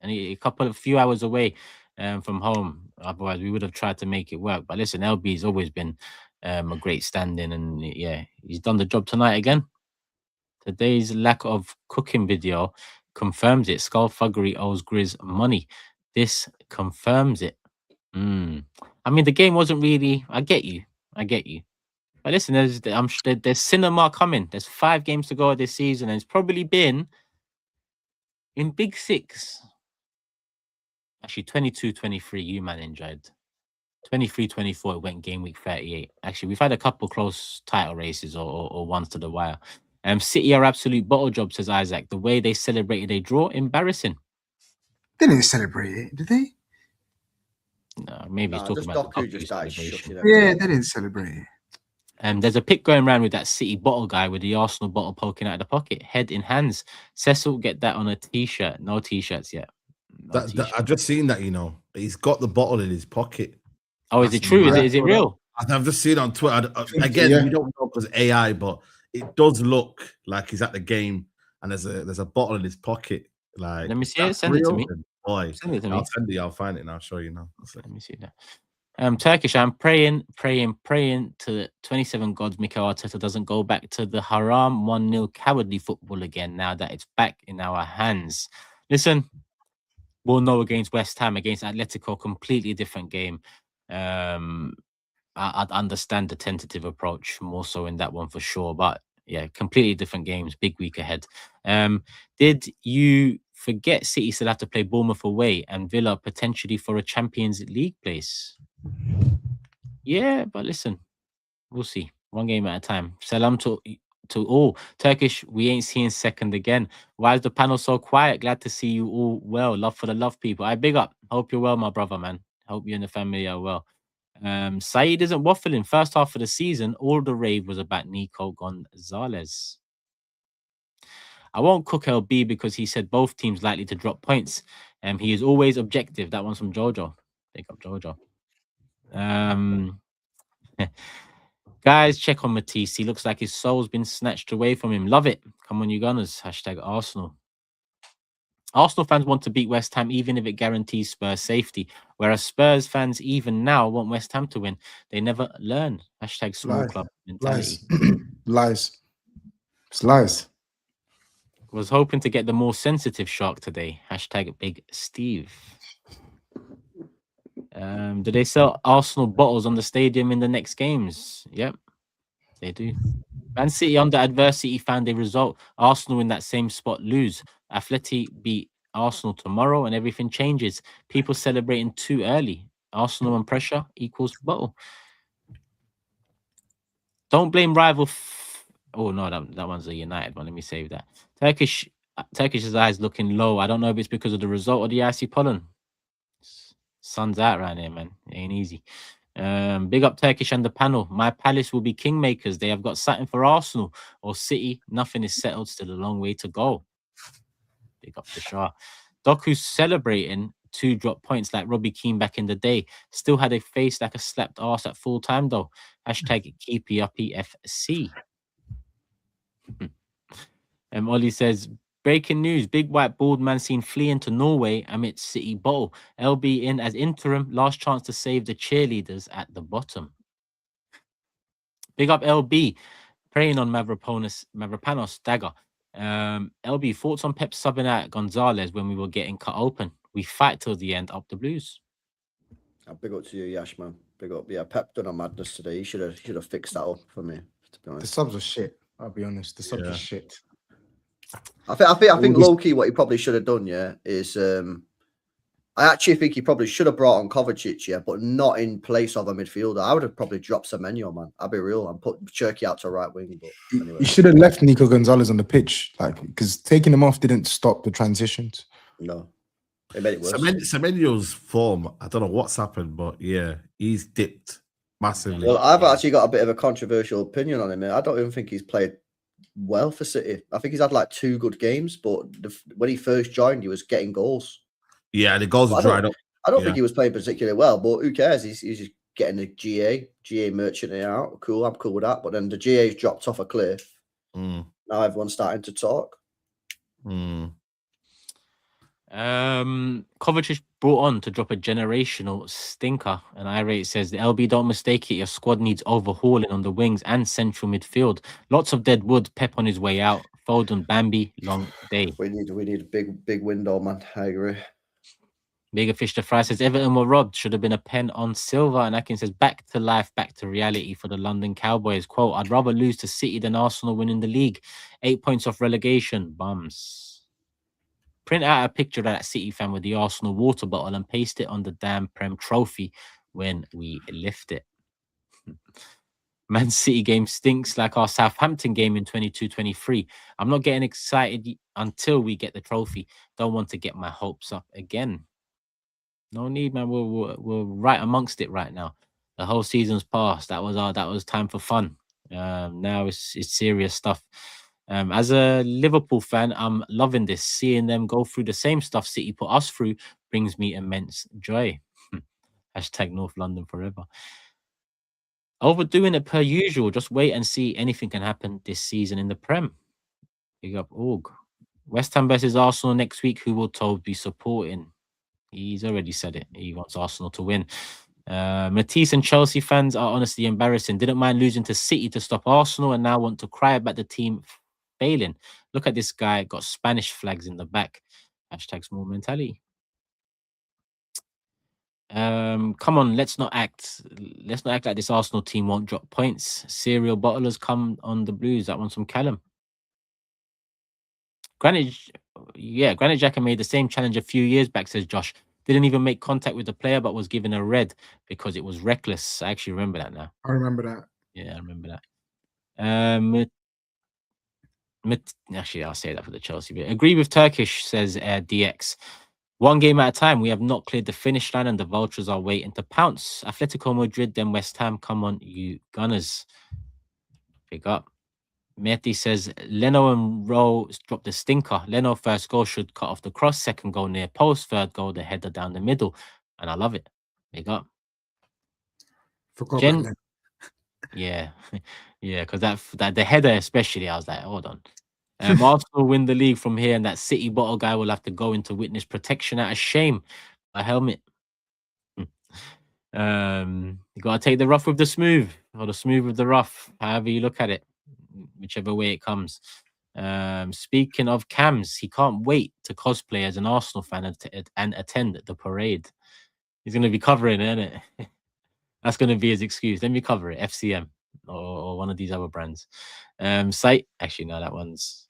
A: and a few hours away from home. Otherwise, we would have tried to make it work. But listen, LB's always been a great stand-in, and yeah, he's done the job tonight again. Today's lack of cooking video confirms it. Thuggery owes Grizz money. This confirms it. I mean, the game wasn't really. I get you. But listen, there's cinema coming. There's 5 games to go this season, and it's probably been in Big 6. Actually, 22-23, you man enjoyed. 23-24, it went game week 38. Actually, we've had a couple close title races or ones to the wire. City are absolute bottle job, says Isaac. The way they celebrated a draw, embarrassing.
F: They didn't celebrate it, did they?
A: No, maybe he's talking about the celebration.
F: Yeah, they didn't celebrate it.
A: There's a pic going around with that City bottle guy with the Arsenal bottle poking out of the pocket, head in hands. Cecil, get that on a t-shirt. No t-shirts yet.
C: I've just seen that, he's got the bottle in his pocket.
A: Oh, is it true? Is it real?
C: I've just seen it on Twitter. Again, we don't know because AI, but it does look like he's at the game and there's a bottle in his pocket. Like,
A: let me see it. Send it to me.
C: Boy,
A: send it to me.
C: I'll send it. I'll find it and I'll show you now.
A: Let me see that. Turkish, I'm praying to the 27 gods Mikel Arteta doesn't go back to the haram 1-0 cowardly football again now that it's back in our hands. Listen, we'll know against West Ham, against Atletico, completely different game. I'd understand the tentative approach more so in that one for sure, but yeah, completely different games, big week ahead. Did you forget City still have to play Bournemouth away and Villa potentially for a Champions League place? Yeah, but listen, we'll see. One game at a time. Salam to all. Turkish, we ain't seeing second again. Why is the panel so quiet? Glad to see you all well. Love for the love people. I big up. Hope you're well, my brother, man. Hope you and the family are well. SAEED isn't waffling. First half of the season, all the rave was about Nico Gonzalez. I won't cook LB because he said both teams likely to drop points. He is always objective. That one's from Jojo. Pick up Jojo. Guys, check on Matisse. He looks like his soul's been snatched away from him. Love it. Come on, you Gunners. Hashtag Arsenal. Arsenal fans want to beat West Ham even if it guarantees Spurs safety, whereas Spurs fans even now want West Ham to win. They never learn. Hashtag small club mentality.
F: Lies. It's lies.
A: Was hoping to get the more sensitive shark today. Hashtag Big Steve. Do they sell Arsenal bottles on the stadium in the next games? Yep, they do. Man City under adversity found a result. Arsenal in that same spot lose. Atleti beat Arsenal tomorrow and everything changes. People celebrating too early. Arsenal on pressure equals bottle. Don't blame rival. Oh no, that one's a United one. Let me save that. Turkish's eyes looking low. I don't know if it's because of the result or the icy pollen. Sun's out right here, man. It ain't easy. Big up Turkish and the panel. My Palace will be kingmakers. They have got something for Arsenal or City. Nothing is settled. Still a long way to go. Big up the Shah. Doku's celebrating 2 drop points like Robbie Keane back in the day. Still had a face like a slapped arse at full time though. Hashtag keepy uppy FC. Ollie says, breaking news, big white bald man seen fleeing to Norway amidst City bottle. LB in as interim, last chance to save the cheerleaders at the bottom. Big up LB, preying on Mavropanos dagger. LB, thoughts on Pep subbing out Gonzalez when we were getting cut open? We fight till the end, up the Blues.
B: Big up to you, Yash, man. Big up. Yeah, Pep done a madness today. He should have fixed that up for me, to be honest.
F: The subs are shit. I'll be honest. The subs are shit.
B: I think low key what he probably should have done, is I actually think he probably should have brought on Kovacic, but not in place of a midfielder. I would have probably dropped Semenyo, man. I'll be real, and put Cherky out to right wing. But anyway,
F: you should have left Nico Gonzalez on the pitch, because taking him off didn't stop the transitions.
B: No, it made it worse.
C: Semenyo's form, I don't know what's happened, but yeah, he's dipped massively.
B: Well, I've actually got a bit of a controversial opinion on him. I don't even think he's played well for City. I think he's had like 2 good games, but when he first joined, he was getting goals.
C: Yeah, the goals are dried up.
B: I don't think he was playing particularly well, but who cares? He's just getting the GA merchant out. Cool, I'm cool with that. But then the GA's dropped off a cliff. Now everyone's starting to talk.
A: Kovacic brought on to drop a generational stinker. And Irate says, the LB, don't mistake it. Your squad needs overhauling on the wings and central midfield. Lots of dead wood. Pep on his way out. Foden, Bambi, long day.
B: We need a big window, man. I agree.
A: Bigger fish to fry says Everton were robbed. Should have been a pen on Silva. And Akin says back to life, back to reality for the London Cowboys. Quote, I'd rather lose to City than Arsenal winning the league. 8 points off relegation. Bums. Print out a picture of that City fan with the Arsenal water bottle and paste it on the damn Prem trophy when we lift it. Man City game stinks like our Southampton game in 22-23. I'm not getting excited until we get the trophy. Don't want to get my hopes up again. No need, man. We're right amongst it right now. The whole season's passed. That was time for fun. Now it's serious stuff. As a Liverpool fan, I'm loving this. Seeing them go through the same stuff City put us through brings me immense joy. Hashtag North London forever. Overdoing it per usual. Just wait and see. Anything can happen this season in the Prem. Big up Org. West Ham versus Arsenal next week. Who will TOBS be supporting? He's already said it. He wants Arsenal to win. Matisse and Chelsea fans are honestly embarrassing. Didn't mind losing to City to stop Arsenal and now want to cry about the team failing. Look at this guy, got Spanish flags in the back. Hashtag small mentality. Come on, let's not act like this Arsenal team won't drop points. Serial bottlers come on the Blues. That one's from Callum. Granite Xhaka made the same challenge a few years back, says Josh. Didn't even make contact with the player, but was given a red because it was reckless. I actually remember that now.
D: I remember that.
A: Yeah, I remember that. Actually, I'll say that for the Chelsea bit. Agree with Turkish, says DX. One game at a time. We have not cleared the finish line and the vultures are waiting to pounce. Atletico Madrid, then West Ham. Come on, you Gunners. Pick up. Mehdi says, Leno and Rowe dropped the stinker. Leno first goal should cut off the cross. Second goal near post. Third goal, the header down the middle. And I love it. Big up.
D: Forgot about that.
A: Yeah. Yeah, because that the header especially, I was like, hold on. Arsenal win the league from here, and that City bottle guy will have to go into witness protection out of shame. A helmet. You gotta take the rough with the smooth, or the smooth with the rough, however you look at it, whichever way it comes. Speaking of Cams, he can't wait to cosplay as an Arsenal fan and attend the parade. He's gonna be covering it, isn't it? That's gonna be his excuse. Let me cover it, FCM or one of these other brands. Site, actually no, that one's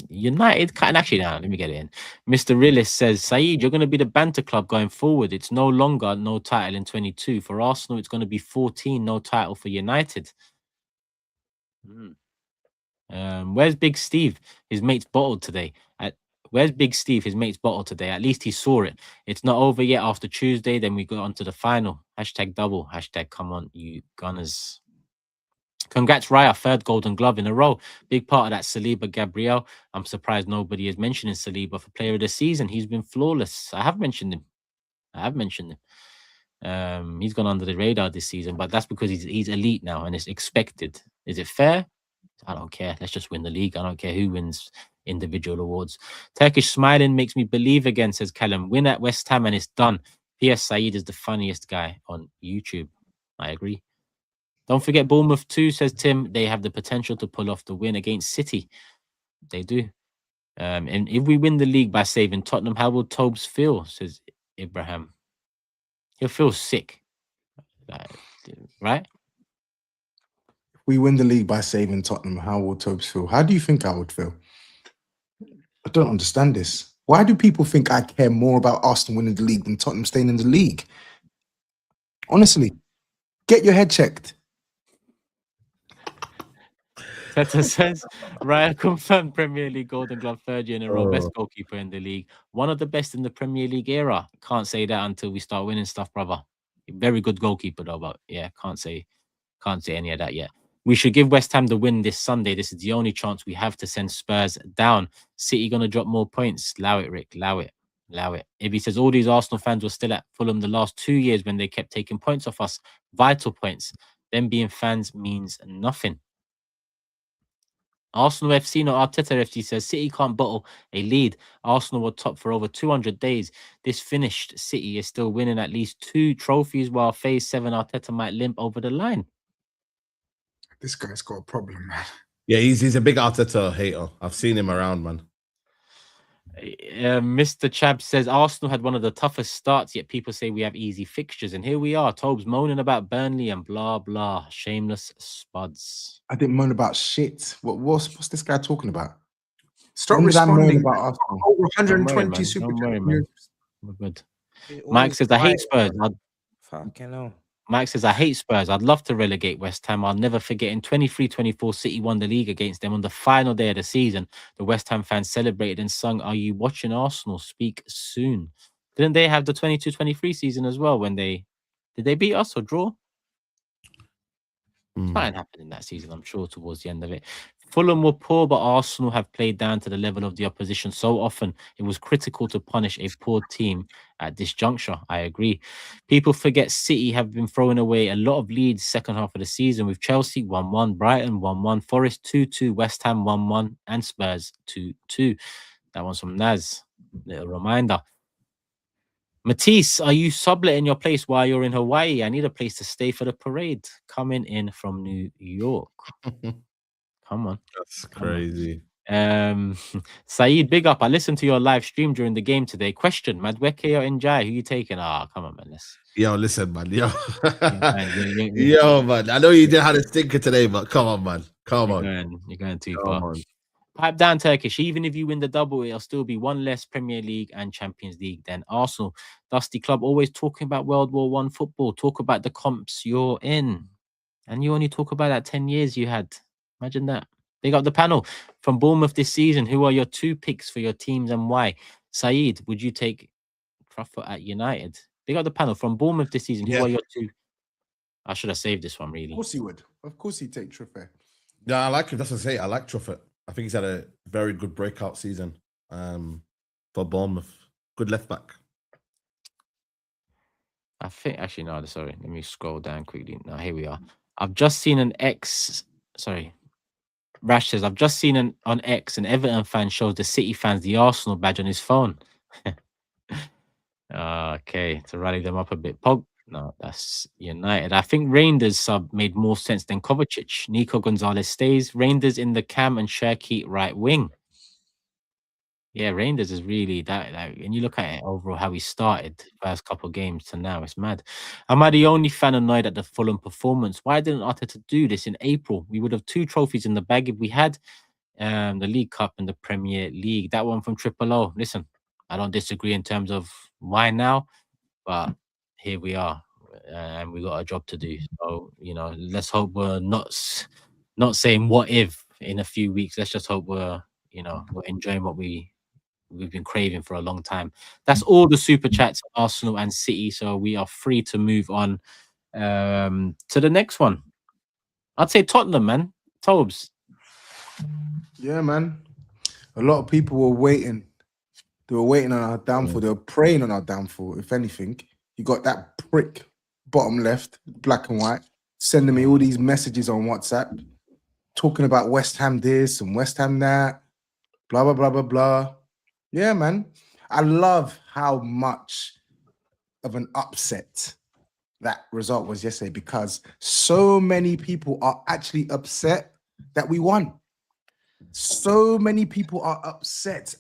A: United. And actually, now let me get it in. Mr. Realist says, Saeed, you're going to be the banter club going forward. It's no longer no title in 22 for Arsenal. It's going to be 14, no title for United. Where's Big Steve? His mate's bottled today. Where's Big Steve? His mate's bottled today. At least he saw it. It's not over yet. After Tuesday, then we go on to the final. Hashtag double. Hashtag come on, you Gunners. Congrats, Raya. Third golden glove in a row. Big part of that, Saliba Gabriel. I'm surprised nobody is mentioning Saliba for player of the season. He's been flawless. I have mentioned him. He's gone under the radar this season, but that's because he's elite now and it's expected. Is it fair? I don't care. Let's just win the league. I don't care who wins individual awards. Turkish smiling makes me believe again, says Callum. Win at West Ham and it's done. P.S. Saeed is the funniest guy on YouTube. I agree. Don't forget Bournemouth too, says Tim. They have the potential to pull off the win against City. They do. And if we win the league by saving Tottenham, how will TOBS feel, says Ibrahim. He'll feel sick. Right?
F: If we win the league by saving Tottenham, how will TOBS feel? How do you think I would feel? I don't understand this. Why do people think I care more about Arsenal winning the league than Tottenham staying in the league? Honestly, get your head checked.
A: Teta says, Raya confirmed Premier League Golden Glove third year in a row. Best goalkeeper in the league. One of the best in the Premier League era. Can't say that until we start winning stuff, brother. Very good goalkeeper though, but yeah, can't say any of that yet. We should give West Ham the win this Sunday. This is the only chance we have to send Spurs down. City gonna drop more points. Allow it, Rick. Allow it. If he says all these Arsenal fans were still at Fulham the last 2 years when they kept taking points off us, vital points, then being fans means nothing. Arsenal FC, not Arteta FC, says City can't bottle a lead. Arsenal were top for over 200 days. This finished City is still winning at least 2 trophies, while Phase 7 Arteta might limp over the line.
D: This guy's got a problem, man.
C: Yeah, he's a big Arteta hater. I've seen him around, man.
A: Mr. Chab says Arsenal had one of the toughest starts, yet people say we have easy fixtures. And here we are, Tobes moaning about Burnley and blah, blah. Shameless spuds.
F: I didn't moan about shit. What's this guy talking about?
D: Stop
F: When did I moan
D: responding.
F: about Arsenal?
D: Over 120
A: Don't worry,
D: super
A: man. We're good. Mike says, I hate Spurs.
E: Fucking hell.
A: Mike says, I hate Spurs. I'd love to relegate West Ham. I'll never forget in 23-24, City won the league against them on the final day of the season. The West Ham fans celebrated and sung, "Are you watching Arsenal? Speak soon." Didn't they have the 22-23 season as well when did they beat us or draw? Something happened in that season, I'm sure, towards the end of it. Fulham were poor, but Arsenal have played down to the level of the opposition so often. It was critical to punish a poor team at this juncture. I agree. People forget City have been throwing away a lot of leads second half of the season with Chelsea 1-1, Brighton 1-1, Forest 2-2, West Ham 1-1, and Spurs 2-2. That one's from Naz. Little reminder. Matisse, are you subletting your place while you're in Hawaii? I need a place to stay for the parade. Coming in from New York. Come on.
C: That's
A: Come on.
C: crazy.
A: Saeed, big up. I listened to your live stream during the game today. Question, Madweke or Njai? Who you taking? Ah, come on, man. Let's...
C: Yo, listen, man. Yo,
A: man,
C: yo, man. I know you didn't have a stinker today, but come on, man. Come on.
A: You're going too
C: Come
A: far.
C: on.
A: Pipe down, Turkish. Even if you win the double, it'll still be one less Premier League and Champions League than Arsenal. Dusty Club always talking about World War One football. Talk about the comps you're in, and you only talk about that 10 years you had. Imagine that. Big up the panel from Bournemouth this season. Who are your 2 picks for your teams and why? Saeed, would you take Truffle at United? Big up the panel from Bournemouth this season. Who are your 2? I should have saved this one, really.
F: Of course he would. Of course he'd take Truffle.
C: Yeah, I like him. That's what I say. I like Truffle. I think he's had a very good breakout season for Bournemouth. Good left back.
A: I think actually no, sorry. Let me scroll down quickly. Now here we are. I've just seen an Rash says, I've just seen on X an Everton fan shows the City fans the Arsenal badge on his phone. Okay, to rally them up a bit. No, that's United. I think Reinders sub made more sense than Kovacic. Nico Gonzalez stays. Reinders in the cam and Sherky right wing. Yeah, Reinders is really that. When you look at it overall, how he started first couple of games to now, it's mad. Am I the only fan annoyed at the Fulham performance? Why didn't Arteta do this in April? We would have 2 trophies in the bag if we had the League Cup and the Premier League. That one from Triple O. Listen, I don't disagree in terms of why now, but here we are, and we got a job to do. So let's hope we're not saying what if in a few weeks. Let's just hope we're enjoying what we've been craving for a long time. That's all the super chats, Arsenal and City. So we are free to move on to the next one. I'd say Tottenham, man. Tobes.
F: Yeah, man. A lot of people were waiting. They were waiting on our downfall. They were praying on our downfall. If anything, you got that prick bottom left, black and white, sending me all these messages on WhatsApp, talking about West Ham this and West Ham that, blah, blah, blah, blah, blah. Yeah, man. I love how much of an upset that result was yesterday, because so many people are actually upset that we won. So many people are upset.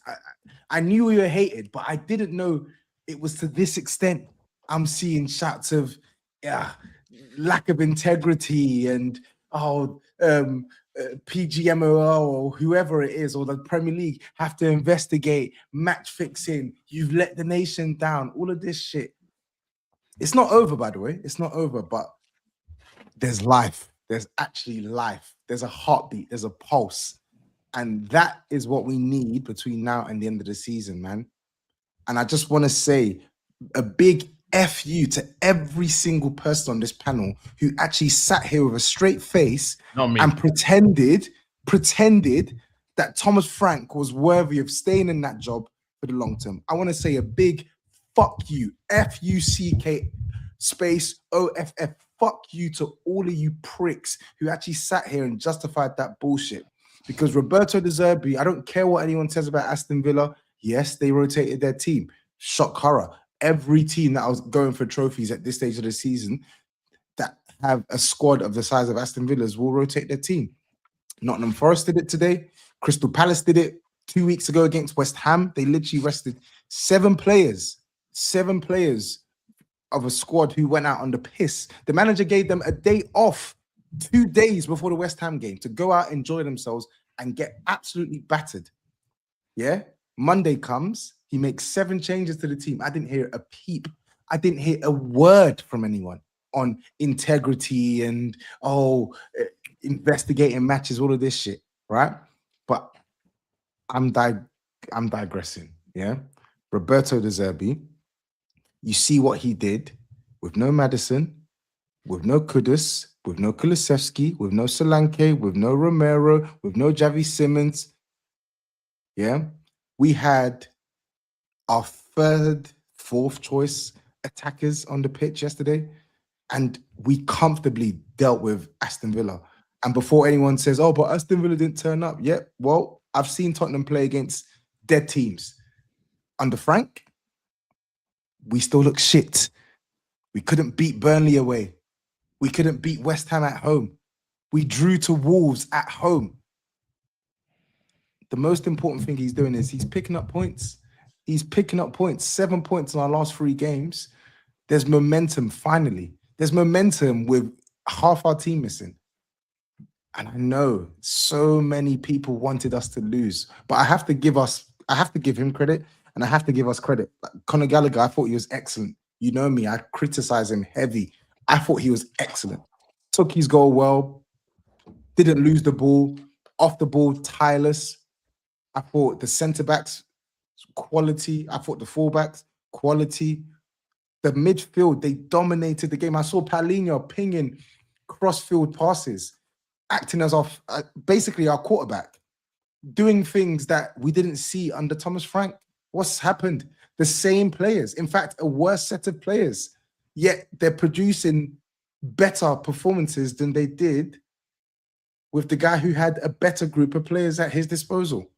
F: I knew we were hated, but I didn't know it was to this extent. I'm seeing shouts of lack of integrity and PGMOL or whoever it is, or the Premier League have to investigate match fixing. You've let the nation down. All of this shit. It's not over, by the way. It's not over, but there's life. There's actually life. There's a heartbeat. There's a pulse. And that is what we need between now and the end of the season, man. And I just want to say a big F you to every single person on this panel who actually sat here with a straight face and pretended that Thomas Frank was worthy of staying in that job for the long term. I want to say a big fuck you, F-U-C-K space O-F-F, fuck you to all of you pricks who actually sat here and justified that bullshit. Because Roberto De Zerbi, I don't care what anyone says about Aston Villa. Yes, they rotated their team. Shock horror. Every team that was going for trophies at this stage of the season that have a squad of the size of Aston Villa's will rotate their team. Nottingham Forest did it today. Crystal Palace did it 2 weeks ago against West Ham. They literally rested 7 players of a squad who went out on the piss. The manager gave them a day off 2 days before the West Ham game to go out, enjoy themselves, and get absolutely battered. Yeah? Monday comes, he makes 7 changes to the team. I didn't hear a peep. I didn't hear a word from anyone on integrity and, investigating matches, all of this shit, right? But I'm digressing, yeah? Roberto De Zerbi, you see what he did with no Maddison, with no Kudus, with no Kulusevski, with no Solanke, with no Romero, with no Javi Simmons. Yeah, we had our 3rd, 4th choice attackers on the pitch yesterday, and we comfortably dealt with Aston Villa. And before anyone says, "Oh, but Aston Villa didn't turn up," yeah, well, I've seen Tottenham play against dead teams under Frank. we still look shit. We couldn't beat Burnley away. We couldn't beat West Ham at home. We drew to Wolves at home. The most important thing he's doing is he's picking up points. He's picking up points. 7 points in our last 3 games. There's momentum finally. There's momentum with half our team missing. And I know so many people wanted us to lose, but I have to give him credit, and I have to give us credit. Like Conor Gallagher, I thought he was excellent. You know me, I criticize him heavy. I thought he was excellent. Took his goal well, didn't lose the ball, off the ball, tireless. I thought the centre-backs, quality. I thought the full-backs, quality. The midfield, they dominated the game. I saw Paulinho pinging cross-field passes, acting as basically our quarterback, doing things that we didn't see under Thomas Frank. What's happened? The same players, in fact, a worse set of players, yet they're producing better performances than they did with the guy who had a better group of players at his disposal.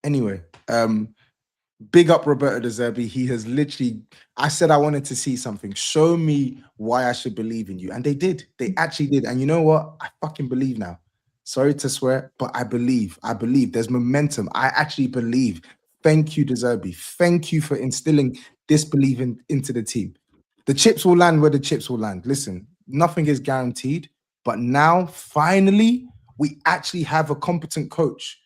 F: Anyway, big up Roberto De Zerbi. He has literally, I said I wanted to see something. Show me why I should believe in you. And they did. They actually did. And you know what? I fucking believe now. Sorry to swear, but I believe. I believe. There's momentum. I actually believe. Thank you, De Zerbi. Thank you for instilling this belief into the team. The chips will land where the chips will land. Listen, nothing is guaranteed. But now, finally, we actually have a competent coach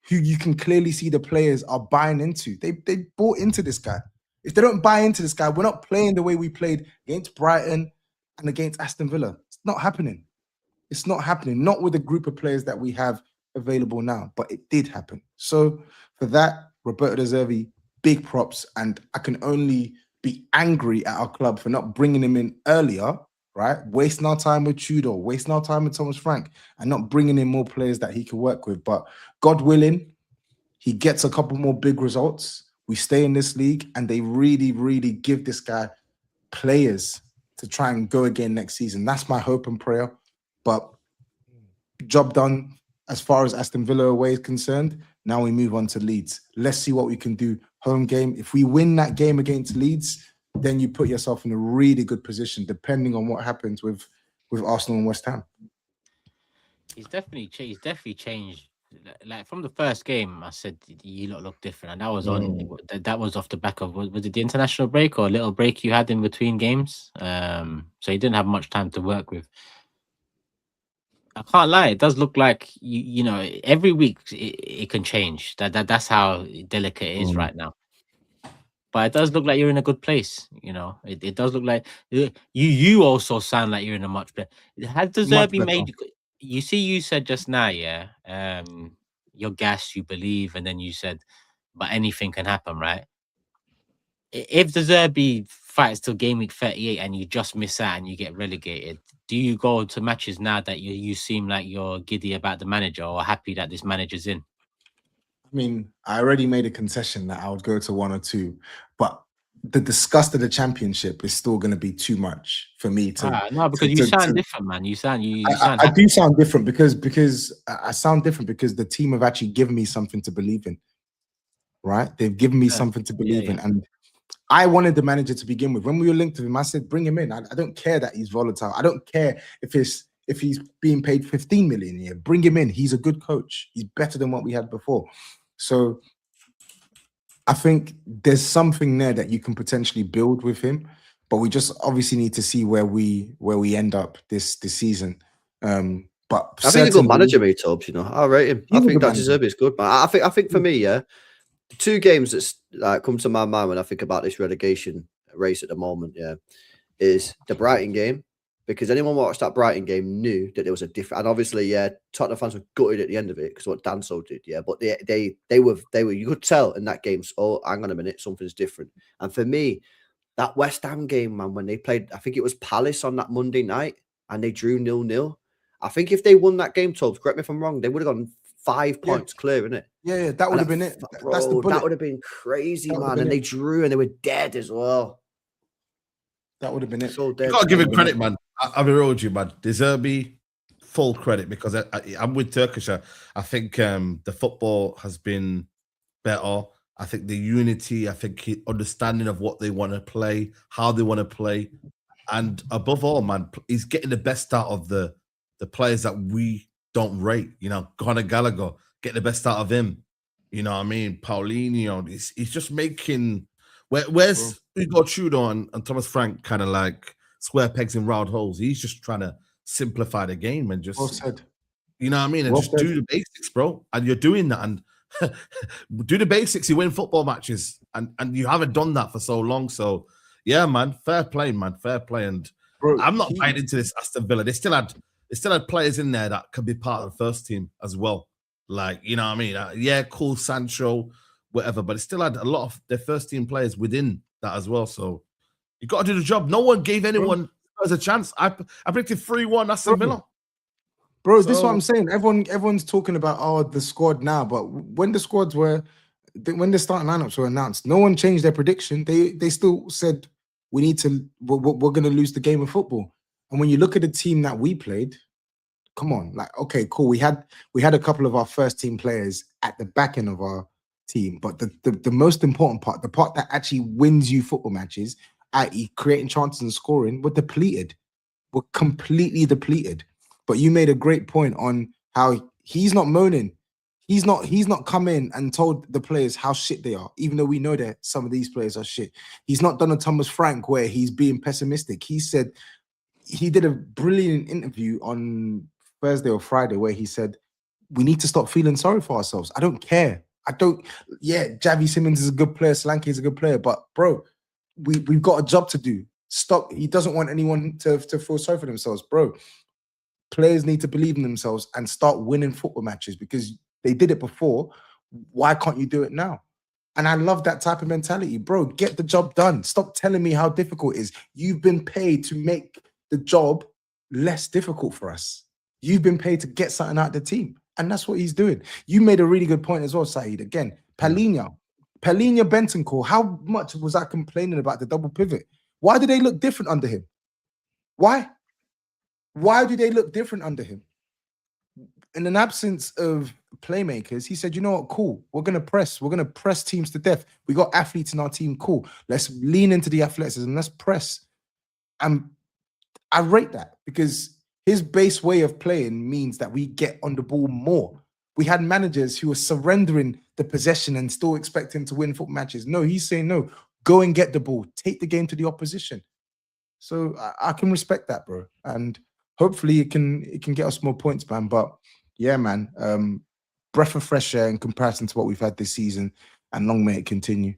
F: who you can clearly see the players are buying into. They bought into this guy. If they don't buy into this guy, we're not playing the way we played against Brighton and against Aston Villa. It's not happening. It's not happening. Not with the group of players that we have available now, but it did happen. So for that, Roberto De Zerbi, big props. And I can only be angry at our club for not bringing him in earlier, right? Wasting our time with Tudor, wasting our time with Thomas Frank, and not bringing in more players that he could work with. But God willing, he gets a couple more big results. We stay in this league, and they really, really give this guy players to try and go again next season. That's my hope and prayer. But job done as far as Aston Villa away is concerned. Now we move on to Leeds. Let's see what we can do. Home game. If we win that game against Leeds, then you put yourself in a really good position, depending on what happens with Arsenal and West Ham.
A: He's definitely changed. Like from the first game, I said you lot look different, and that was that was off the back of, was it the international break or a little break you had in between games? So you didn't have much time to work with. I can't lie, it does look like you know, every week it can change. That's how delicate it is right now. But it does look like you're in a good place. You know, it does look like you also sound like you're in a much better. Has De Zerbi made? You see, you said just now, yeah, you're gassed, you believe, and then you said, but anything can happen, right? If De Zerbi fights till game week 38 and you just miss out and you get relegated, do you go to matches now that you seem like you're giddy about the manager or happy that this manager's in?
F: I mean, I already made a concession that I would go to 1 or 2, but the disgust of the championship is still going to be too much for me to.
A: No, because you sound different, man. You sound.
F: I do sound different because I sound different because the team have actually given me something to believe in. Right? They've given me something to believe in, and I wanted the manager to begin with. When we were linked to him, I said, bring him in. I don't care that he's volatile. I don't care if he's being paid 15 million a year. Bring him in. He's a good coach. He's better than what we had before. So I think there's something there that you can potentially build with him, but we just obviously need to see where we end up this season. But
B: I think he's a good manager, mate, TOBS. You know, I rate him. I think that De Zerbi is good, but I think for me, the 2 games that come to my mind when I think about this relegation race at the moment, is the Brighton game. Because anyone watched that Brighton game knew that there was a different, and obviously, Tottenham fans were gutted at the end of it because what Danso did, but they were, you could tell in that game, oh, hang on a minute, something's different. And for me, that West Ham game, man, when they played, I think it was Palace on that Monday night, and they drew 0-0. I think if they won that game, TOBS, correct me if I'm wrong, they would have gone 5 points clear, innit?
F: Yeah, that would have been it.
B: Bro, that's the bullet. That would have been crazy, man. And they drew, and they were dead as well.
F: That would have been it.
C: So dead. You gotta give him credit, man. I'll be real with you, man. De Zerbi, full credit, because I'm with Turkish. I think the football has been better. I think the unity, I think understanding of what they want to play, how they want to play, and above all, man, he's getting the best out of the players that we don't rate. You know, Conor Gallagher, get the best out of him. You know what I mean? Paulinho, he's just making where's Hugo Tudor and Thomas Frank kind of like square pegs in round holes. He's just trying to simplify the game and just you know what I mean, and just do the basics, bro. And you're doing that, and do the basics. You win football matches, and you haven't done that for so long. So yeah, man, fair play, man, fair play. And bro, I'm not buying into this Aston Villa. They still had players in there that could be part of the first team as well. Like, you know what I mean? Yeah, cool, Sancho, whatever, but it still had a lot of their first team players within that as well. So you got to do the job. No one gave anyone as a chance. I predicted 3-1 Aston Villa.
F: Bro, this is what I'm saying. Everyone's talking about the squad now, but when the starting lineups were announced, no one changed their prediction. They still said we're going to lose the game of football. And when you look at the team that we played, come on, like, okay, cool. We had a couple of our first team players at the back end of our team, but the most important part, the part that actually wins you football matches, i.e. creating chances and scoring, we're depleted. We're completely depleted. But you made a great point on how he's not moaning. He's not come in and told the players how shit they are, even though we know that some of these players are shit. He's not done a Thomas Frank where he's being pessimistic. He said, he did a brilliant interview on Thursday or Friday where he said, we need to stop feeling sorry for ourselves. I don't care. Yeah, Javi Simmons is a good player. Solanke is a good player. But, bro, we've got a job to do. Stop. He doesn't want anyone to feel sorry for themselves, bro. Players need to believe in themselves and start winning football matches because they did it before. Why can't you do it now? And I love that type of mentality, bro. Get the job done. Stop telling me how difficult it is. You've been paid to make the job less difficult for us. You've been paid to get something out of the team. And that's what he's doing. You made a really good point as well, Saeed. Again, Paulinho, Bentancur, how much was I complaining about the double pivot? Why do they look different under him? Why? Why do they look different under him? In an absence of playmakers, he said, you know what, cool. We're going to press teams to death. We got athletes in our team, cool. Let's lean into the athleticism. Let's press. And I rate that because his base way of playing means that we get on the ball more. We had managers who were surrendering the possession and still expecting to win football matches. No, he's saying, no, go and get the ball. Take the game to the opposition. So I can respect that, bro. And hopefully it can get us more points, man. But yeah, man, breath of fresh air in comparison to what we've had this season, and long may it continue.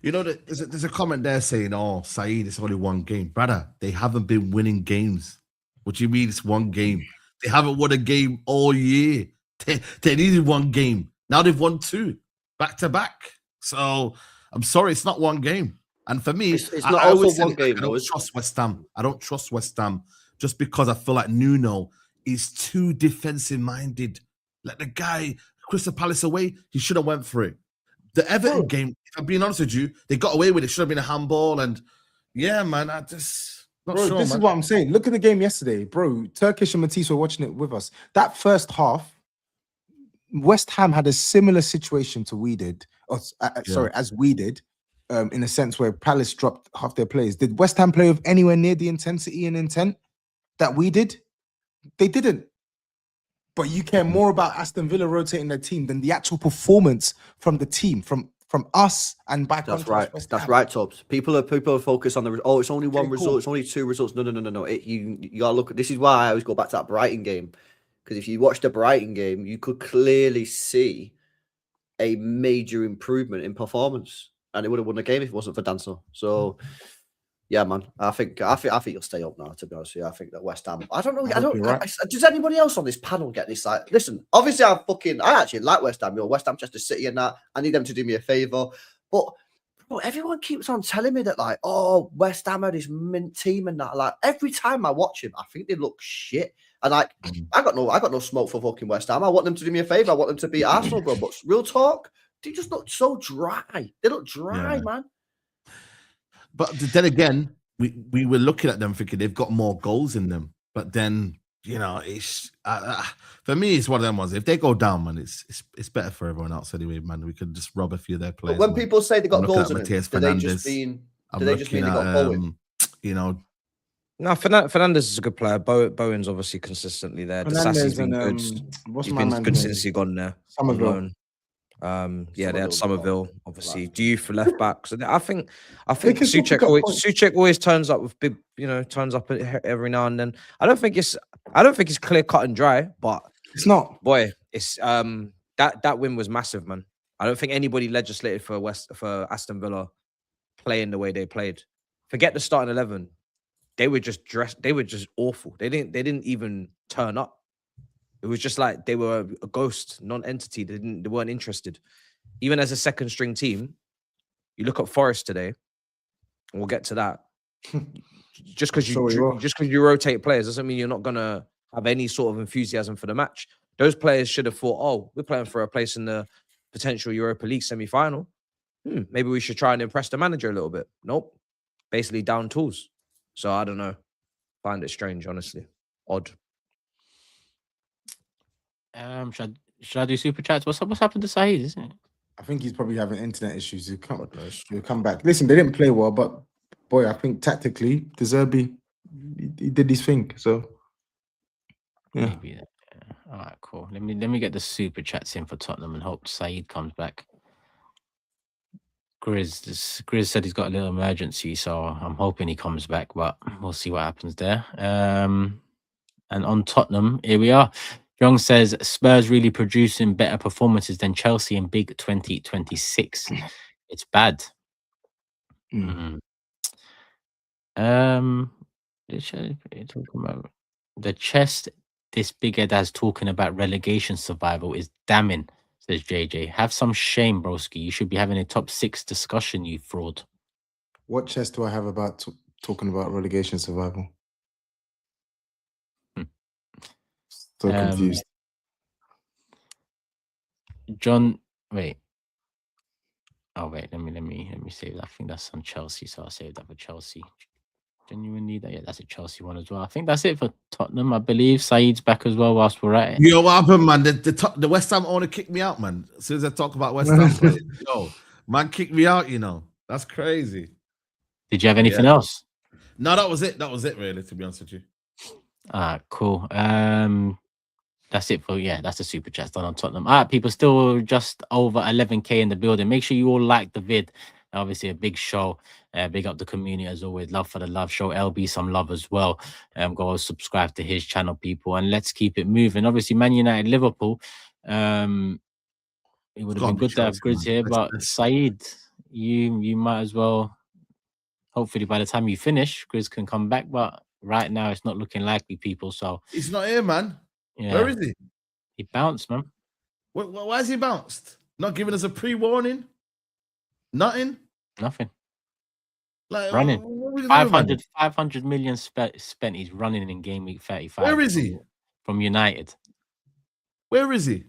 C: You know, there's a comment there saying, "Oh, Saeed, it's only one game, brother. They haven't been winning games. What do you mean it's one game? They haven't won a game all year. They needed one game. Now they've won 2 back to back. So I'm sorry, it's not one game. And for me,
B: it's not also one game.
C: I don't trust West Ham. I don't trust West Ham just because I feel like Nuno is too defensive minded. Like the guy, Crystal Palace away, he should have went for it. The Everton game, if I'm being honest with you, they got away with it. Should have been a handball. And yeah, man, I just not sure.
F: This is what I'm saying. Look at the game yesterday, bro. Turkish and Matisse were watching it with us. That first half, West Ham had a similar situation to we did. As we did, in a sense where Palace dropped half their players. Did West Ham play with anywhere near the intensity and intent that we did? They didn't. But you care more about Aston Villa rotating their team than the actual performance from the team, from us and back.
B: That's right. That's right, Tubbs. People are focused on the it's only one result. Cool. It's only 2 results. No. You gotta look at. This is why I always go back to that Brighton game, because if you watch the Brighton game, you could clearly see a major improvement in performance, and it would have won the game if it wasn't for Danso. So. Yeah, man. I think you'll stay up now. To be honest with you, I think that West Ham. I don't know. Does anybody else on this panel get this? Like, listen. Obviously, I actually like West Ham. West Ham, Manchester City, and that. I need them to do me a favor. But bro, everyone keeps on telling me that, like, oh, West Ham are this mint team and that. Like, every time I watch him, I think they look shit. And like, I got no smoke for fucking West Ham. I want them to do me a favor. I want them to beat Arsenal, bro. But real talk, they just look so dry. They look dry, man.
C: But then again, we were looking at them thinking they've got more goals in them. But then you know, it's for me, it's one of them ones. If they go down, man, it's better for everyone else anyway, man. We could just rob a few of their players.
B: But when
C: man.
B: people say they got
C: I'm looking
B: goals
C: at
B: in them,
C: Matthias
B: do they just
C: Fernandes.
B: mean
C: I'm
B: they just mean they
C: looking
B: got
C: at,
B: Bowen?
C: you know,
E: No, Fernandes is a good player. Bowen's obviously consistently there. Disasi's been good.
F: What's
E: He's
F: my
E: been
F: man's
E: good
F: name?
E: since he gone there. On
F: Somerville.
E: loan. Yeah, they had
F: Somerville.
E: Somerville, obviously. Due for left back. So I think
F: can still pick
E: Souček
F: up points.
E: Souček always turns up with big, turns up every now and then. I don't think it's clear cut and dry, but
F: It's not.
E: boy, it's that win was massive, man. I don't think anybody legislated for Aston Villa playing the way they played. Forget the starting 11. They were just awful. They didn't even turn up. It was just like they were a ghost, non-entity. They weren't interested. Even as a second string team, you look at Forest today, and we'll get to that. Just because you rotate players doesn't mean you're not gonna have any sort of enthusiasm for the match. Those players should have thought, oh, we're playing for a place in the potential Europa League semi-final. Maybe we should try and impress the manager a little bit. Nope. Basically down tools. So I don't know. Find it strange, honestly. Odd.
A: Should I do super chats? What's happened to Saeed, isn't it?
F: I think he's probably having internet issues. He'll come back. Listen, they didn't play well, but boy, I think tactically, De Zerbi, he did his thing. So yeah.
A: Maybe that. Yeah. All right, cool. Let me get the super chats in for Tottenham and hope Saeed comes back. GRIZZ said he's got a little emergency, so I'm hoping he comes back, but we'll see what happens there. And on Tottenham, here we are. Young says Spurs really producing better performances than Chelsea in big 2026. It's bad. Talking about the chest this big head has talking about relegation survival is damning, says JJ. Have some shame, broski. You should be having a top 6 discussion, you fraud.
F: What chest do I have about talking about relegation survival? So confused.
A: John, wait. Oh wait, let me save that. I think that's on Chelsea, so I'll save that for Chelsea. Genuinely, yeah, that's a Chelsea one as well. I think that's it for Tottenham, I believe. Saeed's back as well whilst we're at it.
C: Yo, what happened, man? The West Ham owner kicked me out, man. As soon as I talk about West Ham players, yo, man kicked me out, That's crazy.
A: Did you have anything else?
C: No, that was it. That was it, really, to be honest with you.
A: Cool. That's it for, that's the super chat done on Tottenham. All right, people, still just over 11K in the building. Make sure you all like the vid. Obviously, a big show. Big up the community as always. Love for the love. Show LB some love as well. Go subscribe to his channel, people, and let's keep it moving. Obviously, Man United, Liverpool. It would have been good to have GRIZZ here, but Saeed, you might as well. Hopefully, by the time you finish, GRIZZ can come back. But right now, it's not looking likely, people. So
C: he's not here, man.
A: Yeah.
C: Where is he?
A: He bounced, man.
C: Why is he bounced? Not giving us a pre-warning? Nothing?
A: Nothing.
C: Like,
A: running.
C: Doing,
A: 500 million spent. He's running in game week 35.
C: Where is he?
A: From United.
C: Where is he?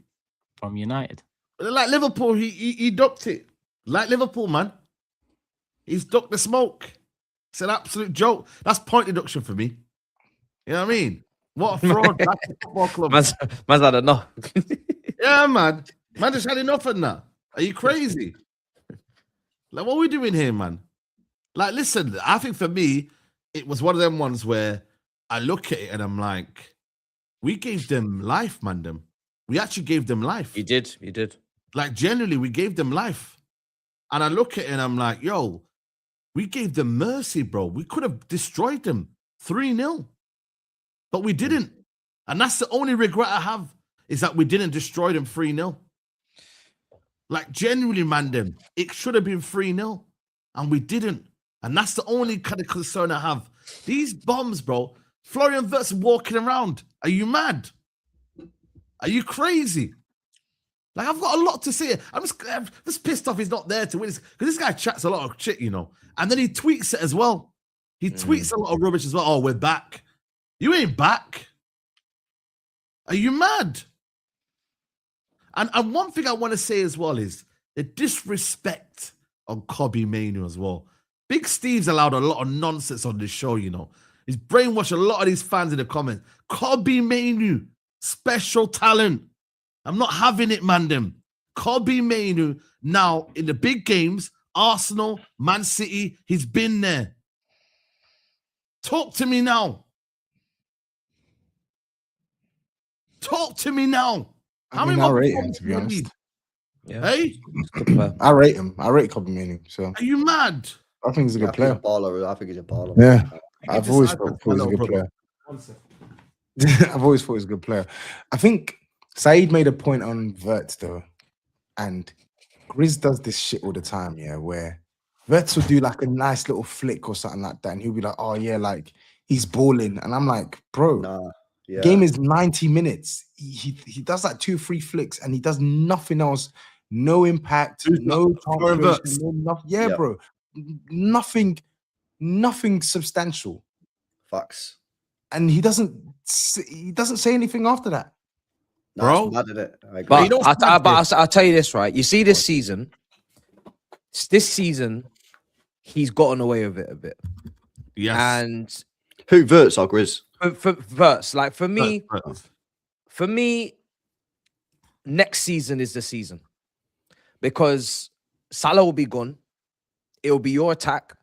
A: From United.
C: Like Liverpool, he ducked it. Like Liverpool, man. He's ducked the smoke. It's an absolute joke. That's point deduction for me. You know what I mean? What a fraud. That's a football club.
E: Man's had enough.
C: Yeah, man. Man just had enough of that. Are you crazy? Like, what are we doing here, man? Like, listen, I think for me, it was one of them ones where I look at it and I'm like, we gave them life, man. We actually gave them life.
E: You did.
C: Like, genuinely, we gave them life. And I look at it and I'm like, yo, we gave them mercy, bro. We could have destroyed them 3-0. But we didn't. And that's the only regret I have, is that we didn't destroy them 3-0. Like, genuinely, man, it should have been 3-0. And we didn't. And that's the only kind of concern I have. These bombs, bro. Florian Wirtz walking around. Are you mad? Are you crazy? Like, I've got a lot to say. I'm just pissed off he's not there to win this. Because this guy chats a lot of shit, And then he tweets it as well. He tweets a lot of rubbish as well. Oh, we're back. You ain't back. Are you mad? And one thing I want to say as well is the disrespect on Kobbie Mainoo as well. Big Steve's allowed a lot of nonsense on this show, He's brainwashed a lot of these fans in the comments. Kobe Mainu, special talent. I'm not having it, man. Them Kobe Mainu now in the big games, Arsenal, Man City, he's been there. Talk to me now. Talk to me now.
F: I mean, I rate him, to be honest.
E: Yeah.
C: Hey,
F: I rate him. I rate Kobe Mainoo. So
C: are you mad?
F: I think he's a good player.
B: I think he's a baller.
F: Yeah,
C: I
F: I've always thought he was a good player. I've always thought he was a good player. I think SAEED made a point on Verts though, and GRIZZ does this shit all the time, yeah, where Verts will do like a nice little flick or something like that, and he'll be like, "Oh yeah, like he's balling," and I'm like, "Bro, game is 90 minutes. He does like 2-3 flicks, and he does nothing else. No impact, no contribution, no nothing. Yeah, bro, nothing substantial.
B: Facts.
F: And he doesn't say anything after that,
B: bro. Mad at it.
E: But I'll tell you this, right? You see this season, he's gotten away with it a bit.
C: Yes.
E: And
B: who, Verts or GRIZZ?
E: For Verts, like for me, next season is the season because Salah will be gone. It'll be your attack.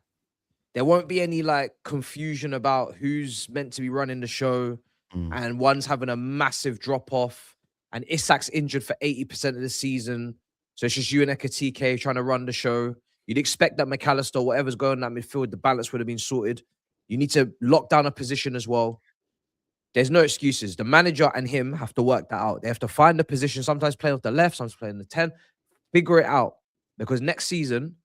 E: There won't be any like confusion about who's meant to be running the show, and one's having a massive drop off, and Isak's injured for 80% of the season. So it's just you and Ekatike trying to run the show. You'd expect that McAllister, whatever's going on in that midfield, the balance would have been sorted. You need to lock down a position as well. There's no excuses. The manager and him have to work that out. They have to find the position, sometimes play off the left, sometimes play in the 10. Figure it out. Because next season,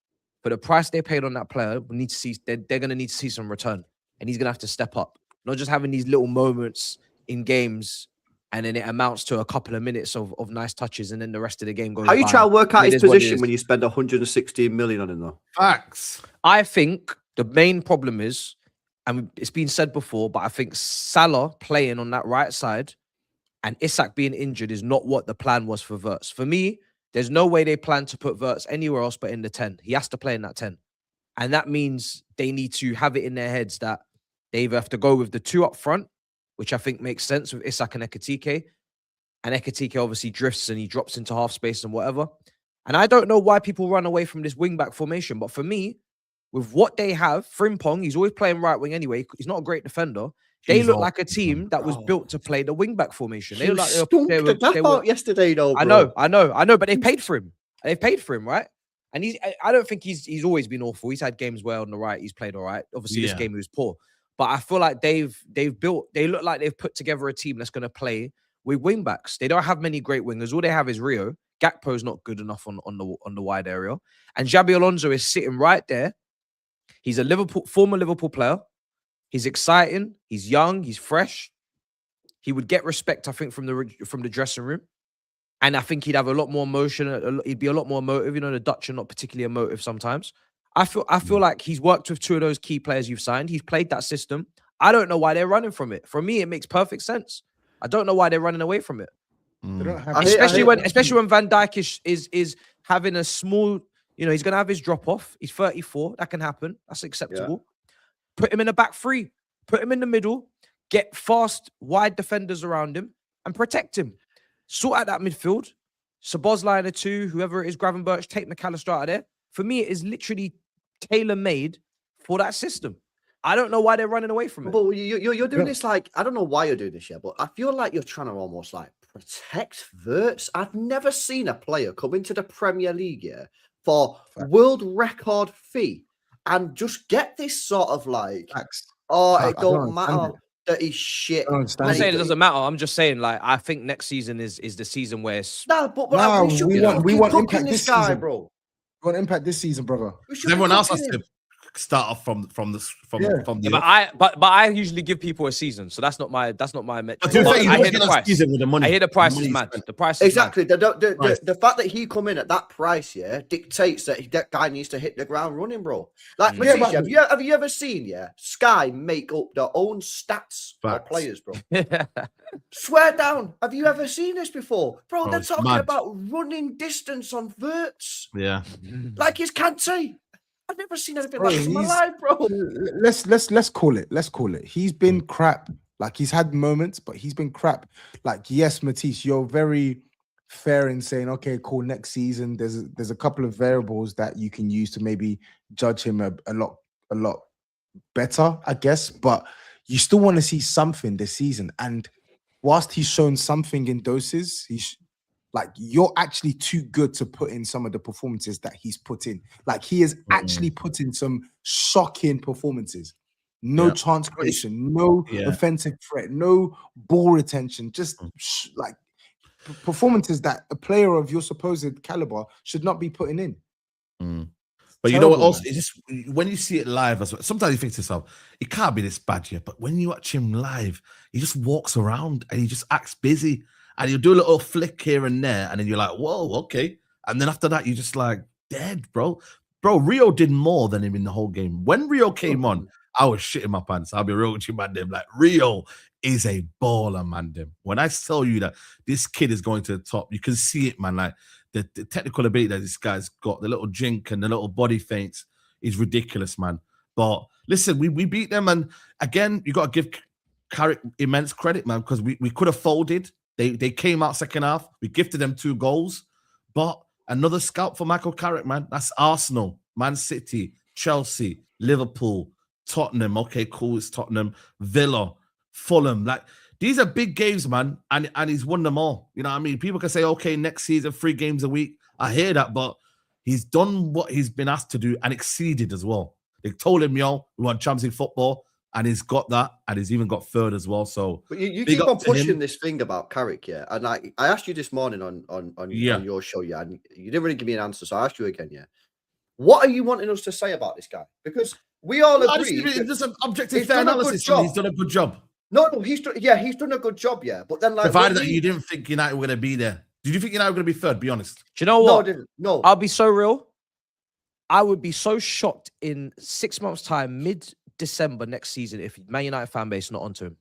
E: for the price they paid on that player, we need to see they're going to need to see some return. And he's going to have to step up. Not just having these little moments in games and then it amounts to a couple of minutes of nice touches and then the rest of the game goes by.
B: How you try to work out his position when you spend 116 million on him though?
C: Facts.
E: I think the main problem is, and it's been said before, but I think Salah playing on that right side and Isak being injured is not what the plan was for Verts. For me, there's no way they plan to put Verts anywhere else but in the 10. He has to play in that 10. And that means they need to have it in their heads that they either have to go with the 2 up front, which I think makes sense with Isak and Ekatike. And Ekatike obviously drifts and he drops into half space and whatever. And I don't know why people run away from this wing-back formation. But for me, with what they have, Frimpong, he's always playing right wing anyway. He's not a great defender. They look like a team that was built to play the wing-back formation. They look like they were
B: yesterday, though. Bro.
E: I know, but they paid for him. They've paid for him, right? And I don't think he's always been awful. He's had games where on the right he's played all right. Obviously, this game he was poor. But I feel like they look like they've put together a team that's going to play with wing-backs. They don't have many great wingers. All they have is Rio. Gakpo's not good enough on the wide area. And Xabi Alonso is sitting right there. He's a former Liverpool player. He's exciting. He's young. He's fresh. He would get respect, I think, from the dressing room. And I think he'd have a lot more emotion. He'd be a lot more emotive. You know, the Dutch are not particularly emotive sometimes. I feel like he's worked with 2 of those key players you've signed. He's played that system. I don't know why they're running from it. For me, it makes perfect sense. I don't know why they're running away from it. Especially when Van Dijk is having a small, he's going to have his drop off. He's 34. That can happen. That's acceptable. Yeah. Put him in a back 3. Put him in the middle. Get fast, wide defenders around him and protect him. Sort out that midfield. Szoboszlai in a 2, whoever it is, Gravenberch, take McAllister out of there. For me, it is literally tailor-made for that system. I don't know why they're running away from it.
B: But you're doing this like, I don't know why you're doing this yet, but I feel like you're trying to almost like protect Verts. I've never seen a player come into the Premier League for world record fee and just get this sort of like, it don't matter that he's shit.
E: I'm not saying it doesn't matter. I'm just saying, like, I think next season is the season where
B: we want impact this guy, bro.
F: We want impact this season, brother.
C: Everyone else has to start off from the.
E: But I usually give people a season, so that's not my metric.
C: I hear
E: the price is mad. The price is
B: exactly the fact that he come in at that price, dictates that guy needs to hit the ground running, bro. Like, have you ever seen Sky make up their own stats for players, bro? Swear down. Have you ever seen this before, bro? They're talking about running distance on Verts.
C: Yeah,
B: like it's Kante. I've never seen anything
F: Bro,
B: like this in my
F: he's-
B: life, bro.
F: Let's call it. Let's call it. He's been crap. Like he's had moments, but he's been crap. Like, yes, Matisse, you're very fair in saying, okay, cool, next season there's a couple of variables that you can use to maybe judge him a lot better, I guess. But you still want to see something this season. And whilst he's shown something in doses, like, you're actually too good to put in some of the performances that he's put in. Like, he has actually put in some shocking performances. No chance creation, no offensive threat, no ball retention, just like performances that a player of your supposed caliber should not be putting in.
C: But you know what?
F: Terrible,
C: Also,
F: man.
C: it's just when you see it live as well. Sometimes you think to yourself, it can't be this bad yet. But when you watch him live, he just walks around and he just acts busy, and he'll do a little flick here and there, and then you're like, whoa, okay. And then after that, you're just like, dead, bro. Bro, Rio did more than him in the whole game. When Rio came on, I was shitting my pants. I'll be real with you, man. Them like, Rio is a baller, man. Them. When I tell you that this kid is going to the top, you can see it, man. Like the technical ability that this guy's got, the little jink and the little body feints is ridiculous, man. But listen, we beat them, and again, you got to give Carrick immense credit, man, because we could have folded. They came out second half. We gifted them 2 goals, but another scalp for Michael Carrick, man. That's Arsenal, Man City, Chelsea, Liverpool, Tottenham. Okay, cool. It's Tottenham, Villa, Fulham. Like, these are big games, man. And he's won them all. You know what I mean? People can say, okay, next season, 3 games a week. I hear that, but he's done what he's been asked to do and exceeded as well. They told him, yo, we want Champions League football. And he's got that, and he's even got 3rd as well. So,
B: but you keep on pushing this thing about Carrick, yeah. And I asked you this morning on your show, yeah, and you didn't really give me an answer, so I asked you again, yeah. What are you wanting us to say about this guy? Because we all agree.
C: Just an objective fair analysis. He's done a good job.
B: No, he's done a good job, yeah. But then, like,
C: provided that you didn't think United were going to be there. Did you think United were going to be 3rd? Be honest.
E: Do you know what?
B: No, I didn't. No,
E: I'll be so real. I would be so shocked in 6 months' time, mid-December next season, if Man United fan base not onto him.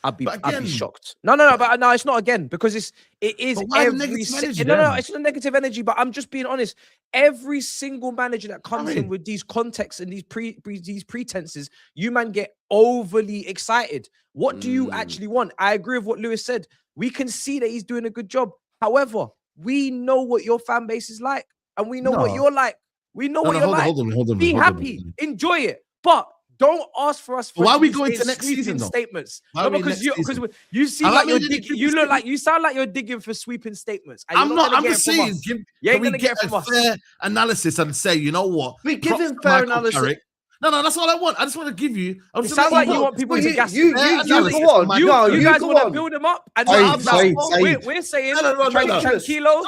E: I'd be shocked. No, but no, it's not again, because it is every it's not negative energy, but I'm just being honest. Every single manager that comes in with these contexts and these pretenses, you man get overly excited. What do you actually want? I agree with what Lewis said. We can see that he's doing a good job. However, we know what your fan base is like, and we know what you're like. We know what you're like.
C: Hold on,
E: be happy, enjoy it, but don't ask for us.
C: Why are we going to next season?
E: Statements, no, because you seem like you're digging. You look like you sound like you're digging for sweeping statements.
C: I'm not. I'm just saying. Can we get a fair analysis and say, you know what?
B: We give him fair analysis.
C: Carrick. No, that's all I want. I just want to give you.
E: It sounds like you want people to gas.
B: You go on.
E: You guys want to build them up, and we're saying tranquilo,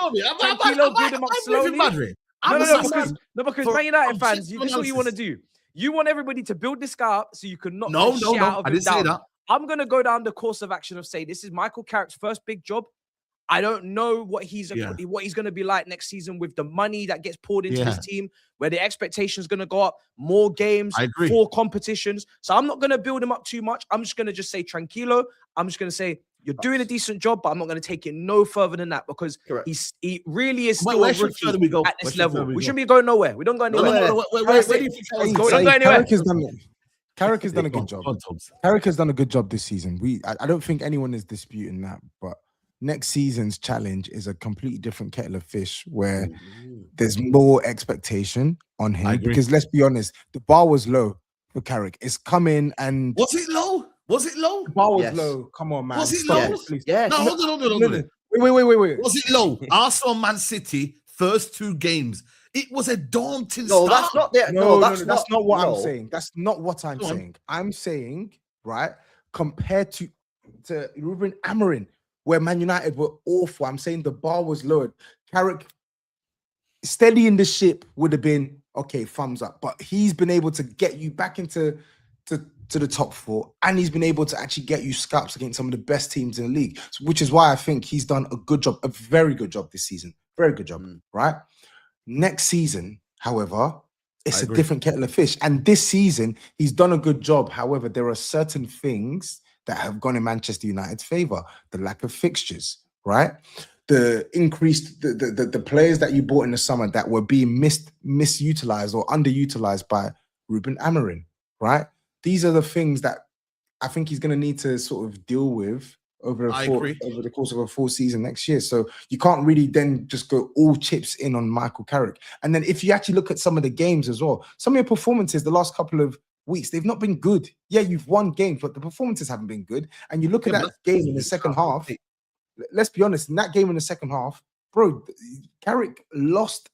E: build them up slowly. Because Man United fans, this is what you want to do. You want everybody to build this guy up so you can knock the shit out of him. I didn't say that. I'm going to go down the course of action of say this is Michael Carrick's first big job. I don't know what he's going to be like next season with the money that gets poured into his team, where the expectation is going to go up, more games, 4 competitions. So I'm not going to build him up too much. I'm just going to just say tranquilo. I'm just going to say you're doing a decent job, but I'm not going to take it no further than that, because he really is still a rookie at this level. We shouldn't be going nowhere. We don't go anywhere.
C: Where do you think
E: we don't go anywhere?
F: Carrick has done a good job. Carrick has done a good job this season. I don't think anyone is disputing that, but next season's challenge is a completely different kettle of fish, where there's more expectation on him. Because let's be honest, the bar was low for Carrick. It's coming and
C: was it low? Was it low?
F: The bar was low. Come on, man.
C: Was it low?
B: Yes.
C: No, hold on.
F: Wait.
C: Was it low? Arsenal, Man City, first 2 games. It was a daunting start.
B: That's not there.
F: That's not what I'm saying. That's not what I'm saying. I'm saying, right, compared to Ruben Amorim, where Man United were awful. I'm saying the bar was lowered. Carrick steadying the ship would have been okay, thumbs up. But he's been able to get you back into the top 4, and he's been able to actually get you scalps against some of the best teams in the league, which is why I think he's done a good job, a very good job this season. Very good job, right? Next season, however, it's a different kettle of fish. And this season, he's done a good job. However, there are certain things that have gone in Manchester United's favour. The lack of fixtures, right? the increased the players that you bought in the summer that were being misutilized or underutilized by Ruben Amorim, right? These are the things that I think he's going to need to sort of deal with over the course of a full season next year. So you can't really then just go all chips in on Michael Carrick. And then if you actually look at some of the games as well, some of your performances the last couple of weeks, they've not been good. Yeah, you've won games, but the performances haven't been good. And you look at that game in the second half, let's be honest, in that game in the second half, bro, Carrick lost.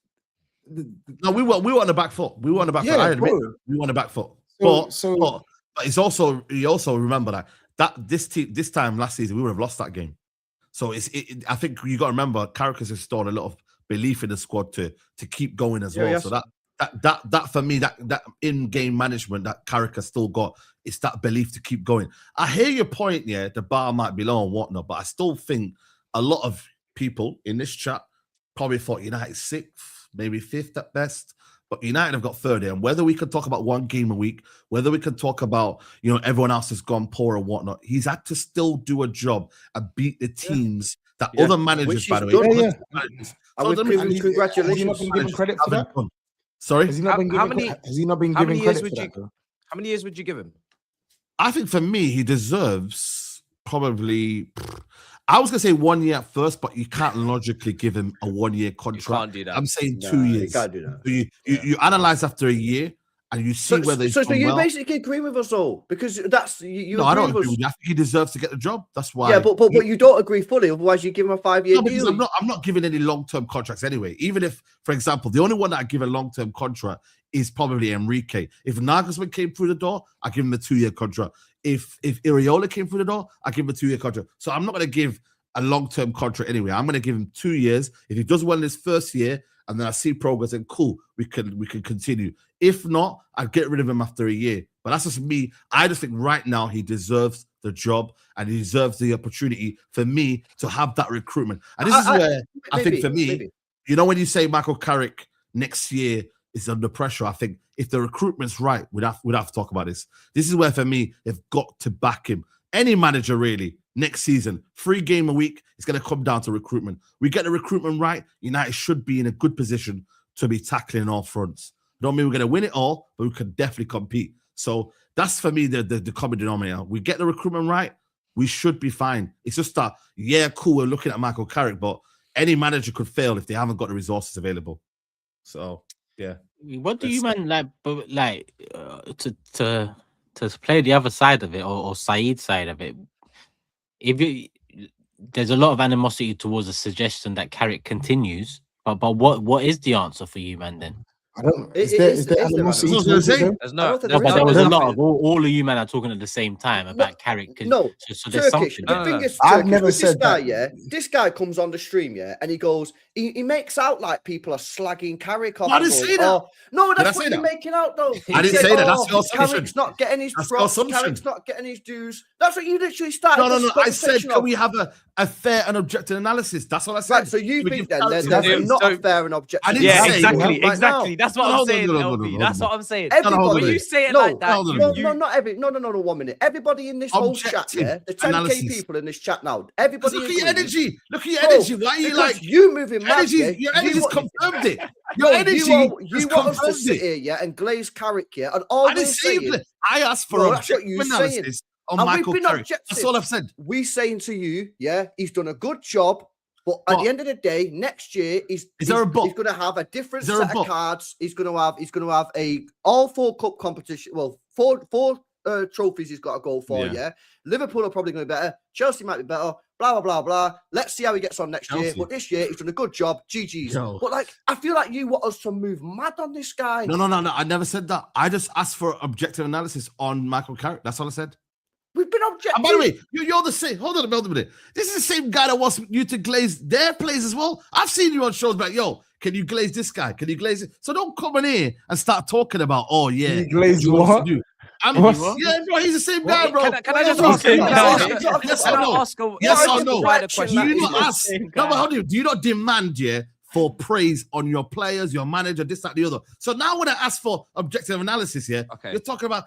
C: No, we were on the back foot. We were on the back foot. I admit we were on the back foot. But it's also, you also remember that this time last season we would have lost that game. So I think you got to remember Carrick has installed a lot of belief in the squad to keep going as well. Yes. So that for me, that in-game management that Carrick has still got, it's that belief to keep going. I hear your point, yeah, the bar might be low and whatnot, but I still think a lot of people in this chat probably thought United 6th, maybe 5th at best. But United have got 30, and whether we can talk about one game a week, whether we can talk about, everyone else has gone poor and whatnot, he's had to still do a job and beat the teams that other managers, by the way.
B: Congratulations.
F: Has he not been given credit for that?
C: Sorry?
F: Has he not been given credit for that?
E: How many years would you give him?
C: I think for me, he deserves probably... I was going to say 1 year at first, but you can't logically give him a 1 year contract.
E: You can't do that.
C: I'm saying 2 years.
B: You can't do that.
C: You analyze after a year and you see whether he's done
B: you
C: well.
B: basically agree with us all because that's you.
C: No, I don't agree with you. I think he deserves to get the job. That's why.
B: Yeah, but you don't agree fully. Otherwise, you give him a 5-year deal.
C: I'm not giving any long-term contracts anyway. Even if, for example, the only one that I give a long-term contract is probably Enrique. If Nagelsmann came through the door, I give him a 2-year contract. If Iraola came through the door, I give him a 2-year contract. So I'm not going to give a long-term contract anyway. I'm going to give him 2 years. If he does well in his first year, and then I see progress, and cool, we can continue. If not, I'd get rid of him after a year. But that's just me. I just think right now he deserves the job and he deserves the opportunity for me to have that recruitment. And this is where I think for me, when you say Michael Carrick next year is under pressure, I think if the recruitment's right, we'd have to talk about this. This is where for me, they've got to back him. Any manager really. Next season, 3 games a week, it's going to come down to recruitment. We get the recruitment right, United should be in a good position to be tackling all fronts. Don't mean we're going to win it all, but we can definitely compete. So that's for me the common denominator. We get the recruitment right, we should be fine. It's just that, cool, we're looking at Michael Carrick, but any manager could fail if they haven't got the resources available. So, yeah.
A: What do you man to play the other side of it or SAEED side of it? There's a lot of animosity towards the suggestion that Carrick continues, but what is the answer for you, man? Then
F: I don't. Is there animosity?
E: There's no.
A: But there was a lot of all of you men are talking at the same time about Carrick.
B: No,
A: so there's
B: Turkish.
A: something.
B: The thing is,
F: I've never
B: this
F: said
B: guy.
F: that.
B: Yeah, this guy comes on the stream, and he goes, he makes out like people are slagging Carrick off.
C: I didn't say that.
B: No, that's what you're making out, though.
C: I didn't say that. That's your assumption.
B: Carrick's not getting his props. Carrick's not getting his dues. That's what you literally started.
C: No. I said, can we have a fair and objective analysis? That's what I said.
B: Right, so you think then there's not a fair and objective?
E: Yeah, exactly. That's what I'm saying, LB. That's what I'm saying. When you say it like that,
B: not every. No, 1 minute. Everybody in this whole chat, the 10K people in this chat now. Everybody.
C: Look at your energy. Look at your energy. Why are you like
B: you moving mad?
C: Your energy's confirmed it. Your energy.
B: You want us to sit here, and glaze Carrick here, and all we're saying.
C: I asked for objective analysis on Michael Carrick. That's all I've said.
B: We saying to you, he's done a good job. But at the end of the day, next year he's going to have a different set of cards. He's going to have all 4 cup competition. Well, four trophies he's got to go for. Yeah. Liverpool are probably going to be better. Chelsea might be better. Blah blah blah blah. Let's see how he gets on next year. But this year he's done a good job. GG's. No. But I feel like you want us to move mad on this guy.
C: No. I never said that. I just asked for objective analysis on Michael Carrick. That's all I said.
B: We've been objective.
C: And by the way, you're the same. Hold on a minute. This is the same guy that wants you to glaze their plays as well. I've seen you on shows like, can you glaze this guy? Can you glaze it? So don't come in here and start talking about,
F: Can you glaze what?
C: Bro, he's the same guy, bro.
E: Can I just ask him?
C: Yes or no? Do you not ask? No, but do you not demand, for praise on your players, your manager, this, that, the other? So now when I ask for objective analysis, you're talking about,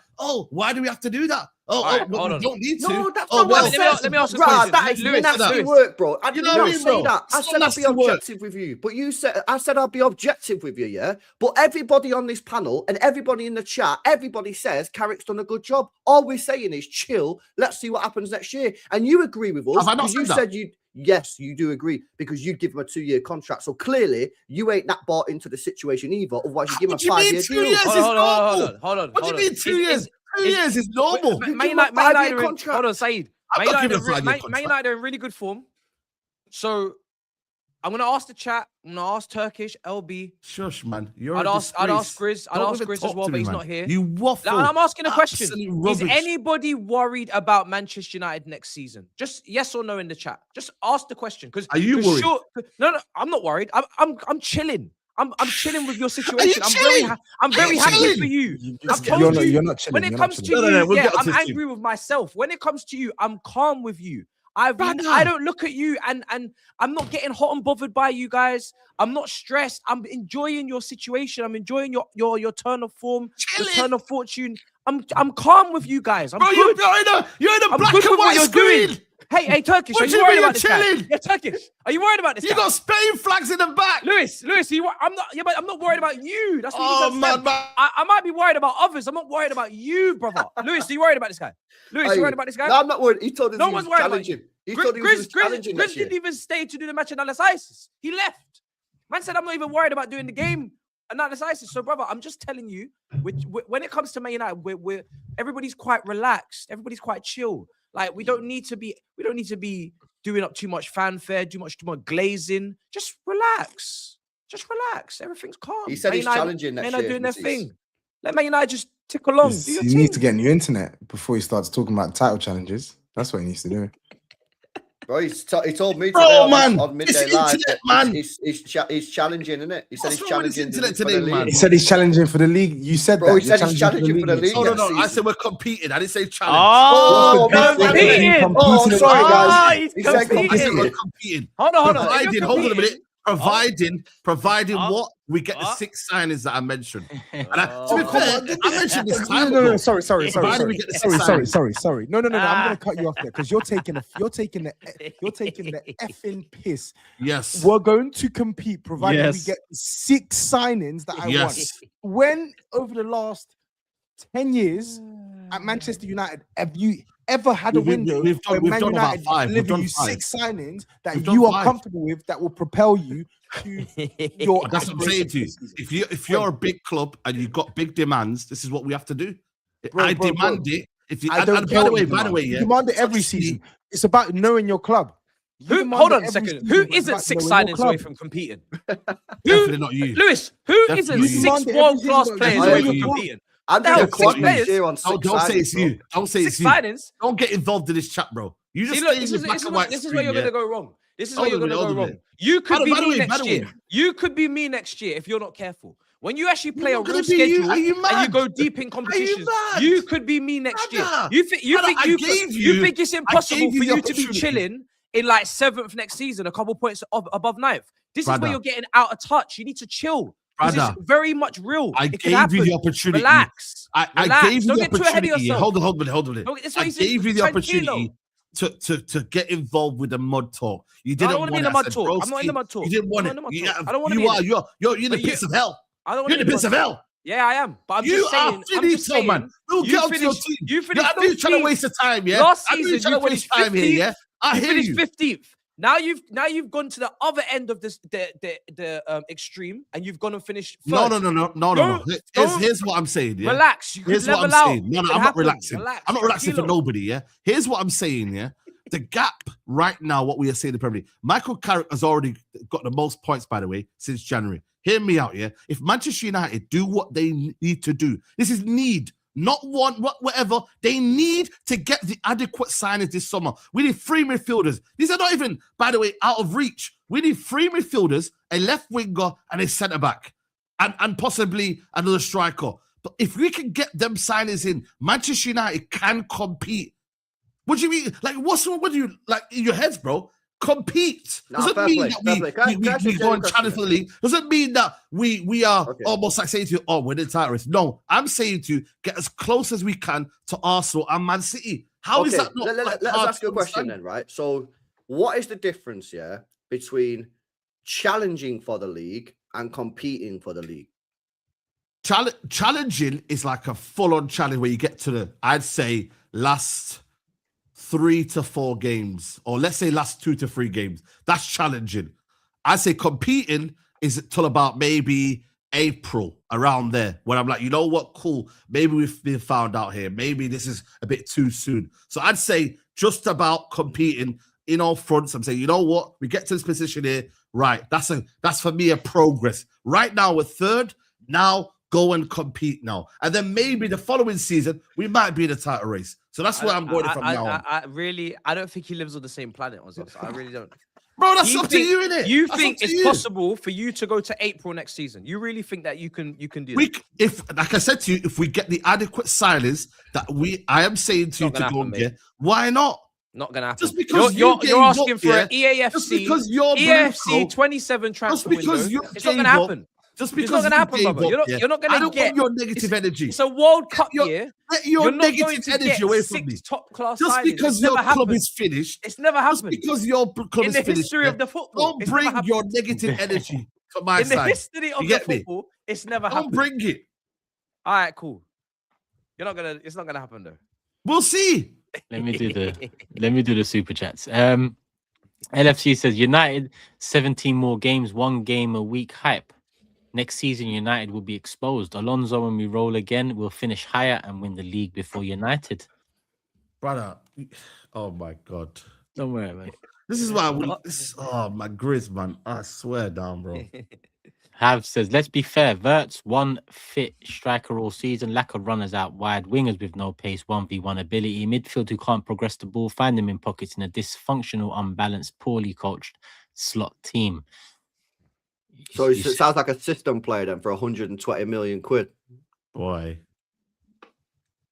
C: why do we have to do that?
E: Alright,
C: well,
E: hold
C: we
E: on.
C: don't need to.
B: No, that's
C: Oh,
B: not what I
C: well,
B: said.
E: let me ask a
B: Right,
E: question.
B: that is
E: Lewis,
B: nasty
E: Lewis.
B: work, bro. I
C: You
B: didn't
C: know what I mean,
B: say
C: bro?
B: that. I
C: It's
B: said
C: not
B: I'd be
C: nasty work.
B: objective with you, but you said I said I'd be objective with you, yeah. But everybody on this panel and everybody in the chat, everybody says Carrick's done a good job. All we're saying is chill. Let's see what happens next year. And you agree with us
C: Have I not
B: because you
C: said that?
B: said you. Yes, you do agree because you'd give him a 2-year contract. So clearly, you ain't that bought into the situation either. Otherwise, you give him
C: What
B: a
C: do you mean
B: 5-year
C: 2
B: deal.
C: years is normal?
E: Hold on.
C: What do you mean 2 years? 2 years is normal.
B: You
E: Man
B: give him a
E: United, Man
B: 5-year
E: United,
B: contract.
E: hold on, Saeed.
C: I'm
E: Man
C: not
E: United,
C: giving a 5-year
E: Man
C: contract.
E: United are in really good form. So I'm gonna ask the chat. I'm gonna ask Turkish, LB.
C: Shush, man. You're
E: I'd
C: a
E: ask
C: disgrace.
E: Grizz. I'd
C: Don't
E: ask
C: even
E: Grizz
C: talk
E: as well,
C: to
E: but
C: me,
E: he's
C: man.
E: not here.
C: You waffle.
E: Now, and I'm asking a question.
C: Absolute
E: Is
C: rubbish.
E: anybody worried about Manchester United next season? Just yes or no in the chat. Just ask the question. Because
C: Are you worried?
E: No, I'm not worried. I'm chilling. I'm chilling with your
C: Are you
E: situation.
C: chilling?
E: I'm very
C: you
E: happy
C: chilling?
E: for you. I've
F: You're
E: told
F: not,
E: you.
F: you're not chilling.
E: When it
F: you're
E: comes
F: not
E: to
F: chilling.
C: No,
E: you,
C: we'll
E: yeah,
C: get
E: I'm
C: to this
E: angry with myself. When it comes to you, I'm calm with you. I
C: Brother.
E: don't look at you and I'm not getting hot and bothered by you guys. I'm not stressed. I'm enjoying your situation. I'm enjoying your turn of form, your
C: Chilling.
E: turn of fortune. I'm calm with you guys. I'm
C: Bro,
E: good.
C: you're in a
E: I'm
C: black
E: good
C: and
E: with what
C: white
E: you're
C: screen.
E: doing. Hey, Turkish,
C: What
E: are
C: do
E: you
C: you
E: worried
C: mean
E: about this
C: you're
E: guy?
C: chilling?
E: Yeah, Turkish. Are you worried about this
C: You
E: guy?
C: got Spain flags in the back.
E: Lewis, I'm not. Yeah, but I'm not worried about you. That's what you
C: Oh,
E: need to understand.
C: man.
E: I might be worried about others. I'm not worried about you, brother. Lewis, are you worried about this guy? Lewis, you worried about this guy?
B: No, I'm not worried. He told us
E: No
B: he was
E: one's worried about
B: challenging. He told us he was challenging
E: Grizz
B: next year.
E: didn't even stay to do the match analysis. He left. Man said, I'm not even worried about doing the game analysis. So, brother, I'm just telling you, when it comes to Man United, everybody's quite relaxed. Everybody's quite chill. Like we don't need to be doing up too much fanfare, too much glazing. Just relax. Everything's calm.
B: He said
E: Man
B: he's
E: United,
B: challenging next
E: Man United
B: year.
E: doing their
B: Mrs.
E: thing. Let Man United just tick along. Do your
F: You
E: thing.
F: need to get new internet before he starts talking about title challenges. That's what he needs to do.
B: Bro, he told me
C: Bro,
B: today
C: man,
B: on Midday
C: it's
B: Live
C: internet,
B: that
C: man.
B: he's challenging, isn't it? He said
C: What's
B: he's
C: wrong with this
B: challenging
C: internet
B: for the
C: today,
B: league.
C: man?
F: He said he's challenging for the league. You said
B: Bro,
F: that.
B: he said he's challenging for the league.
C: No,
B: next
C: I
B: season.
C: said we're competing. I didn't say challenge.
E: Oh,
B: Oh,
E: competing.
B: Oh, I'm sorry, guys.
E: He's
B: He said
C: I said
E: competing.
C: we're competing.
E: Hold on. If you're
C: Hold on a minute.
E: competing-
C: Providing
E: Oh.
C: what we get the
E: Oh.
C: 6 signings that I mentioned. And to be
E: Oh,
C: fair, I mentioned this time
F: No,
C: ago.
F: sorry.
C: Provided we get the 6 signings.
F: No. I'm gonna cut you off there because you're taking the effing piss.
C: Yes.
F: We're going to compete provided we
A: Yes.
F: get 6 signings that I want.
C: Yes.
F: When over the last 10 years at Manchester United, have you ever had a window
C: we've
F: where
C: done
F: Man
C: about
F: United
C: 5. We've
F: deliver
C: done
F: you
C: 5.
F: 6 signings that
C: We've done
F: you are
C: 5.
F: comfortable with that will propel you to your
C: That's what I'm saying to you.
F: aspirations this season?
C: If you're a big club and you've got big demands, this is what we have to do. I
F: Bro.
C: demand it. If you,
F: I don't
C: and
F: care
C: by the
F: what
C: way,
F: you
C: yeah,
F: demand it every
C: trust me,
F: season. It's about knowing your club. You demand
E: Hold
F: it
E: on a
F: every
E: second.
F: season,
E: Who
F: but it's
E: isn't
F: about
E: 6
F: knowing your
E: signings away
F: club.
E: from competing?
C: definitely not you.
E: Lewis, who
C: Definitely
E: isn't
C: you.
E: 6
F: Demand it every
E: world-class
F: season, but
E: players
C: it's
E: away
C: not
E: from
C: you.
E: competing?
B: I'm
E: Hell,
B: doing a
E: 6
B: quad
E: players.
B: next year on 6
C: Don't say
B: signings,
C: it's
B: bro.
C: you. Don't say
E: 6
C: it's you.
E: signings.
C: Don't get involved in this chat, bro. You just
E: See, look,
C: stay in your black and white
E: this is where
C: screen,
E: you're
C: yeah?
E: gonna go wrong. This is
C: Hold
E: where you're
C: on a
E: gonna
C: minute,
E: go
C: hold on a
E: wrong.
C: minute.
E: You could be
C: By the
E: me
C: way,
E: next year. You could be me next year if you're not careful. When you actually play a
C: not
E: real
C: gonna be you.
E: schedule
C: Are you
E: and you
C: mad?
E: go deep in competitions,
C: mad?
E: you could be me next year.
C: Brother,
E: You think
C: brother, I gave
E: you
C: you-
E: think it's
C: I
E: impossible
C: gave
E: for
C: you the
E: you to be
C: opportunity.
E: chilling in like 7th next season, a couple points above 9th? This is
C: Brother.
E: where you're getting out of touch. You need to chill. Because
C: Brother,
E: it's very much real.
C: I
E: It can
C: gave you
E: happen.
C: the opportunity.
E: Relax.
C: I
E: Relax.
C: gave you
E: Don't
C: the
E: get too ahead of
C: opportunity.
E: yourself.
C: Hold on a minute.
E: That's why
C: I
E: you say
C: gave you the
E: tranquilo.
C: opportunity to get involved with the mud talk. You
E: No, I
C: didn't
E: don't want to be in the
C: want it. I
E: mud
C: said,
E: talk. I'm not in the
C: broski,
E: mud talk.
C: You didn't want
E: I'm not
C: it.
E: in the mud talk. I don't want to be
C: You
E: in
C: are.
E: it.
C: You're in the
E: But
C: pits of hell.
E: I don't want
C: You're
E: to
C: in
E: be
C: the pits of hell.
E: Yeah, I am. But I'm
C: You
E: just saying.
C: are
E: I'm just
C: finito, man.
E: saying.
C: We'll
E: You
C: get onto your
E: finished.
C: team.
E: You
C: Yeah,
E: finished
C: I know you're trying to
E: 15th.
C: waste the time, yeah?
E: Last
C: I know you're
E: season,
C: trying to
E: you
C: waste
E: finished
C: time here, yeah? I
E: You
C: hear
E: finished
C: you.
E: 15th. Now you've gone to the other end of this the extreme, and you've gone and finished
C: No.
E: Don't-
C: Here's what I'm saying, yeah?
E: Relax. You can
C: Here's what
E: level
C: I'm
E: out.
C: saying. No,
E: It can
C: I'm not
E: happen.
C: relaxing.
E: Relax.
C: I'm not relaxing for
E: Tranquilo.
C: nobody, yeah? Here's what I'm saying, yeah? The gap right now, what we are saying in the Premier League, Michael Carrick has already got the most points, by the way, since January. Hear me out, yeah? If Manchester United do what they need to do, this is need, not whatever. They need to get the adequate signings this summer. We need 3 midfielders. These are not even, by the way, out of reach. We need 3 midfielders, a left winger, and a centre back, and possibly another striker. But if we can get them signings in, Manchester United can compete. What do you mean? Like, what's wrong with you? Like, in your heads, bro? compete.
B: No,
C: Doesn't
B: fair
C: mean
B: play,
C: that
B: fair play. Can I
C: we
B: ask
C: go
B: you a
C: and challenge
B: question
C: for the league. Doesn't mean that we are
B: Okay.
C: almost like saying to you, oh, we're the title race. No, I'm saying to you, get as close as we can to Arsenal and Man City. How is that not?
B: Let us
C: hard
B: ask you
C: to
B: a question
C: understand?
B: then, right? So, what is the difference, between challenging for the league and competing for the league?
C: Challenging is like a full-on challenge where you get to the, I'd say, last 3 to 4 games, or let's say last 2 to 3 games. That's challenging. I'd say competing is till about maybe April, around there, when I'm like, you know what, cool, maybe we've been found out here. Maybe this is a bit too soon. So I'd say just about competing in all fronts. I'm saying, you know what, we get to this position here, right? That's for me a progress. Right now we're third. Now go and compete now, and then maybe the following season we might be in the title race. So that's where I'm going from now on.
E: I don't think he lives on the same planet as us. I really don't.
C: Bro, that's up to you, innit?
E: You
C: That's
E: think
C: up to
E: it's
C: you.
E: possible for you to go to April next season? You really think that you can do that?
C: If, like I said to you, if we get the adequate silence that I am saying to you to go and get, why not?
E: Not gonna happen.
C: Just because
E: you're asking
C: up,
E: for an EAFC,
C: just because you're
E: EAFC 27 transfer window. It's not gonna happen.
C: Just because
E: it's not gonna happen, brother. You're not gonna
C: I don't
E: get
C: want your negative energy.
E: It's a World Cup year.
C: Let your
E: You're not
C: negative
E: going to
C: energy
E: get
C: away from me.
E: 6 top-class
C: Just
E: signings.
C: because
E: It's
C: your
E: never
C: club
E: happened.
C: is finished.
E: It's never happened.
C: Just because your club
E: In
C: is
E: the
C: finished.
E: history of the football,
C: Don't
E: it's never
C: bring
E: happened.
C: your negative energy to my
E: In the
C: side.
E: history of
C: You
E: the
C: get me?
E: football, it's never
C: Don't
E: happened.
C: bring it.
E: All right, cool. It's not gonna happen though.
C: We'll see.
A: Let me do the super chats. LFC says United 17 more games, 1 game a week hype. Next season, United will be exposed. Alonso, when we roll again, we'll finish higher and win the league before United.
C: Brother, oh my God.
A: Don't worry, man.
C: This is why oh my GRIZZ, man. I swear down, bro.
A: Have says, let's be fair. Verts, one fit striker all season, lack of runners out wide, wingers with no pace, 1v1 ability, midfield who can't progress the ball, find them in pockets in a dysfunctional, unbalanced, poorly coached slot team.
B: So it sounds like a system player then for 120 million quid.
C: Boy.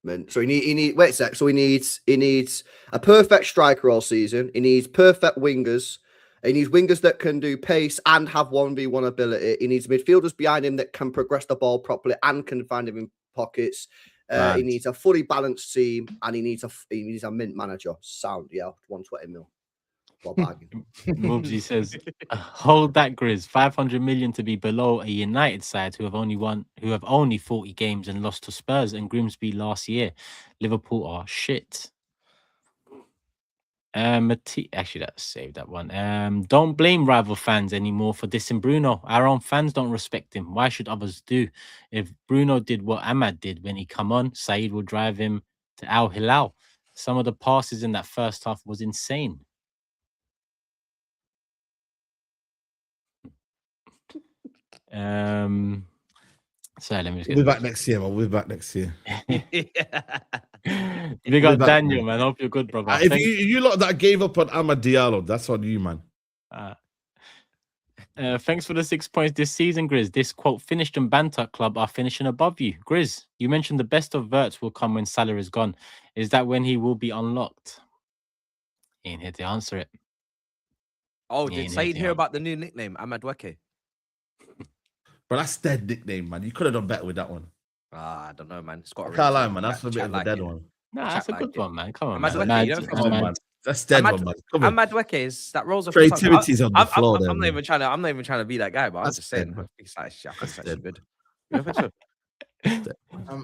B: Man. So he needs wait a sec. So he needs a perfect striker all season. He needs perfect wingers. He needs wingers that can do pace and have 1v1 ability. He needs midfielders behind him that can progress the ball properly and can find him in pockets. He needs a fully balanced team, and he needs a mint manager. Sound, 120 mil.
A: Mubsy says, hold that, GRIZZ. 500 million to be below a United side who have only 40 games and lost to Spurs and Grimsby last year. Liverpool are shit. Actually, that's saved that one. Don't blame rival fans anymore for dissing Bruno. Our own fans don't respect him. Why should others do? If Bruno did what Ahmad did when he come on, SAEED will drive him to Al Hilal. Some of the passes in that first half was insane. Sorry, let me just
C: We'll be back next year, man. We'll be back next year.
A: We got Daniel, man. Hope you're good, brother.
C: If you lot that gave up on Amad Diallo, that's on you, man.
A: Thanks for the 6 points this season, GRIZZ. This quote, finished and banter club are finishing above you. GRIZZ, you mentioned the best of Verts will come when Salah is gone. Is that when he will be unlocked? He ain't here to answer it.
E: Oh, did SAEED hear about the new nickname, Ahmad Weke?
C: But that's dead nickname, man. You could have done better with that one.
E: I don't know, man. It's got.
C: I can't lie, man. That's a bit of a dead one.
A: Nah, that's a good one, man. Come on,
E: Ahmad
A: man.
E: Weke, you don't think so?
C: Man. That's dead one, man. Come on.
E: Ahmad Weke is that rolls off.
C: Creativity's on the floor.
E: I'm not even trying to be that guy, but I'm just saying. It's actually good. You don't think so?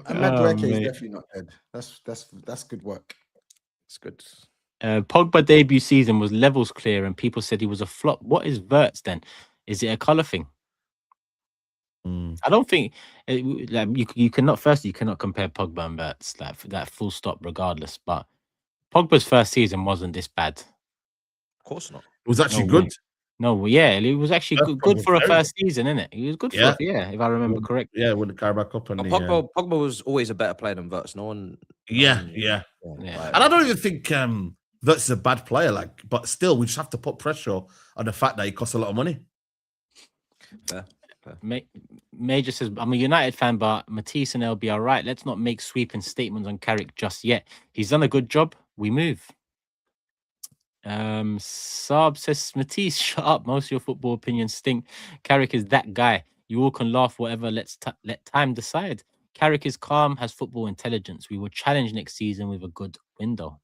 F: Ahmad Weke is definitely not dead. That's good work.
E: It's good.
A: Pogba debut season was levels clear, and people said he was a flop. What is Verts then? Is it a colour thing? I don't think you cannot compare Pogba and Verts, like that full stop regardless. But Pogba's first season wasn't this bad.
E: Of course not.
C: It was actually good.
A: No, yeah, it was actually good for a first season, isn't it? He was good for if I remember correctly.
C: Yeah, with the Carrick Cup and
E: Pogba was always a better player than Verts. No one.
C: Yeah. And I don't even think Verts is a bad player, but still, we just have to put pressure on the fact that he costs a lot of money.
E: Fair.
A: Major says, I'm a United fan, but Matisse and LB are right. Let's not make sweeping statements on Carrick just yet. He's done a good job. We move. Saab says, Matisse, shut up. Most of your football opinions stink. Carrick is that guy. You all can laugh whatever. Let time decide. Carrick is calm, has football intelligence. We will challenge next season with a good window.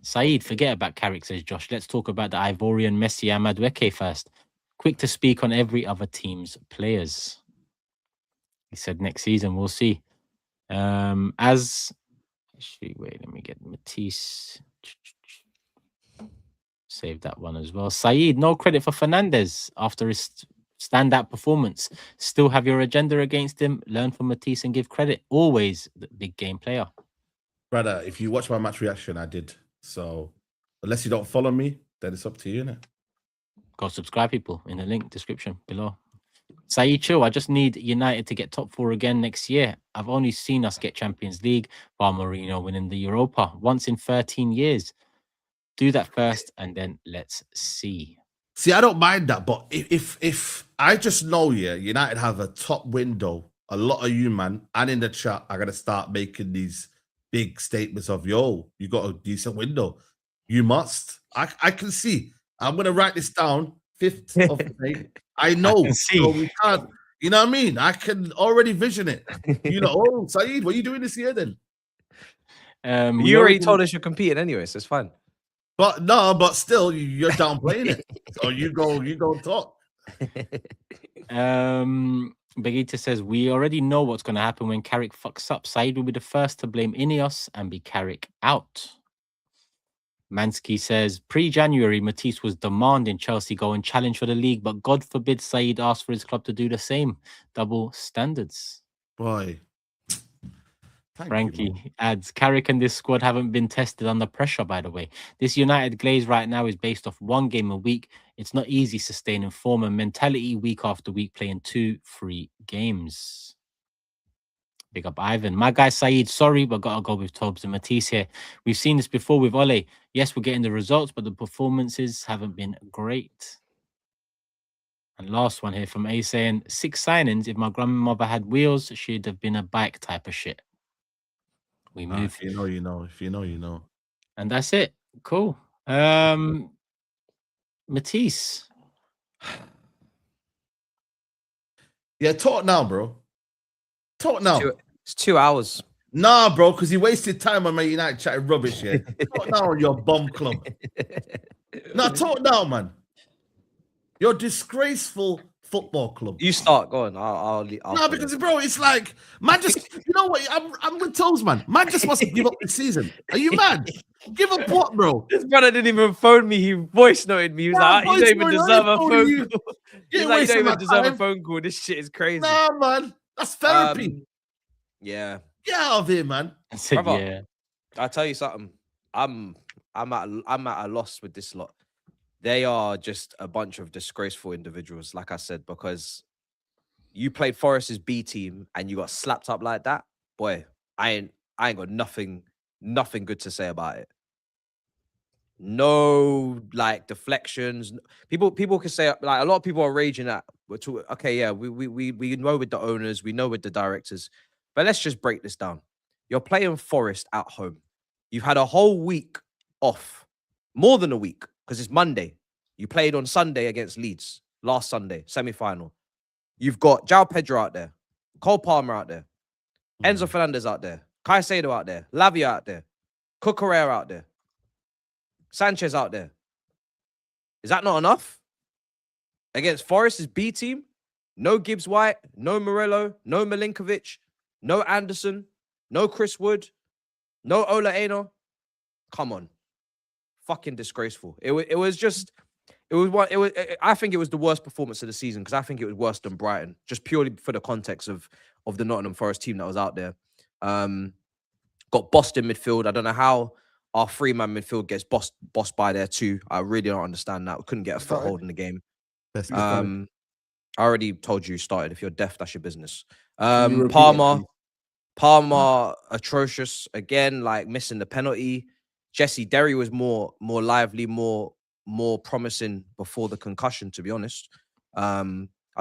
A: Saeed, forget about Carrick, says Josh. Let's talk about the Ivorian Messi Amadweke first. Quick to speak on every other team's players. He said next season, we'll see. Actually, wait, let me get Matisse. Save that one as well. Saeed, no credit for Fernandez after his standout performance. Still have your agenda against him. Learn from Matisse and give credit. Always the big game player.
C: Brother, if you watch my match reaction, I did. So unless you don't follow me, then it's up to you, innit?
A: Go subscribe, people, in the link description below. Saeed, chill. I just need United to get top 4 again next year. I've only seen us get Champions League while Mourinho winning the Europa once in 13 years. Do that first, and then let's see.
C: See, I don't mind that, but if I just know, yeah, United have a top window, a lot of you, man, and in the chat, are gonna start making these big statements of, yo, you got a decent window. You must. I can see. I'm gonna write this down. 5th of May. I know. So we can't. You know what I mean? I can already vision it. You know, oh, Saeed, what are you doing this year then?
E: You already told us you're competing anyway, so it's fine.
C: But no, but still, you're downplaying it. So you go talk.
A: Begita says, we already know what's going to happen when Carrick fucks up. Saeed will be the first to blame Ineos and be Carrick out. Mansky says, pre-January, Matisse was demanding Chelsea go and challenge for the league, but God forbid Saeed asked for his club to do the same. Double standards.
C: Boy.
A: Frankie adds, Carrick and this squad haven't been tested under pressure, by the way. This United glaze right now is based off 1 game a week. It's not easy sustaining form and mentality week after week, playing 2-3 games. Big up Ivan. My guy Saeed, sorry, but gotta go with TOBS and Matisse here. We've seen this before with Ole. Yes, we're getting the results, but the performances haven't been great. And last one here from A saying, 6 signings. If my grandmother had wheels, she'd have been a bike type of shit. We move.
C: If you know, you know. If you know, you know.
A: And that's it. Cool. Matisse.
C: Yeah, talk now, bro. Talk now.
E: It's 2 hours.
C: Nah, bro, because he wasted time on my United chatting rubbish here. Talk now on your bum club. Nah, talk now, man. Your disgraceful football club.
E: You start. Go on. I'll
C: no, because bro, it's like man. Just you know what? I'm with Toes, man. Man just must give up this season. Are you mad? Give up what, bro?
E: This brother didn't even phone me. He voice noted me. He was like, "You don't even deserve a phone call." He's like, "You don't even deserve a phone call. This shit is crazy."
C: Nah, man. That's therapy.
E: Yeah.
C: Get out of here, man.
E: Brother,
A: Yeah.
E: I'll tell you something. I'm at a loss with this lot. They are just a bunch of disgraceful individuals, like I said, because you played Forest's B team and you got slapped up like that. Boy, I ain't got nothing good to say about it. No, like deflections. People can say, like, a lot of people are raging at. Okay, yeah, we know with the owners, we know with the directors, but let's just break this down. You're playing Forest at home. You've had a whole week off, more than a week, because it's Monday. You played on Sunday against Leeds, last Sunday, semi-final. You've got João Pedro out there, Cole Palmer out there, Enzo Fernandez out there, Caicedo out there, Lavia out there, Cucurella out there, Sanchez out there. Is that not enough? Against Forest's B team, no Gibbs White, no Morello, no Milinkovic, no Anderson, no Chris Wood, no Ola Aina. Come on. Fucking disgraceful. It was I think it was the worst performance of the season because I think it was worse than Brighton, just purely for the context of the Nottingham Forest team that was out there. Got bossed in midfield. I don't know how our 3-man midfield gets bossed by there too. I really don't understand that. We couldn't get a foothold in the game. I already told you started. If you're deaf, that's your business. Palmer, atrocious again, like missing the penalty. Jesse Derry was more lively, more promising before the concussion, to be honest. I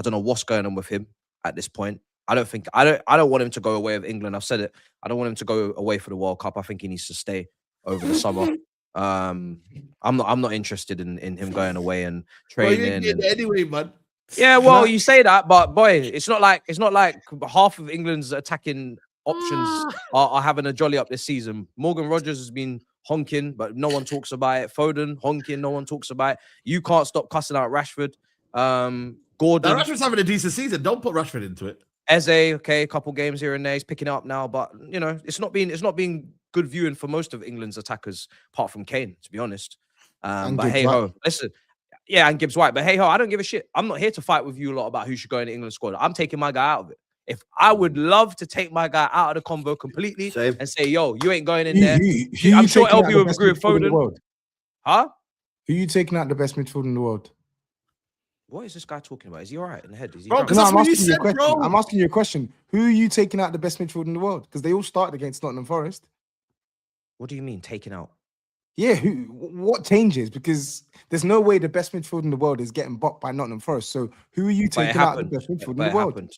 E: don't know what's going on with him at this point. I don't want him to go away with England. I've said it. I don't want him to go away for the World Cup. I think he needs to stay over the summer. I'm not interested in him going away and
C: Bro, you
E: training.
C: ain't getting it anyway, man.
E: Yeah, well, you say that, but boy, it's not like half of England's attacking options are having a jolly up this season. Morgan Rogers has been honking, but no one talks about it. Foden honking, no one talks about it. You can't stop cussing out Rashford. Gordon.
C: Now, Rashford's having a decent season. Don't put Rashford into it.
E: Eze, okay, a couple games here and there. He's picking it up now, but you know, it's not been good viewing for most of England's attackers, apart from Kane, to be honest. But hey ho, listen. Yeah, and Gibbs White. But hey ho, I don't give a shit. I'm not here to fight with you a lot about who should go in the England squad. I'm taking my guy out of it. If I would love to take my guy out of the convo completely and say, yo, you ain't going in there. I'm sure LB would agree with Foden. Huh?
F: Who you taking out the best midfield in the world?
E: What is this guy talking about? Is he all right in the head? Is he
C: Bro,
F: No, I'm asking you a question. I'm asking you a question. Who are you taking out the best midfield in the world? Because they all started against Nottingham Forest.
E: What do you mean taking out?
F: Yeah, what changes? Because there's no way the best midfield in the world is getting bopped by Nottingham Forest. So who are you taking out the best midfield in the world?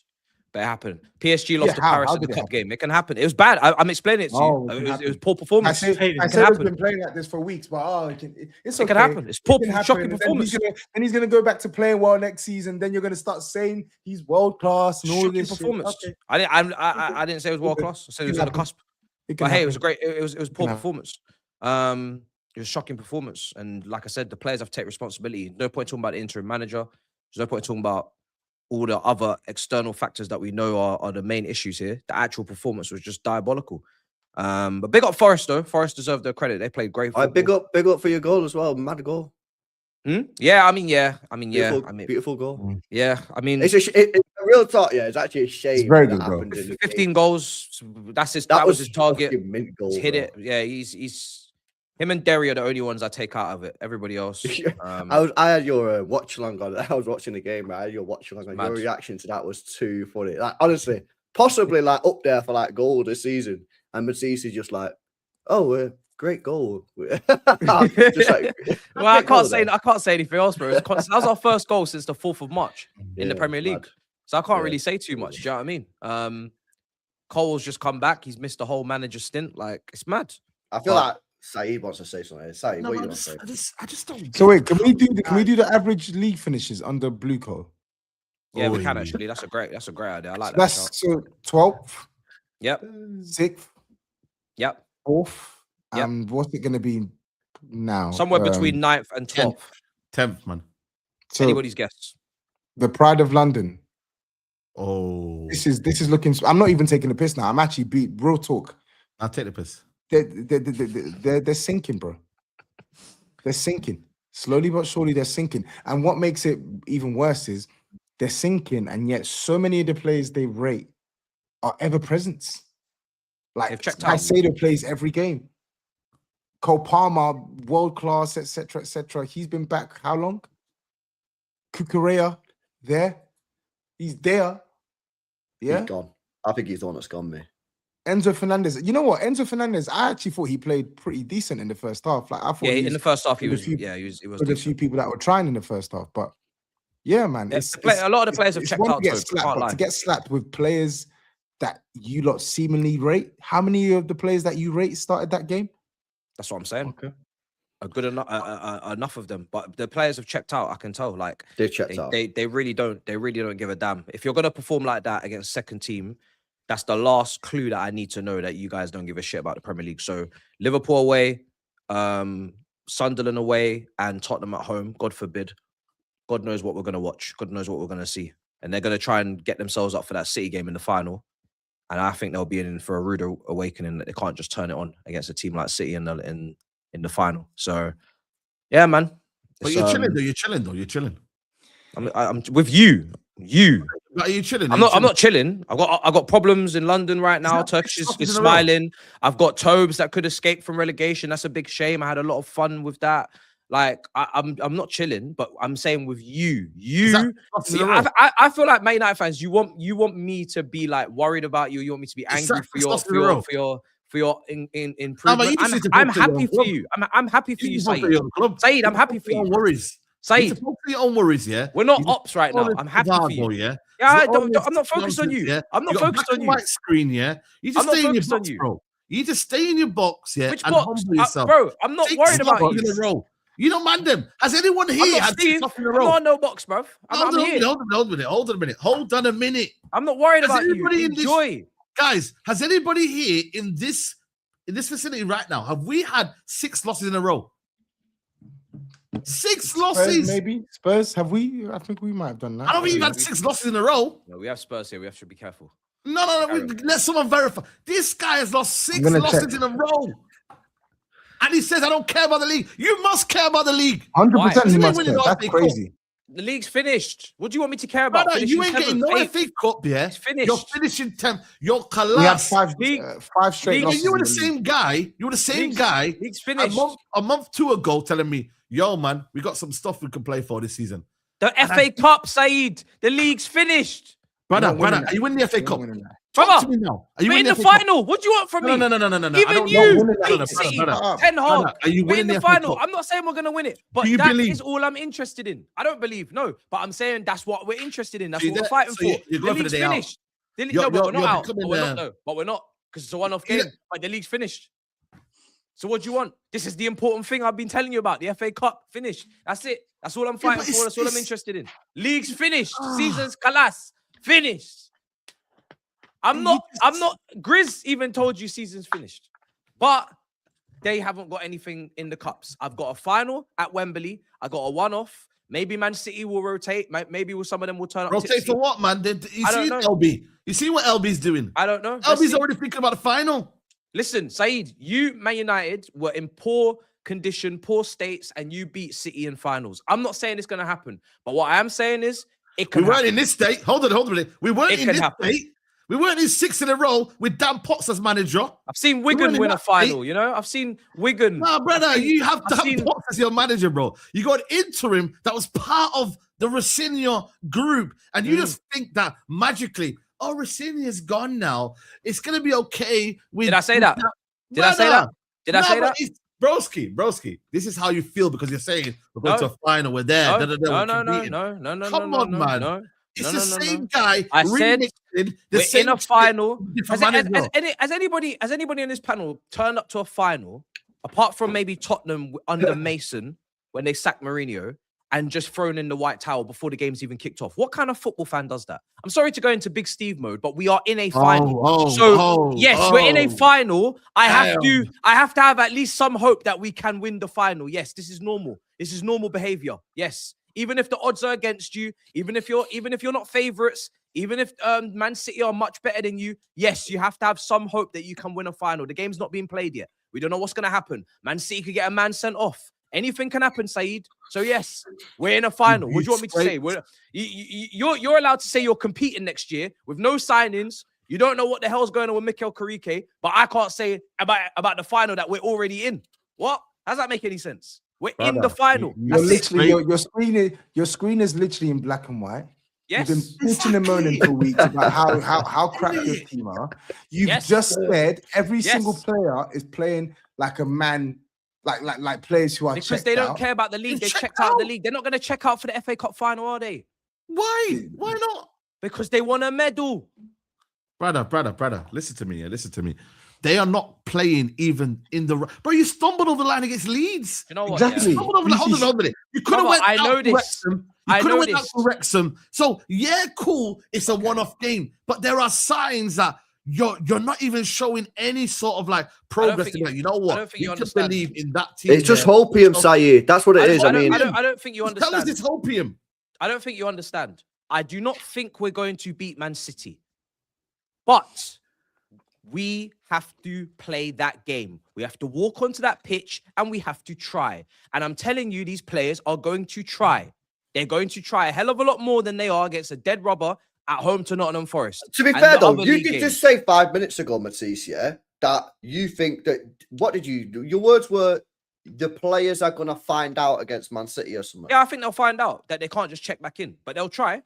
E: But it happened. PSG lost to Paris in the cup game. It can happen. It was bad. I'm explaining it to you. It was poor performance.
F: I said it's been playing like this for weeks, but it's okay.
E: It can happen. It's poor, shocking performance.
F: And he's gonna go back to playing well next season. Then you're gonna start saying he's world class and all this
E: performance.
F: Okay.
E: I didn't say it was world class. I said it was on the cusp. But hey, it was great. It was poor performance. It was a shocking performance. And like I said, the players have to take responsibility. No point talking about the interim manager. There's no point talking about all the other external factors that we know are the main issues here. The actual performance was just diabolical. But big up Forest though. Forest deserved their credit. They played great football.
B: Big up for your goal as well. Mad goal.
E: Yeah,
B: Beautiful goal.
E: Yeah, I mean,
B: it's a real talk. Yeah, it's actually a shame.
F: It's very good, bro.
E: 15 goals. That was his target.
B: Goal,
E: he's hit it. Yeah, he's him and Derry are the only ones I take out of it. Everybody else.
B: I had your watch along on it. I was watching the game. I had your watch along, and your reaction to that was too funny. Like honestly, possibly like up there for like goal this season. And Matisse is just like, oh, great goal. Just like,
E: well, I can't say anything else, bro. That was our first goal since the 4th of March in the Premier League. Mad. So I can't really say too much. Do you know what I mean? Cole's just come back. He's missed the whole manager stint. Like, it's mad.
B: I feel like SAEED wants to say something. SAEED, what you want to say?
C: I just don't.
F: So wait, can we do the average league finishes under blue code?
E: Yeah, we can actually. That's a great idea. I like that.
F: That's so 12th.
E: Yep.
F: 6th.
E: Yep.
F: 4th. And what's it going to be now?
E: Somewhere between 9th and 12th.
C: 10th, man.
E: So anybody's guess.
F: The Pride of London.
C: Oh,
F: this is looking. I'm not even taking the piss now. I'm actually beat. Real talk.
C: I'll take the piss.
F: They're sinking, bro. They're sinking slowly but surely. They're sinking, and what makes it even worse is they're sinking, and yet so many of the players they rate are ever present. Like Caicedo plays every game. Cole Palmer, world class, etc., etc. He's been back how long? Cucurella, there. He's there. Yeah,
B: he's gone. I think he's the one that's gone, me.
F: Enzo Fernandez. You know what? Enzo Fernandez, I actually thought he played pretty decent in the first half. Like I thought
E: in the first half, he was
F: a few people that were trying in the first half. But yeah, man.
E: A lot of the players have checked out.
F: To get slapped with players that you lot seemingly rate. How many of the players that you rate started that game?
E: That's what I'm saying.
F: Okay.
E: A good enough enough of them, but the players have checked out. I can tell. Like
B: they checked out.
E: They really don't give a damn. If you're gonna perform like that against second team, that's the last clue that I need to know that you guys don't give a shit about the Premier League. So Liverpool away, Sunderland away, and Tottenham at home. God forbid. God knows what we're gonna watch. God knows what we're gonna see, and they're gonna try and get themselves up for that City game in the final. And I think they'll be in for a rude awakening that they can't just turn it on against a team like City in the final. So, yeah, man.
C: But you're chilling though. You're chilling.
E: I'm with you.
C: Are you chilling?
E: I'm not chilling. I got problems in London right now. Turkish is smiling. I've got TOBS that could escape from relegation. That's a big shame. I had a lot of fun with that. Like I'm not chilling, but I'm saying with you. See, I feel like Man United fans, you want me to be like worried about you. You want me to be angry for your improvement. I'm happy for you. I'm happy for you, SAEED. SAEED, I'm happy for you.
C: Worries.
E: SAEED,
C: your own worries, yeah.
E: We're not ops right now. I'm happy for you.
C: Yeah.
E: Yeah, I'm not focused on you. I'm not focused on you.
C: White screen, yeah. You just stay in your box, bro. You need to stay in your box, yeah,
E: Which
C: and
E: box?
C: humble yourself.
E: Bro, I'm not
C: 6
E: worried about
C: losses
E: you.
C: in a row. You don't man them. Has anyone
E: I'm
C: here
E: not
C: had
E: Steve.
C: 6 losses in a
E: I'm
C: row?
E: not on no box, bro. I'm here.
C: Hold on a minute. Hold on a minute.
E: I'm not worried
C: Has
E: about you.
C: anybody in this-
E: Enjoy.
C: Guys, has anybody here in this vicinity right now, have we had 6 losses in a row? 6 losses.
F: Maybe Spurs. Have we? I think we might have done that.
C: I don't think you've had 6 losses in a row.
E: No, we have Spurs here. We have to be careful.
C: No. Let someone verify. This guy has lost 6
F: gonna
C: losses
F: check.
C: in a row. And he says, I don't care about the league. You must care about the league.
F: 100%. He
C: Why?
F: must
C: Winning
F: care.
C: the
F: That's
C: FA Cup.
F: crazy.
E: The league's finished. What do you want me to care about?
C: Brother, you
E: Finishing
C: ain't getting
E: 7th,
C: no
E: 8th?
C: FA Cup, yeah?
E: It's finished.
C: You're finishing 10th. You're
F: We had
C: collapsed.
F: five straight
C: And
F: losses.
C: you were
F: in
C: the
F: the
C: same
F: league.
C: guy. You were the same
E: League's-
C: guy
E: League's finished.
C: a month 2 ago telling me, yo, man, we got some stuff we can play for this season.
E: The FA Cup, Saeed. The league's finished.
C: Brother,
F: not winning
C: are you winning the FA
F: We're
C: Cup?
F: not winning that.
C: Talk
E: Brother,
C: to me now. Are you
E: We're in
C: winning
E: the
C: FA Cup?
E: final. What do you want from me?
C: No. I
E: Even
C: don't
E: you
C: know.
E: beat City,
C: Brother.
E: Ten Hag.
C: Brother, are you
E: We're in
C: winning
E: the
C: the FA
E: final.
C: Cup?
E: I'm not saying we're going to win it, but
C: Do you
E: that
C: believe?
E: is all I'm interested in. I don't believe, no, but I'm saying that's what we're interested in. That's
C: See,
E: what we're
C: that-
E: fighting
C: so
E: for.
C: you're
E: The
C: going for the
E: league's
C: day out.
E: finished.
C: You're-
E: No, but we're not
C: you're
E: out.
C: becoming,
E: But we're not, no. But we're not, because it's a one-off game.
C: Yeah.
E: But the league's finished. So what do you want? This is the important thing I've been telling you about. The FA Cup finished. That's it. That's all I'm fighting
C: but
E: for. That's all I'm
C: it's-
E: interested in. League's finished. Season's kalas. Finished. I'm not. GRIZZ even told you season's finished, but they haven't got anything in the cups. I've got a final at Wembley. I got a one-off. Maybe Man City will rotate. Maybe some of them will turn up.
C: Rotate
E: tipsy.
C: for what, man? You
E: I
C: see
E: don't know.
C: LB. You see what LB's doing?
E: I don't know. Let's
C: LB's
E: see.
C: already thinking about the final.
E: Listen, Saeed, you, Man United, were in poor condition, poor states, and you beat City in finals. I'm not saying it's going to happen, but what I am saying is it
C: We
E: can
C: weren't
E: happen.
C: in this state. Hold on a minute. We weren't
E: It
C: in
E: can
C: this
E: happen.
C: state. We weren't in 6 in a row with Dan Potts as manager.
E: I've seen
C: weren't
E: Wigan
C: in
E: win a
C: that state.
E: final, you know? I've seen Wigan.
C: Nah, brother, you have
E: I've
C: Dan
E: seen-
C: Potts as your manager, bro. You got an interim that was part of the Rosinha group, and you just think that magically, oh, Rosinha's gone now. It's gonna be okay with.
E: Did I say that? Did I say that? Did I say that?
C: Broski, this is how you feel because you're saying we're going to a final, we're there.
E: No,
C: da, da, da, we're
E: no,
C: competing.
E: no.
C: Come
E: no,
C: on,
E: no,
C: man.
E: No,
C: It's
E: no,
C: the
E: no, no,
C: same
E: no.
C: guy.
E: I said
C: remixing the
E: we're
C: same
E: in a
C: shit
E: final.
C: with different
E: Has
C: manager.
E: anybody on this panel turned up to a final, apart from maybe Tottenham under Mason when they sacked Mourinho, and just thrown in the white towel before the game's even kicked off? What kind of football fan does that? I'm sorry to go into Big Steve mode, but we are in a final. Yes, we're in a final. I have to have at least some hope that we can win the final. Yes, this is normal. This is normal behavior. Yes. Even if the odds are against you, even if you're not favorites, even if Man City are much better than you, yes, you have to have some hope that you can win a final. The game's not being played yet. We don't know what's going to happen. Man City could get a man sent off. Anything can happen, Saeed. So yes, we're in a final. What do you want me to say? You're allowed to say you're competing next year with no signings. You don't know what the hell's going on with Mikel Carrick, but I can't say about the final that we're already in. What? How does that make any sense? We're in the final.
F: Your screen is literally in black and white.
E: Yes.
F: You've been bitching and moaning for weeks about how crap your team are. You've just said every single player is playing like a man, like players who are
E: because they don't care about the league. They checked out the league. They're not going to check out for the FA Cup final, are they?
C: Why? Why not?
E: Because they want a medal.
C: Brother, listen to me. They are not playing even in the... Bro, you stumbled over the line against Leeds.
F: You know what? Exactly.
C: You hold on a minute. You could have went out to Wrexham. You could have went out to Wrexham. So, yeah, cool. It's a one-off game. But there are signs that you're not even showing any sort of like progress. You know what? I don't think you understand. Believe in that team.
B: It's just hopium, Saeed. That's what it is. I
E: don't think you understand.
C: Tell us it's hopium.
E: I don't think you understand. I do not think we're going to beat Man City. But we have to play that game. We have to walk onto that pitch and we have to try. And I'm telling you, these players are going to try. They're going to try a hell of a lot more than they are against a dead rubber at home to Nottingham Forest.
B: To be fair, though, you did just say 5 minutes ago, Matisse, that you think that... What did you do? Your words were the players are going to find out against Man City or something.
E: Yeah, I think they'll find out that they can't just check back in. But they'll try.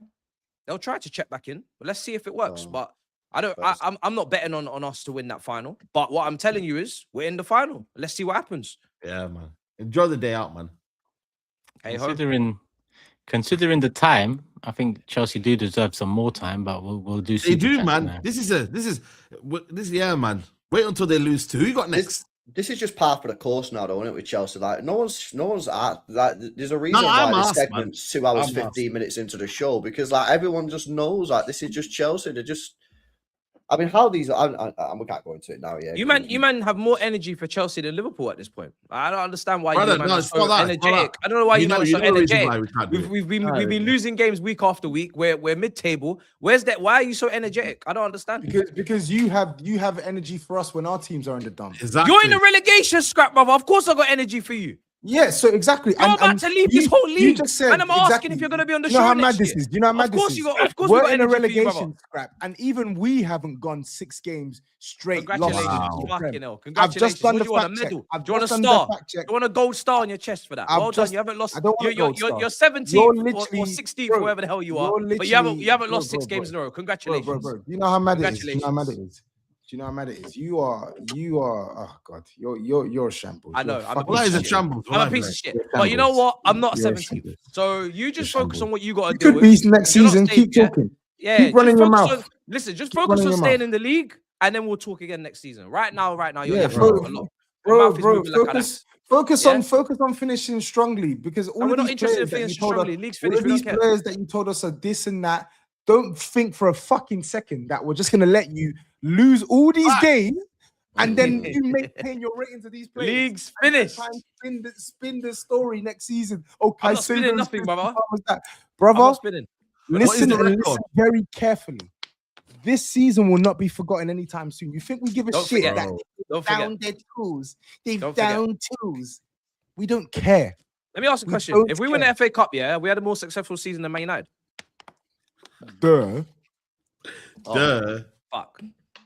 E: They'll try to check back in. But let's see if it works. But I'm not betting on us to win that final. But what I'm telling you is we're in the final. Let's see what happens.
C: Yeah, man. Enjoy the day out, man.
E: Hey,
A: considering the time, I think Chelsea do deserve some more time, but we'll do.
C: They do, man. This is yeah, man. Wait until they lose to who you got next.
B: This is just par for the course now, though, isn't it? With Chelsea, like no one's at like. There's a reason
C: No,
B: why
C: I'm
B: this
C: asked,
B: segment's 2 hours
C: I'm
B: 15 minutes into the show, because like everyone just knows like this is just Chelsea. They're just. I mean, how these? We can't go into it now. Yeah,
E: You man have more energy for Chelsea than Liverpool at this point. I don't understand why
C: Brother,
E: you man
C: no,
E: are
C: it's
E: so
C: not that, it's not
E: energetic.
C: that.
E: I don't know why you man are so
C: the reason
E: energetic.
C: why we can't do it.
E: We've been losing games week after week. We're mid-table. Where's that? Why are you so energetic? I don't understand.
F: Because you have energy for us when our teams are in the dump.
C: Exactly.
E: You're in the relegation scrap, brother. Of course I got energy for you.
F: Yeah, so exactly.
E: You're about to leave this whole league.
F: You just said,
E: And I'm asking if you're going to be on the
F: you know
E: show
F: how
E: next
F: mad
E: year.
F: this is. Do you know how mad
E: Of course
F: this is?
E: of course
F: We're
E: we got
F: in a
E: energy for you, brother.
F: relegation scrap, and even we haven't gone 6 games straight.
E: Congratulations.
C: Wow.
E: Fucking hell.
F: I've
E: Congratulations.
F: just done
E: What
F: the
E: do you want, a
F: fact check.
E: medal?
F: I've
E: Do you want a
F: just done the
E: star?
F: fact check.
E: Do you want a gold star on your chest for that?
F: I've
E: Well
F: just-
E: done. You haven't lost.
F: I don't want a gold
E: You're
F: star.
E: 17th
F: You're
E: or
F: literally-
E: 16th,
F: bro,
E: or wherever the hell you are.
F: you're
E: But you haven't
F: literally-
E: lost
F: bro,
E: 6 games in a row.
F: Bro,
E: Congratulations.
F: do you know how mad it is? Do you know how mad it
E: Congratulations.
F: is? Do you know how mad it is? You are. Oh God, you're a shambles.
E: I know.
F: You're
E: I'm a
F: fucking
C: Well, that is a
E: piece of shit.
C: shambles.
E: I'm a piece of shit. But you know what? I'm not 17th. So you just focus on what you got to
F: You
E: do
F: could
E: with.
F: be next
E: You're not
F: season.
E: safe,
F: Keep
E: yeah?
F: talking.
E: Yeah,
F: Keep running
E: just
F: your
E: focus
F: mouth.
E: on. Listen, just
F: Keep
E: focus
F: running
E: on
F: your
E: staying
F: mouth.
E: in the league, and then we'll talk again next season. Right now, you're
F: Yeah,
E: yapping a lot. Your mouth is moving like a
F: focus
E: Yeah?
F: on finishing strongly, because all
E: And we're
F: of
E: not
F: these
E: interested in
F: players that you
E: finishing
F: told us,
E: strongly. League's
F: all
E: finished.
F: of
E: We
F: these
E: don't care.
F: players that you told us are this and that. Don't think for a fucking second that we're just gonna let you lose all these games and then you maintain your ratings of these players.
E: League's finished.
F: Try and spin the story next season. Oh,
E: I'm not spinning
F: Caicedo's
E: nothing,
F: this,
E: brother.
F: was that.
E: I'm
F: Brother,
E: not spinning.
F: listen
C: the
F: and
C: record?
F: listen very carefully. This season will not be forgotten anytime soon. You think we give a
E: Don't
F: shit
E: forget.
F: that
E: Don't
F: down
E: forget.
F: their tools? They've
E: Don't forget.
F: down tools. We don't care.
E: Let me ask a
F: We
E: question.
F: don't
E: If we win the FA Cup, yeah, we had a more successful season than Man United.
F: Duh.
C: Duh.
E: Fuck.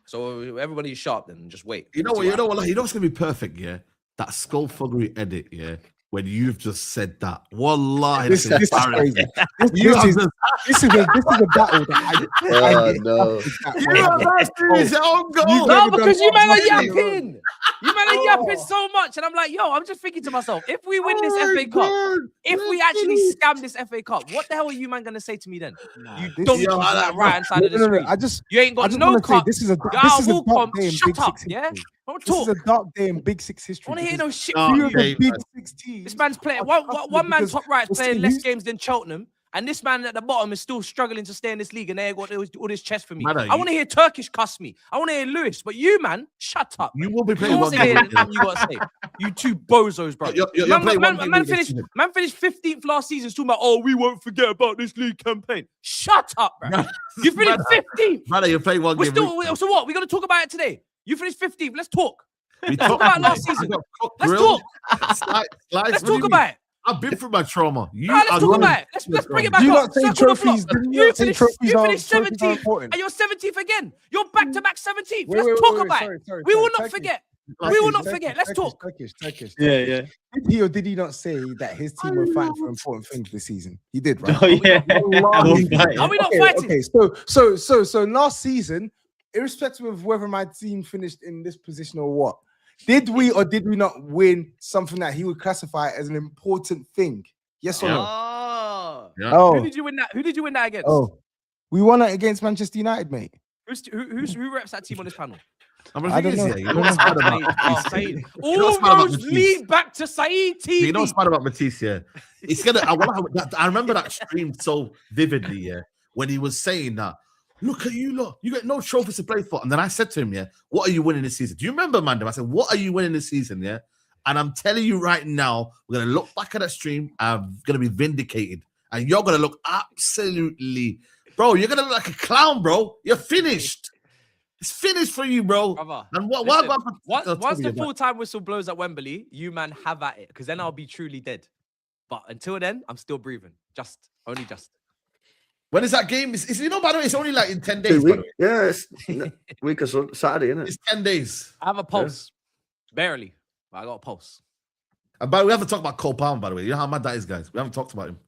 E: So everybody's sharp then. Just wait.
C: You know what's gonna be perfect, yeah? That skullfuggery edit, yeah. When you've just said that, wallahi,
F: This
C: that's
F: is
C: embarrassing.
F: crazy.
C: You have
F: This
C: just-
F: is a battle that I get
B: no.
F: up with that
C: you
F: one.
C: have that serious own goal.
F: You've
E: No,
F: never
E: because
F: done
E: you man are
F: nothing in a row.
E: yapping. You man are yapping so much. And I'm like, yo, I'm just thinking to myself, if we win this FA Cup, if we actually scam this FA Cup, what the hell are you man gonna say to me then? You
F: this-
E: don't
C: Yo,
E: on that right hand side of the
F: No,
E: screen.
F: I just
E: You ain't got
F: just
E: no
F: wanna say
E: cup.
F: this is a
E: You're out of all
F: dark
E: comp.
F: day in
E: Shut
F: Big
E: up,
F: Six
E: yeah?
F: history.
E: Don't
F: This
E: talk.
F: is a dark day in Big Six
E: I
F: history.
E: want to hear
F: because
E: no shit.
C: Oh,
F: three of
C: okay,
F: the Big
C: man.
F: 6 teams.
E: This man's playing.
F: are
E: One
F: tougher
E: man
F: because
E: top right
F: we're
E: playing
F: seeing
E: less
F: who's-
E: games than Cheltenham, and this man at the bottom is still struggling to stay in this league, and they got all this chest for me.
C: Brother,
E: I want to hear Turkish cuss me. I want to hear Lewis, but you man, shut up.
C: You will be
E: You
C: playing
E: want
C: one
E: to hear
C: game.
E: nothing you got to say. You two bozos, bro.
C: You're
E: Man,
C: playing
E: man,
C: one game
E: man
C: this
E: finished.
C: season.
E: Man finished 15th last season. Talking about, oh, we won't forget about this league campaign. Shut up, bro. You finished 15th.
C: Brother, you're playing one
E: We're
C: game.
E: still. So what? We're gonna talk about it today. You finished 15th. Let's talk.
C: We
E: Talk about last season. Let's talk. Let's talk about it.
C: I've been through my trauma. You
E: Nah, let's
C: are
E: talk
C: running-
E: about it. Let's bring it back
F: Do you
E: up.
F: not say
E: Circle the block.
F: trophies? Didn't you
E: You
F: not say
E: finished,
F: trophies
E: you
F: are-
E: finished
F: trophies are
E: 17th,
F: important?
E: and you're 17th again. You're back-to-back 17th.
F: Wait,
E: Let's
F: wait,
E: talk
F: wait,
E: about
F: sorry,
E: it.
F: sorry,
E: We will
F: sorry,
E: not
F: Turkish.
E: forget.
C: Turkish,
E: We will not forget. Let's talk.
F: Turkish.
A: Yeah.
F: Did he or did he not say that his team were fighting for important things this season? He did, right?
A: Oh yeah.
F: Wallahi.
E: Are we not
F: Okay,
E: fighting?
F: okay, so last season, irrespective of whether my team finished in this position or what, did we or did we not win something that he would classify as an important thing? Yes or no?
E: Oh.
C: Yeah.
F: Oh,
E: Who did you win that? Who did you win that against?
F: we won it against Manchester United, mate.
E: Who reps that team on this panel?
C: I'm
F: I don't know.
C: You know what's mad about
E: Saeed.
C: Matisse? You know what's mad about
E: Almost
C: Matisse?
E: lead back to Saeed TV.
C: You know what's mad about Matisse? Yeah, it's gonna. I remember that stream so vividly. Yeah, when he was saying that. Look at you, look. You got no trophies to play for. And then I said to him, yeah, what are you winning this season? Do you remember, Mandem? I said, what are you winning this season? Yeah. And I'm telling you right now, we're going to look back at that stream. I'm going to be vindicated. And you're going to look absolutely, bro, you're going to look like a clown, bro. You're finished. It's finished for you, bro.
E: Brother,
C: And
E: listen, once the full-time whistle blows at Wembley, you man have at it, because then I'll be truly dead. But until then, I'm still breathing. Only just.
C: When is that game? It's by the way, it's only like in 10 days.
B: 2
C: by the
B: weeks.
C: way.
B: Yeah, it's week or so, Saturday, isn't it?
C: It's 10 days.
E: I have a pulse. Barely. But I got a pulse.
C: And by the way, we haven't talked about Cole Palmer, by the way. You know how mad that is, guys. We haven't talked about him.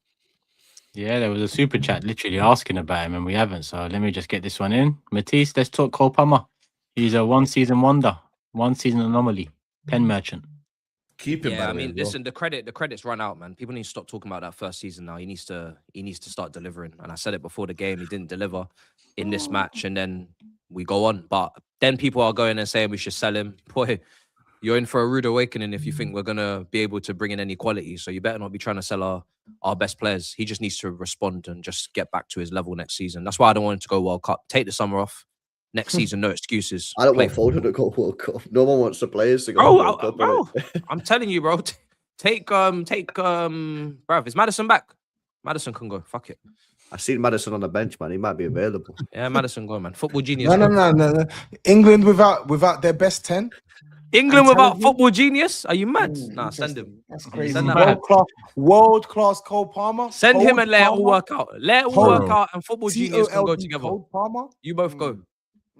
A: Yeah, there was a super chat literally asking about him, and we haven't. So let me just get this one in. Matisse, let's talk Cole Palmer. He's a one-season wonder, one-season anomaly, pen merchant.
C: Keep him.
E: Yeah,
C: by
E: I
C: the way,
E: mean,
C: as well.
E: listen, the credits run out, man. People need to stop talking about that first season now. He needs to start delivering. And I said it before the game, he didn't deliver in this match, and then we go on. But Then people are going and saying we should sell him. Boy, you're in for a rude awakening if you think we're gonna be able to bring in any quality. So you better not be trying to sell our best players. He just needs to respond and just get back to his level next season. That's why I don't want him to go World Cup. Take the summer off. Next season, no excuses.
B: I don't
E: Play
B: want Foden to go World Cup. No one wants the players to go
E: Bro,
B: World Cup.
E: bro, I'm telling you, bro. Take bruv, is Madison back? Madison can go. Fuck it.
B: I seen Madison on the bench, man. He might be available.
E: Yeah, Madison go, man. Football genius.
F: No. England without their best 10.
E: England
F: I'm
E: without
F: telling you.
E: football genius? Are you mad?
F: Ooh,
E: Nah, send
F: interesting.
E: him.
F: That's crazy.
E: Send that
F: World class Cole Palmer.
E: Send him
F: Cole
E: and let it all
F: Palmer,
E: work out. Let it all
F: Cole-
E: work out, and football genius can go
F: TOLD
E: together.
F: Cole Palmer.
E: You both go.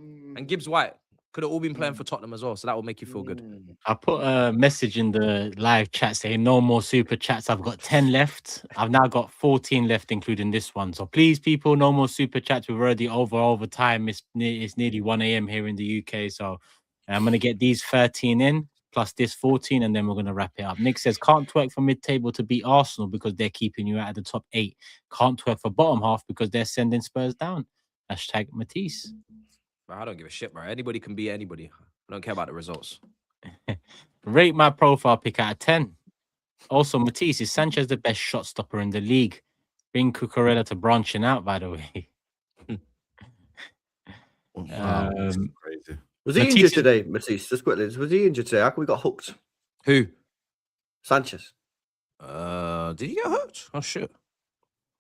F: Mm.
E: And Gibbs White could have all been playing for Tottenham as well, so that will make you feel good.
A: I put a message in the live chat saying no more super chats. I've got 10 left. I've now got 14 left, including this one. So please, people, no more super chats. We're already over time. It's nearly 1 a.m. here in the UK. So I'm going to get these 13 in, plus this 14, and then we're going to wrap it up. Nick says, can't twerk for mid-table to beat Arsenal because they're keeping you out of the top 8. Can't twerk for bottom half because they're sending Spurs down. Hashtag Matisse.
E: Bro, I don't give a shit, bro. Anybody can beat anybody. I don't care about the results.
A: Rate my profile pick out of 10. Also, Matisse, is Sanchez the best shot stopper in the league? Bring Cucurella to branching out, by the way.
C: Wow, this is crazy.
B: Was he
A: Matisse-
B: injured today, Matisse? Just quickly, was he injured today? How come we got hooked?
E: Who?
B: Sanchez.
E: Did he get hurt? Oh shit.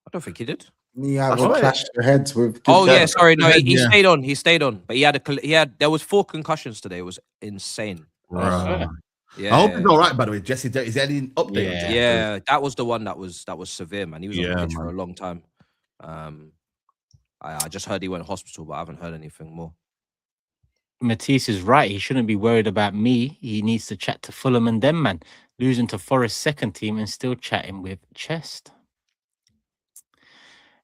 E: I don't think he did.
F: Yeah,
B: That's
F: well,
B: right.
F: clashed their heads with.
E: Oh yeah,
C: Yeah.
E: sorry. No, he
C: Yeah.
E: stayed on. He stayed on. But there was 4 concussions today. It was insane.
C: Right.
E: Yeah.
C: I hope he's all right, by the way. Jesse, is there any update? on
A: Yeah.
C: Jesse?
E: Yeah, that was the one that was severe, man. He was on the
C: Yeah,
E: pitch for a
C: man.
E: long time. I just heard he went to hospital, but I haven't heard anything more.
A: Matisse is right. He shouldn't be worried about me. He needs to chat to Fulham and them, man. Losing to Forest's second team and still chatting with Chest.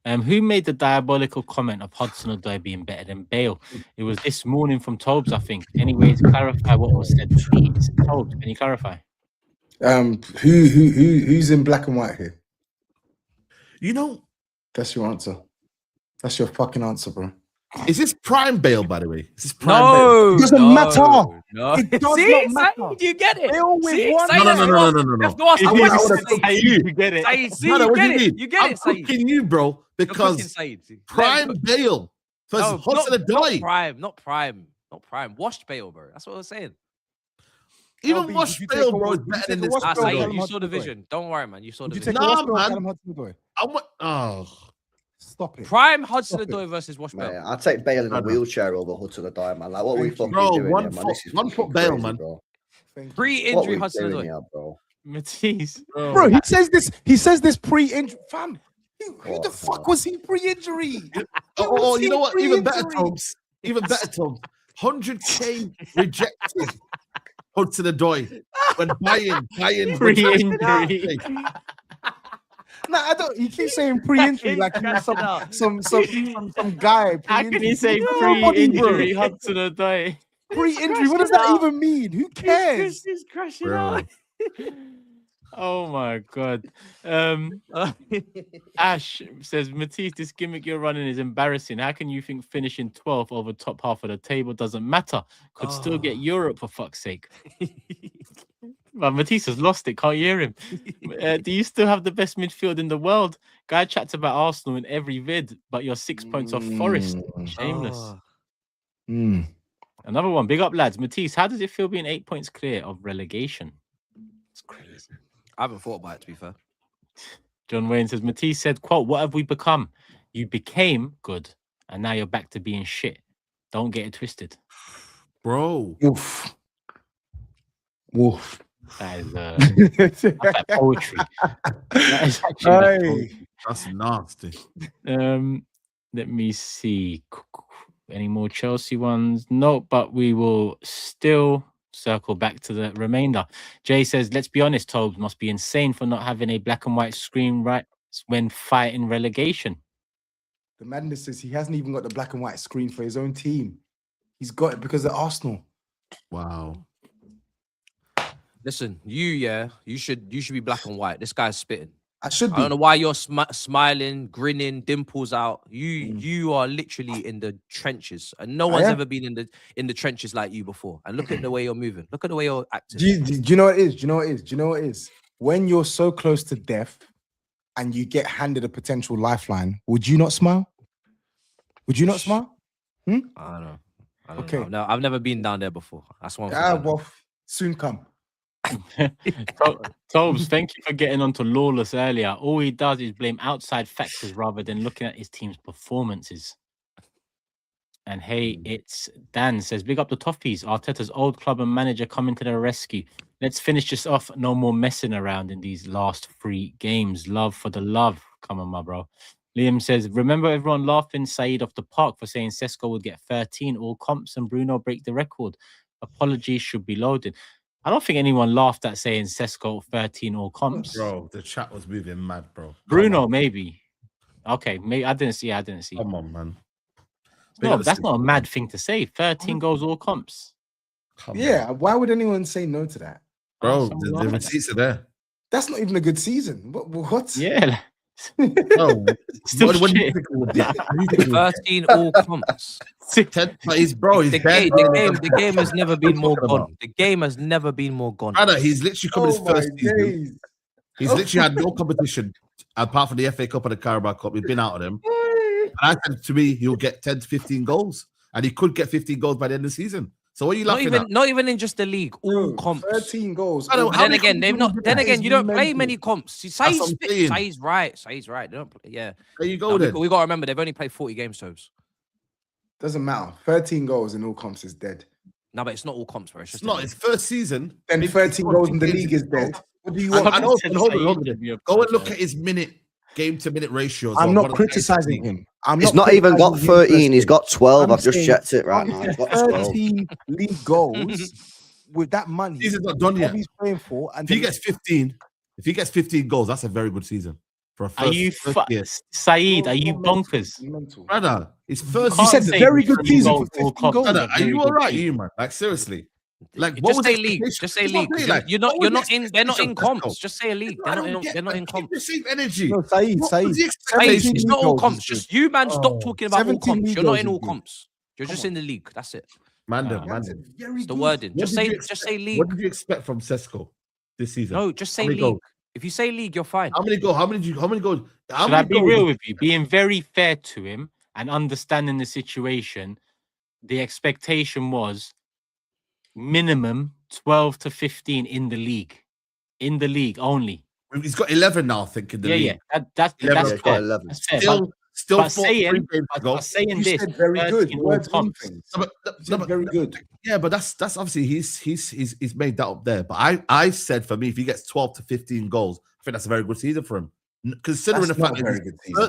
A: Who made the diabolical comment of Hudson-Odoi being better than Bale? It was this morning from TOBS, I think. Anyways, clarify what was said, please. TOBS, can you clarify?
F: Who's in black and white here?
C: You know,
F: That's your answer. That's your fucking answer, bro.
C: is this prime Bale, by the way? Is this prime Bale?
E: No,
F: It doesn't matter.
E: No.
F: It does
E: See,
F: not matter.
E: Saeed, you get it.
F: Bale with
E: See,
F: one-
E: Saeed,
C: No.
E: Let's go ask
C: I
E: the
C: would've
E: question,
C: cooked
E: Saeed.
C: you.
A: You get it.
E: Saeed, see,
C: Brother,
E: you
C: what do
E: get
C: you
E: it.
C: mean?
E: You get
C: I'm
E: it, Saeed.
C: cooking you, bro,
E: You're cooking
C: because
E: Saeed.
C: prime Bale versus Hudson-Odoi.
E: Not prime. Washed Bale, bro. That's what I was saying.
C: Even
F: LB,
C: Wash
F: if you take
C: Bale,
F: a
C: bro,
F: wash-
C: is
F: if you
C: better
F: take
C: than
F: a
C: this.
F: wash
E: Ah,
F: Bale,
E: Saeed,
F: Callum
E: you saw the
F: Hudson-Odoi.
E: vision. Don't worry, man. You saw
F: Would
E: the
F: you
E: vision.
F: take a
C: Nah,
F: wash Bale,
C: man.
F: Callum Hudson-Odoi? Stop it.
E: Prime Hudson-Odoi versus Wash
B: Man,
E: Bale.
B: I'd take Bale in a
C: Brother.
B: wheelchair over Hudson-Odoi, man. Like, what are we
F: Thank you.
B: fucking
C: Bro,
B: doing
C: one
B: here, man?
C: foot-
B: This is
C: one
B: fucking
C: foot Bale,
B: crazy,
C: man.
B: bro.
F: Thank you.
E: Pre-injury
B: What are we doing
E: Hudson-Odoi.
B: here, bro?
A: Matisse.
F: Bro, he says this pre-injury. Fam, who
B: What
F: the
B: the
F: fuck
B: hell?
F: was he pre-injury?
C: Oh, you know what? Even better,
F: Pre-injury.
C: Tobes. Even better, Tobes. 100K rejected Hudson-Odoi when buying
A: Pre-injury.
F: Nah, I don't. He keeps saying pre-injury like he was some guy.
A: How can he say
F: Nobody, bro.
A: pre-injury Hudson-Odoi?
F: Pre-injury? What does that even mean? Who cares?
A: He's crashing
C: Bro.
A: out. Oh my god. Ash says, Matisse, this gimmick you're running is embarrassing. How can you think finishing 12th over top half of the table doesn't matter? Could still get Europe for fuck's sake. But Matisse has lost it. Can't hear him. Do you still have the best midfield in the world? Guy chats about Arsenal in every vid, but you're 6 points off Forest. Shameless. Another one. Big up, lads. Matisse, how does it feel being 8 points clear of relegation? It's crazy.
E: I haven't thought about it, to be fair.
A: John Wayne says, Matisse said, quote, what have we become? You became good, and now you're back to being shit. Don't get it twisted.
C: Bro.
F: Woof. Woof.
A: That is that's like poetry. That is actually like poetry.
C: That's nasty.
A: Let me see. Any more Chelsea ones? No, but we will still circle back to the remainder. Jay says, let's be honest, Tobes must be insane for not having a black and white screen rights when fighting relegation.
F: The madness is he hasn't even got the black and white screen for his own team. He's got it because of Arsenal.
C: Wow.
E: Listen, you should be black and white. This guy's spitting.
F: I should
E: I
F: be.
E: don't know why you're smiling, grinning, dimples out. You are literally in the trenches, and no one's
F: am.
E: ever been in the trenches like you before. And look at the way you're moving. Look at the way you're acting.
F: Do you know what it is? Do you know what it is? Do you know what it is? When you're so close to death and you get handed a potential lifeline, would you not smile? Would you not smile?
E: I don't know. I don't know. No, I've never been down there before. That's one thing.
F: Well, soon come.
A: Tobes, thank you for getting onto Lawless earlier. All he does is blame outside factors rather than looking at his team's performances. And hey, it's Dan says, big up the Toffees. Arteta's old club and manager coming to the rescue. Let's finish this off. No more messing around in these last 3 games. Love for the love. Come on, my bro. Liam says, remember everyone laughing SAEED off the park for saying Sesko would get 13 all comps and Bruno break the record. Apologies should be loaded. I don't think anyone laughed at saying Sesko 13 all comps.
C: Bro, the chat was moving mad, bro.
A: Bruno, maybe. Okay, maybe I didn't see.
C: Come on, man.
A: No, that's not a mad thing to say. 13 goals all comps.
F: Yeah, why would anyone say no to that?
C: Bro, the receipts are there.
F: That's not even a good season. What?
A: Yeah.
C: Bro,
A: Still
C: what do you
A: shit.
C: think it would be?
E: 13 all comps.
C: But he's dead.
E: The game has never been more gone. The game has never been more gone.
C: Brother, he's literally come his first season.
F: Days.
C: He's literally had no competition apart from the FA Cup and the Carabao Cup. He's been out of them. And I said to me, he'll get 10 to 15 goals. And he could get 15 goals by the end of the season. So what are you laughing at?
E: Not even in just the league, all comps.
F: 13 goals.
E: Then again, you don't play many comps. Saeed's right. They don't play, yeah.
C: There you go then.
E: We got to remember, they've only played 40 games, Tobes.
F: Doesn't matter. 13 goals in all comps is dead.
E: No, but it's not all comps, bro.
C: It's not his first season.
F: Then 13 goals in the league is dead. What do you want?
C: Hold on. Go and look at his game-to-minute ratios.
F: I'm not criticizing him.
B: He's not even got 13. He's got 12. I've just checked it right now. He's got
F: 13 league goals with that money.
C: He's not done yet.
F: He's playing for, and
C: if he gets 15 goals, that's a very good season for a first.
A: Are you SAEED? Are you bonkers,
C: brother? His first.
F: You said very good season for 15 goals.
C: Brother, are you all right, you man? Like seriously. Like what
E: just say league. Just say league.
C: Like,
E: you're not in. They're not in comps. Just say a league. They're not in comps.
C: Receive energy.
F: No, SAEED.
E: It's not all comps. Just you, man. Stop talking about all comps. You're not in all
F: goals.
E: comps. You're just in the league. That's it.
C: Man.
E: It's the wording. Just say league.
C: What did you expect from Sesko this season?
E: No, just say league. If you say league, you're fine.
C: How many goals?
A: Should I be real with you? Being very fair to him and understanding the situation, the expectation was minimum 12 to 15 in the league only.
C: He's got 11 now, I think, in the league.
A: That's fair.
B: 11.
A: That's fair.
C: Still
A: saying this,
F: very good.
C: Very good. Yeah, but that's obviously he's made that up there. But I said for me, if he gets 12 to 15 goals, I think that's a very good season for him. Considering the fact that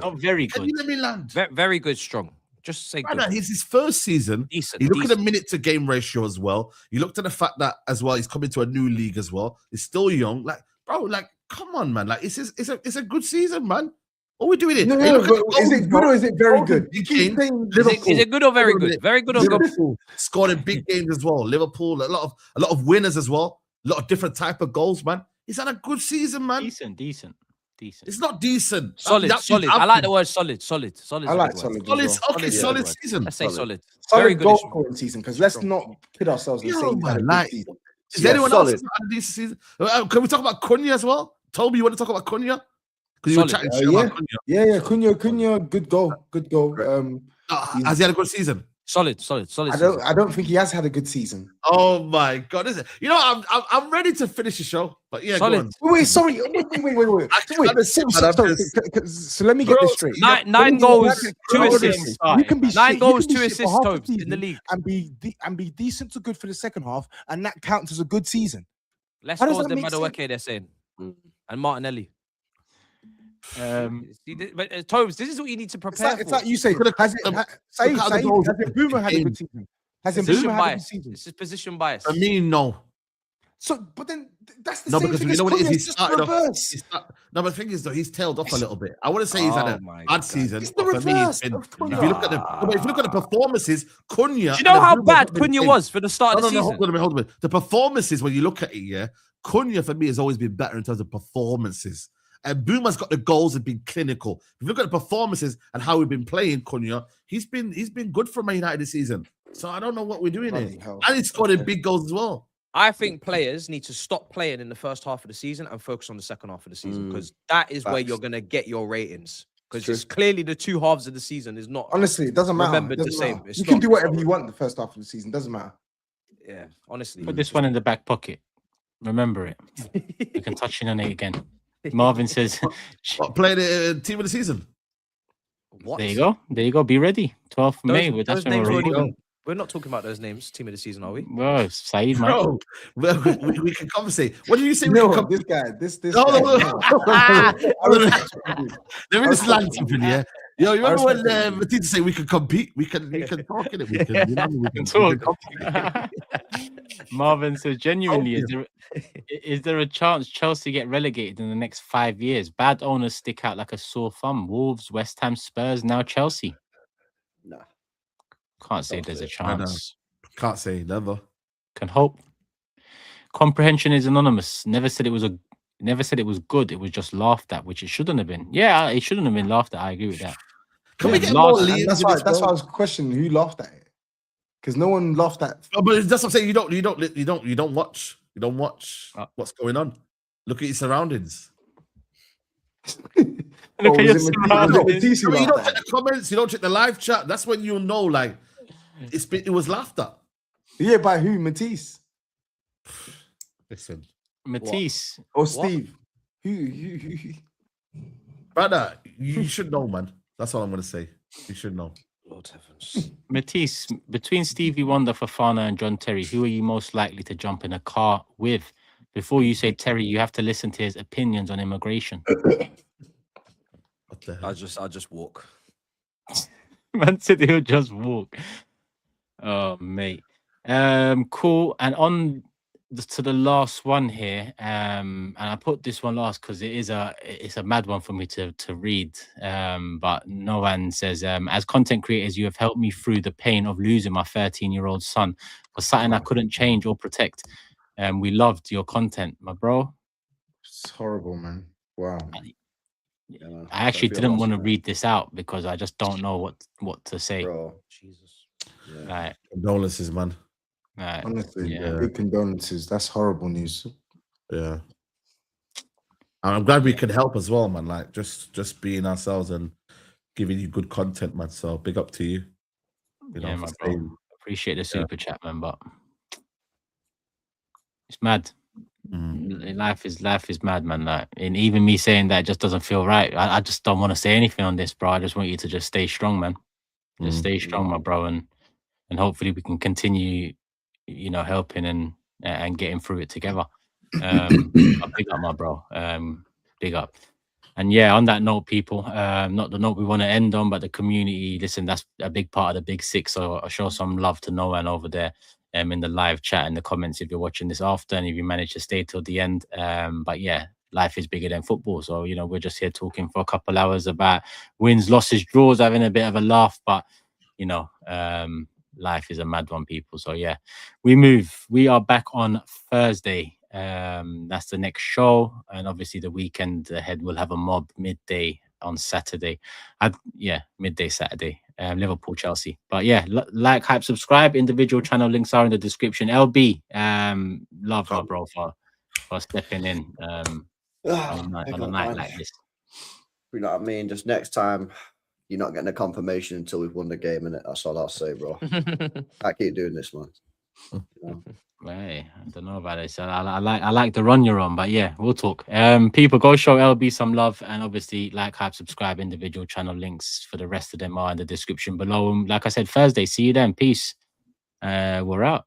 A: not very good.
C: Can you let me land?
E: Very good, strong. Just say good.
C: He's his first season. You look at the minute to game ratio as well. You looked at the fact that as well he's coming to a new league as well. He's still young. Like, bro, like, come on, man. Like, it's a good season, man. What are we doing it?
F: No, is it good or is it very good?
E: Is it good or very good? Very good or good?
C: Liverpool scored in big games as well. Liverpool, a lot of winners as well. A lot of different type of goals, man. He's had a good season, man.
A: Decent.
C: It's not decent.
E: Solid. I like the word solid. Solid.
F: I like solid.
C: Solid season.
E: Let's say solid.
F: Very good goal scoring season, because let's not kid ourselves and say
C: is anyone else had a decent season? Can we talk about Cunha as well? Toby, you want to talk about Cunha? Because you were chatting shit about Cunha.
F: Yeah, Cunha, good goal.
C: Has he had a good season?
E: Solid.
F: I don't think he has had a good season.
C: Oh my god, is it? You know, I'm ready to finish the show, but yeah,
E: solid.
C: Go on.
F: Wait. So let me get this straight.
E: 9 goals, 2 assists.
F: You can be
E: 9 goals, 2
F: for
E: assists,
F: half
E: Tobes,
F: the
E: in the league,
F: and be decent to good for the second half, and that counts as a good season.
E: Less goals than Madueke, they're saying, and Martinelli. But Tobes, this is what you need to prepare
F: it's like you say. Has Boomer had a good season? Has Boomer had a good season?
E: This is position bias.
C: I mean, no.
F: So, but then that's the same
C: because
F: thing.
C: You know what it is? He
F: started
C: off. No, but the thing is, though, he's tailed off a little bit. I want to say he's had a bad season.
F: It's the
C: For me,
F: reverse.
C: if you look at the performances, Cunha.
E: Do you know how bad Cunha was for the start of the season?
C: Hold on. The performances, when you look at it, yeah, Cunha for me has always been better in terms of performances. And Boomer's got the goals and been clinical. If you look at the performances and how we've been playing, Cunha, he's been good for Man United this season. So I don't know what we're doing here. And he's scored in big goals as well.
E: I think players need to stop playing in the first half of the season and focus on the second half of the season, because that is where you're going to get your ratings. Because it's clearly the two halves of the season is not.
F: Honestly, it doesn't matter.
E: Remembered
F: It
E: the
F: doesn't
E: same.
F: matter.
E: It's
F: You can
E: not-
F: do whatever you want the first half of the season. Doesn't matter.
E: Yeah, honestly.
A: Put this one in the back pocket. Remember it. We can touch in on it again. Marvin says,
C: What, playing the team of the season?
E: What?
A: there you go. There you go. Be ready. 12th of May.
E: Those
A: That's when
E: names
A: we're
E: already
A: recording.
E: We're not talking about those names. Team of the season, are we?
A: Well, SAEED, man.
C: Bro, we can conversate. What did you say?
F: No,
C: We can
F: this guy, this
C: No,
F: guy.
C: Let me just land something here. Yo, you remember when Matisse say we can compete? We can talk in it. We can, you know, we can
A: Talk.
C: compete.
A: Marvin says, genuinely, is there a chance Chelsea get relegated in the next 5 years? Bad owners stick out like a sore thumb. Wolves, West Ham, Spurs, now Chelsea.
B: Nah.
A: Can't say there's a chance.
C: Can't say never.
A: Can hope. Comprehension is anonymous. Never said it was good. It was just laughed at, which it shouldn't have been. Yeah, it shouldn't have been laughed at. I agree with that.
C: Can we get
A: Last-
C: more leads?
F: That's why I was questioning who laughed at it, because no one laughed at.
C: But that's what I'm saying. You don't watch what's going on. Look at your surroundings.
A: Look at your
F: was it
A: surroundings.
F: Matisse who
C: You
F: laughed
C: don't
F: at
C: check
F: it?
C: the comments. You don't check the live chat. That's when you'll know. Like it was laughter.
F: Yeah, by who? Matisse
C: Listen,
A: Matisse.
F: or Steve? Who?
C: brother, you should know, man. That's all I'm gonna say. You should know.
E: Lord heavens.
A: Matisse, between Stevie Wonder, Fofana, and John Terry, who are you most likely to jump in a car with? Before you say Terry, you have to listen to his opinions on immigration.
C: What the hell?
E: I just walk.
A: Man said he'll just walk. Oh, mate. Cool. And on to the last one here. And I put this one last because it's a mad one for me to read. But no one says, as content creators, you have helped me through the pain of losing my 13-year-old son for something I couldn't change or protect. We loved your content, my bro.
F: It's horrible, man. Wow.
B: Yeah, man.
A: I actually
B: Don't feel
A: didn't
B: lost,
A: want to
B: man.
A: read this out because I just don't know what to say.
B: Bro.
E: Jesus.
B: Yeah.
A: Right,
C: Condolences, man.
A: right.
F: Honestly,
A: Yeah.
F: big condolences. That's horrible news.
C: Yeah. And I'm glad we could help as well, man. Like just being ourselves and giving you good content, man. So big up to you. You know,
A: Yeah,
C: for
A: my
C: staying-
A: bro. Appreciate the super chat, man, but it's mad.
C: Mm.
A: Life is mad, man. Like, and even me saying that just doesn't feel right. I just don't want to say anything on this, bro. I just want you to just stay strong, man. Just stay strong, my bro, and hopefully we can continue, you know, helping and getting through it together. Big up, my bro. Big up. And yeah, on that note, people, not the note we want to end on, but the community. Listen, that's a big part of the Big Six. So I'll show some love to Noan over there. In the live chat and the comments if you're watching this after and if you manage to stay till the end. But yeah, life is bigger than football. So, you know, we're just here talking for a couple hours about wins, losses, draws, having a bit of a laugh. But, you know, life is a mad one, people. So yeah, we move. We are back on Thursday. That's the next show. And obviously the weekend ahead, we'll have a mob midday on Saturday. Midday Saturday. Liverpool, Chelsea. But yeah, like, hype, subscribe. Individual channel links are in the description. LB, love my bro for stepping in on a night like this.
B: You know what I mean? Just next time, you're not getting a confirmation until we've won the game, innit? That's all I'll say, bro. I keep doing this, man. You know?
A: Hey, I don't know about this. I like the run you're on, but yeah, we'll talk. People, go show LB some love, and obviously like, hype, subscribe. Individual channel links for the rest of them are in the description below. Like I said, Thursday. See you then. Peace. We're out.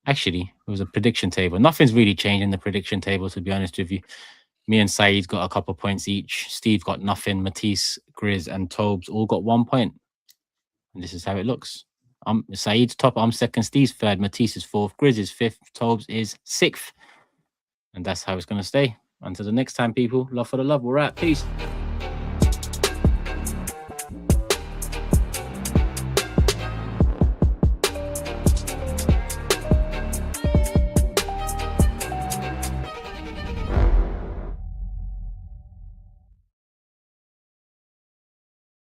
A: Actually, it was a prediction table. Nothing's really changed in the prediction table, to be honest with you. Me and Saeed got a couple points each. Steve got nothing. Matisse, GRIZZ, and TOBS all got 1 point. And this is how it looks. Saeed's top, I'm second, Steve's third, Matisse is fourth, GRIZZ is fifth, TOBS is sixth. And that's how it's going to stay. Until the next time, people, love for the love. We're out. Peace.